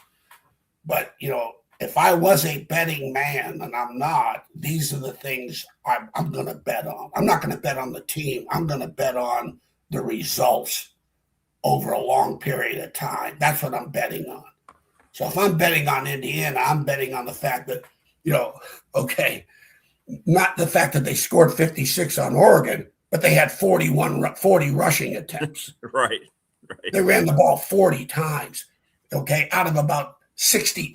but, if I was a betting man, and I'm not, these are the things I'm going to bet on. I'm not going to bet on the team. I'm going to bet on the results over a long period of time. That's what I'm betting on. So if I'm betting on Indiana, I'm betting on the fact that, not the fact that they scored 56 on Oregon, but they had 40 rushing attempts. Right. They ran the ball 40 times, out of about 60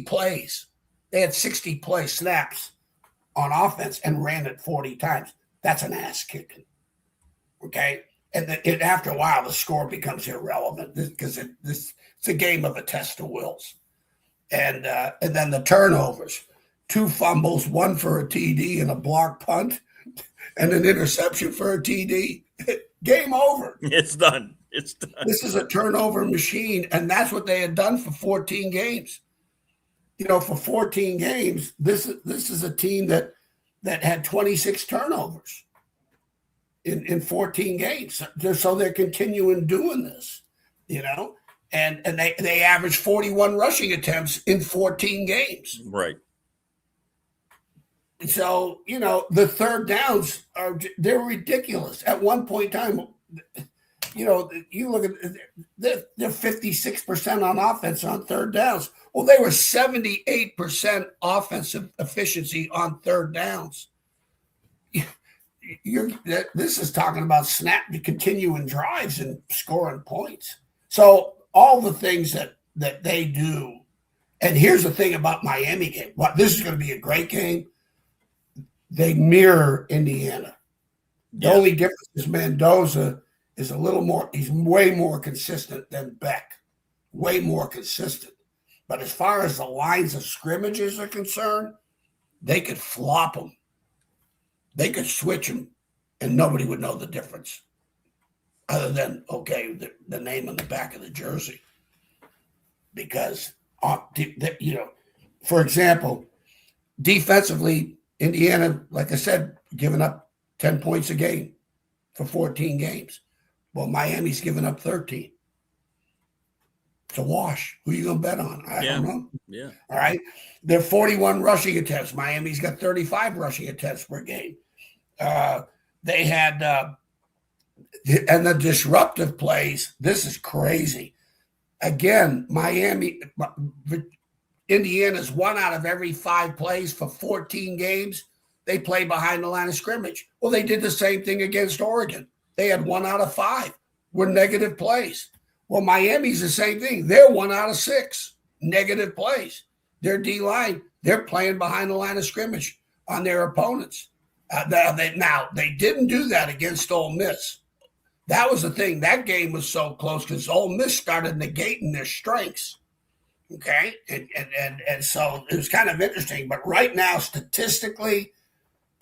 plays. They had 60 play snaps on offense and ran it 40 times. That's an ass kicking. And after a while, the score becomes irrelevant because it's a game of a test of wills. And then the turnovers, 2 fumbles, 1 for a TD and a block punt and an interception for a TD. Game over. It's done. This is a turnover machine, and that's what they had done for 14 games. For 14 games, this is a team that had 26 turnovers in 14 games. So they're continuing doing this, and they averaged 41 rushing attempts in 14 games. Right. So, the third downs they're ridiculous. At one point in time, you look at they're 56% on offense on third downs. Well, they were 78% offensive efficiency on third downs. This is talking about continuing drives and scoring points. So all the things that they do, and here's the thing about Miami game. This is going to be a great game. They mirror Indiana. The only difference is Mendoza is a little more, he's way more consistent than Beck. Way more consistent. But as far as the lines of scrimmages are concerned, they could flop them. They could switch them, and nobody would know the difference. Other than, okay, the name on the back of the jersey. Because, for example, defensively, Indiana, like I said, giving up 10 points a game for 14 games. Well, Miami's giving up 13. It's a wash. Who are you going to bet on? I don't know. Yeah. All right. They're 41 rushing attempts. Miami's got 35 rushing attempts per game. They had, and the disruptive plays, this is crazy. Again, Indiana's 1 out of every 5 plays for 14 games. They play behind the line of scrimmage. Well, they did the same thing against Oregon. They had 1 out of 5 were negative plays. Well, Miami's the same thing. They're 1 out of 6 negative plays. Their D-line, they're playing behind the line of scrimmage on their opponents. They didn't do that against Ole Miss. That was the thing. That game was so close because Ole Miss started negating their strengths. Okay? And so it was kind of interesting. But right now, statistically,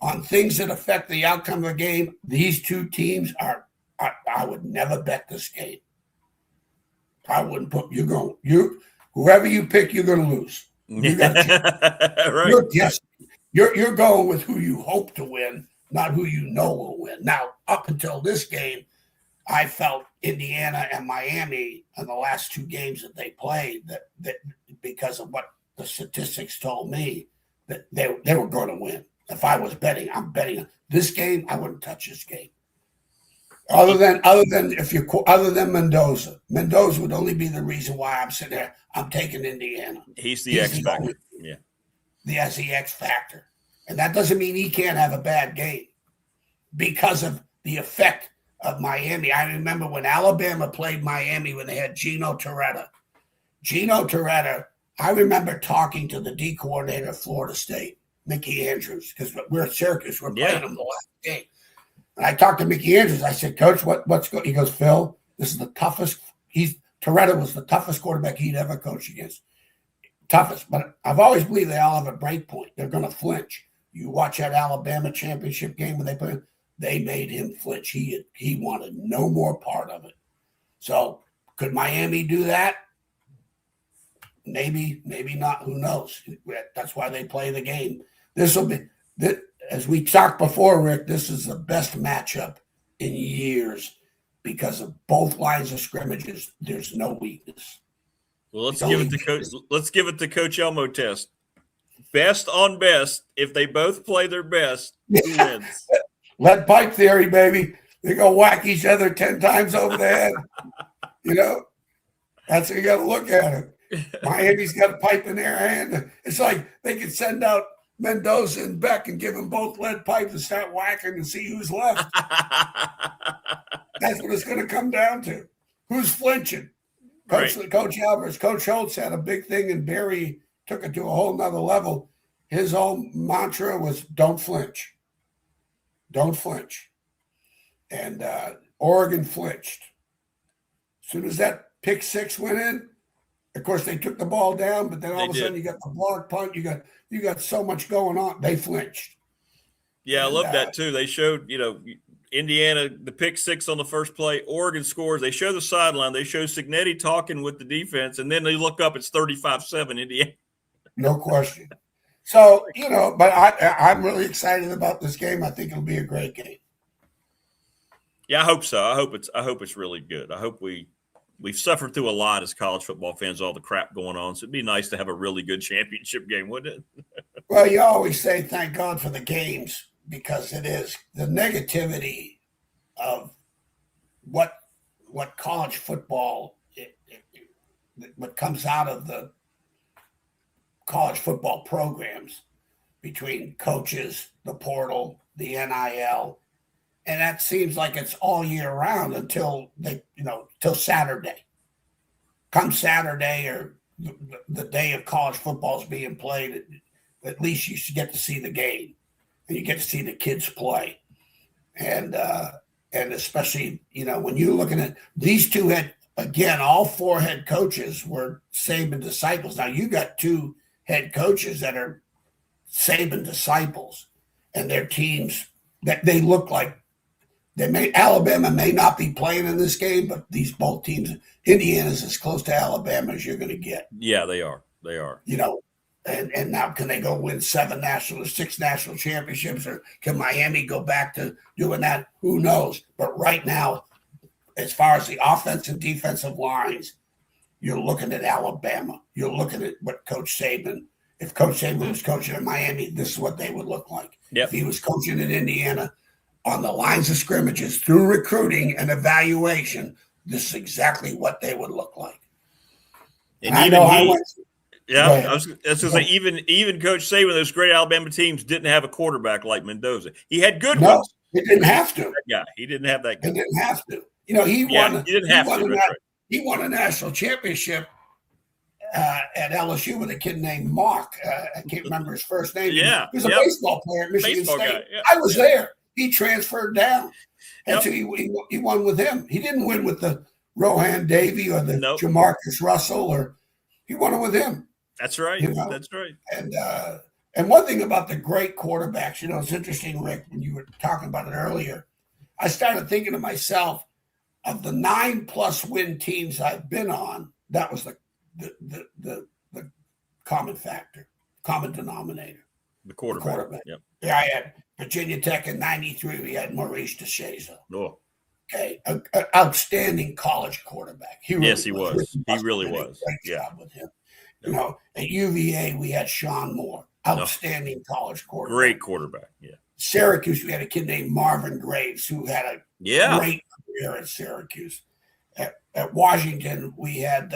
on things that affect the outcome of a game, these two teams are I would never bet this game. I wouldn't put whoever you pick, you're going to lose. You got right. You're going with who you hope to win, not who you know will win. Now, up until this game, I felt Indiana and Miami in the last 2 games that they played that because of what the statistics told me that they were going to win. If I was betting, I'm betting this game. I wouldn't touch this game. Other than Mendoza. Mendoza would only be the reason why I'm sitting there. I'm taking Indiana. He's the X factor. Yeah. That's the X factor. And that doesn't mean he can't have a bad game because of the effect of Miami. I remember when Alabama played Miami when they had Gino Torretta. I remember talking to the D coordinator of Florida State, Mickey Andrews, because we're at Syracuse. We're playing them the last game. And I talked to Mickey Andrews. I said, Coach, what's going? He goes, Phil, this is the toughest. Torretta was the toughest quarterback he'd ever coached against. Toughest. But I've always believed they all have a break point. They're going to flinch. You watch that Alabama championship game when they played, they made him flinch. He wanted no more part of it. So could Miami do that? Maybe not. Who knows? That's why they play the game. This will be, as we talked before, Rick, this is the best matchup in years because of both lines of scrimmages. There's no weakness. Well, let's give it the Coach Elmo test. Best on best. If they both play their best, who wins? Lead pipe theory, baby. They go whack each other 10 times over the head. That's how you got to look at it. Miami's got a pipe in their hand. It's like they could send out Mendoza and Beck and give them both lead pipes and start whacking and see who's left. That's what it's going to come down to. Who's flinching? Coach Alvarez, Coach Holtz had a big thing, and Barry took it to a whole nother level. His whole mantra was don't flinch. Don't flinch. And Oregon flinched. As soon as that pick 6 went in, of course, they took the ball down, but then all of a sudden you got the block punt. You got so much going on. They flinched. Yeah, I love that too. They showed, Indiana, the pick 6 on the first play. Oregon scores. They show the sideline. They show Cignetti talking with the defense, and then they look up. It's 35-7 Indiana. No question. So, but I'm really excited about this game. I think it'll be a great game. Yeah, I hope so. I hope it's really good. I hope we've suffered through a lot as college football fans, all the crap going on. So it'd be nice to have a really good championship game, wouldn't it? Well, you always say thank God for the games because it is the negativity of what college football, what comes out of the college football programs between coaches, the portal, the NIL. And that seems like it's all year round until till Saturday. Come Saturday or the day of college football is being played, at least you should get to see the game and you get to see the kids play. And especially, when you're looking at these two all 4 head coaches were Saban disciples. Now you got 2 head coaches that are Saban disciples, and their teams that they look like Alabama may not be playing in this game, but both teams, Indiana's as close to Alabama as you're going to get. Yeah, they are. They are. And now can they go win 6 national championships, or can Miami go back to doing that? Who knows? But right now, as far as the offense and defensive lines, you're looking at Alabama. You're looking at what Coach Saban. If Coach Saban was coaching in Miami, this is what they would look like. Yep. If he was coaching in Indiana, on the lines of scrimmages through recruiting and evaluation, this is exactly what they would look like. And I was going to say, even Coach Saban, those great Alabama teams didn't have a quarterback like Mendoza. He had good ones. He didn't have to. He didn't have that guy. He didn't have to. He won a national championship at LSU with a kid named Mock. I can't remember his first name. Yeah. He was a baseball player at Michigan State. Yeah. I was there. He transferred down. And so he won with him. He didn't win with the Rohan Davey or the Jamarcus Russell, or he won it with him. That's right. That's right. And one thing about the great quarterbacks, it's interesting, Rick, when you were talking about it earlier, I started thinking to myself, of the 9+ win teams I've been on, that was the common factor, common denominator. The quarterback. Yep. Yeah, I had Virginia Tech in '93. We had Maurice DeShazo. Oh. Okay, an outstanding college quarterback. He really was. He really was. Great job with him. At UVA we had Sean Moore, outstanding college quarterback. Great quarterback. Yeah. Syracuse, we had a kid named Marvin Graves who had a great career at Syracuse. At Washington, we had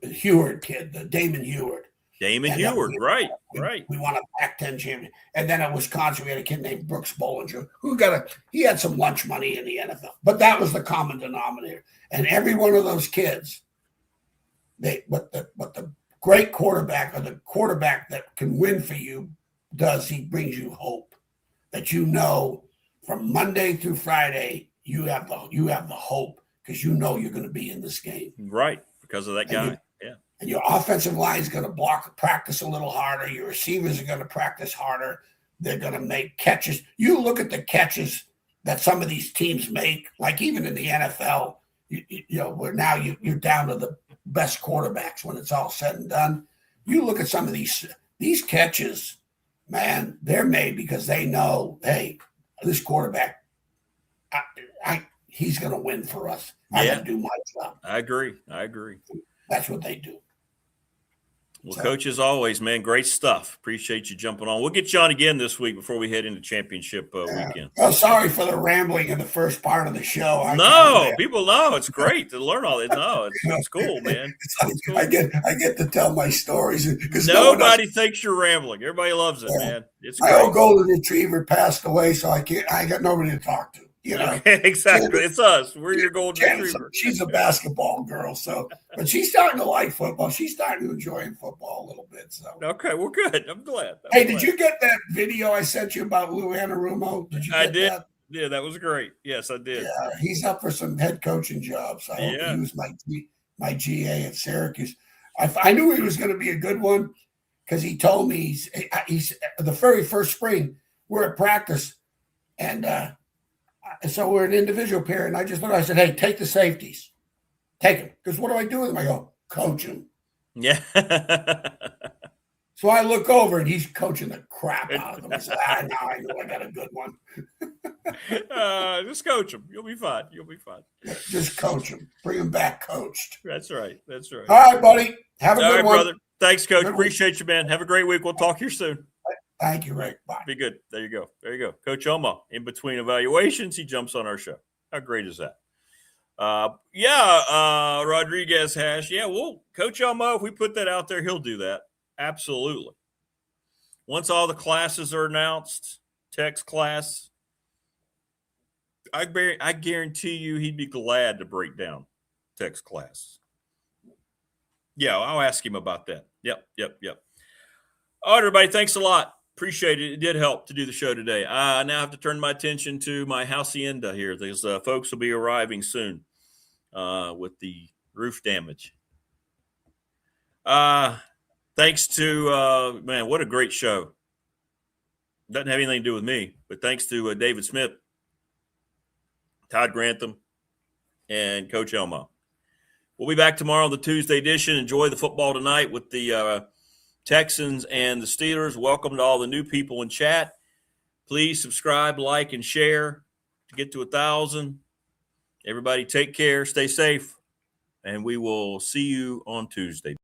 Heward kid, Damon Heward. Right. We won a Pac-10 champion. And then at Wisconsin, we had a kid named Brooks Bollinger who he had some lunch money in the NFL. But that was the common denominator. And every one of those kids, what the great quarterback, or the quarterback that can win for you, he brings you hope. That from Monday through Friday, you have the hope, because you're going to be in this game. Right, because of that guy. And your offensive line is going to practice a little harder. Your receivers are going to practice harder. They're going to make catches. You look at the catches that some of these teams make, like even in the NFL, where now you're down to the best quarterbacks when it's all said and done. You look at some of these catches, man, they're made because they know, hey, this quarterback, he's going to win for us. I got to do my job. I agree. That's what they do. Well, Coach, as always, man, great stuff. Appreciate you jumping on. We'll get you on again this week before we head into championship weekend. Oh, sorry for the rambling in the first part of the show. People know it's great to learn all this. No, it's cool, man. Cool. I get to tell my stories because nobody thinks you're rambling. Everybody loves it, man. It's great. My old golden retriever passed away, so I got nobody to talk to. Exactly. It's us. We're your golden retriever. She's a basketball girl, but she's starting to like football. She's starting to enjoy football a little bit. So okay, well, good. I'm glad. Did you get that video I sent you about Lou Anarumo? I did. That? Yeah, that was great. Yes, I did. Yeah, he's up for some head coaching jobs. I hope he was my GA at Syracuse. I knew he was going to be a good one because he told me he's the very first spring we're at practice and. So we're an individual pair, and I said, hey, take the safeties. Take them. Because what do I do with them? I go, coach them. Yeah. So I look over, and he's coaching the crap out of them. I said, now I know I got a good one. Just coach them. You'll be fine. Just coach them. Bring them back coached. That's right. All right, buddy. Have a good one. Brother. Thanks, Coach. Appreciate you, man. Have a great week. We'll talk here soon. Thank you, Rick. Bye. Be good. There you go. Coach Elma, in between evaluations, he jumps on our show. How great is that? Rodriguez Hash. Yeah, well, Coach Elma, if we put that out there, he'll do that. Absolutely. Once all the classes are announced, text class, I guarantee you he'd be glad to break down text class. Yeah, I'll ask him about that. Yep. All right, everybody, thanks a lot. Appreciate it. It did help to do the show today. I now have to turn my attention to my hacienda here. These folks will be arriving soon with the roof damage. Thanks to, man, what a great show. Doesn't have anything to do with me, but thanks to David Smith, Todd Grantham, and Coach Elma. We'll be back tomorrow on the Tuesday edition. Enjoy the football tonight with the Texans and the Steelers. Welcome to all the new people in chat. Please subscribe, like, and share to get to 1,000. Everybody take care, stay safe, and we will see you on Tuesday.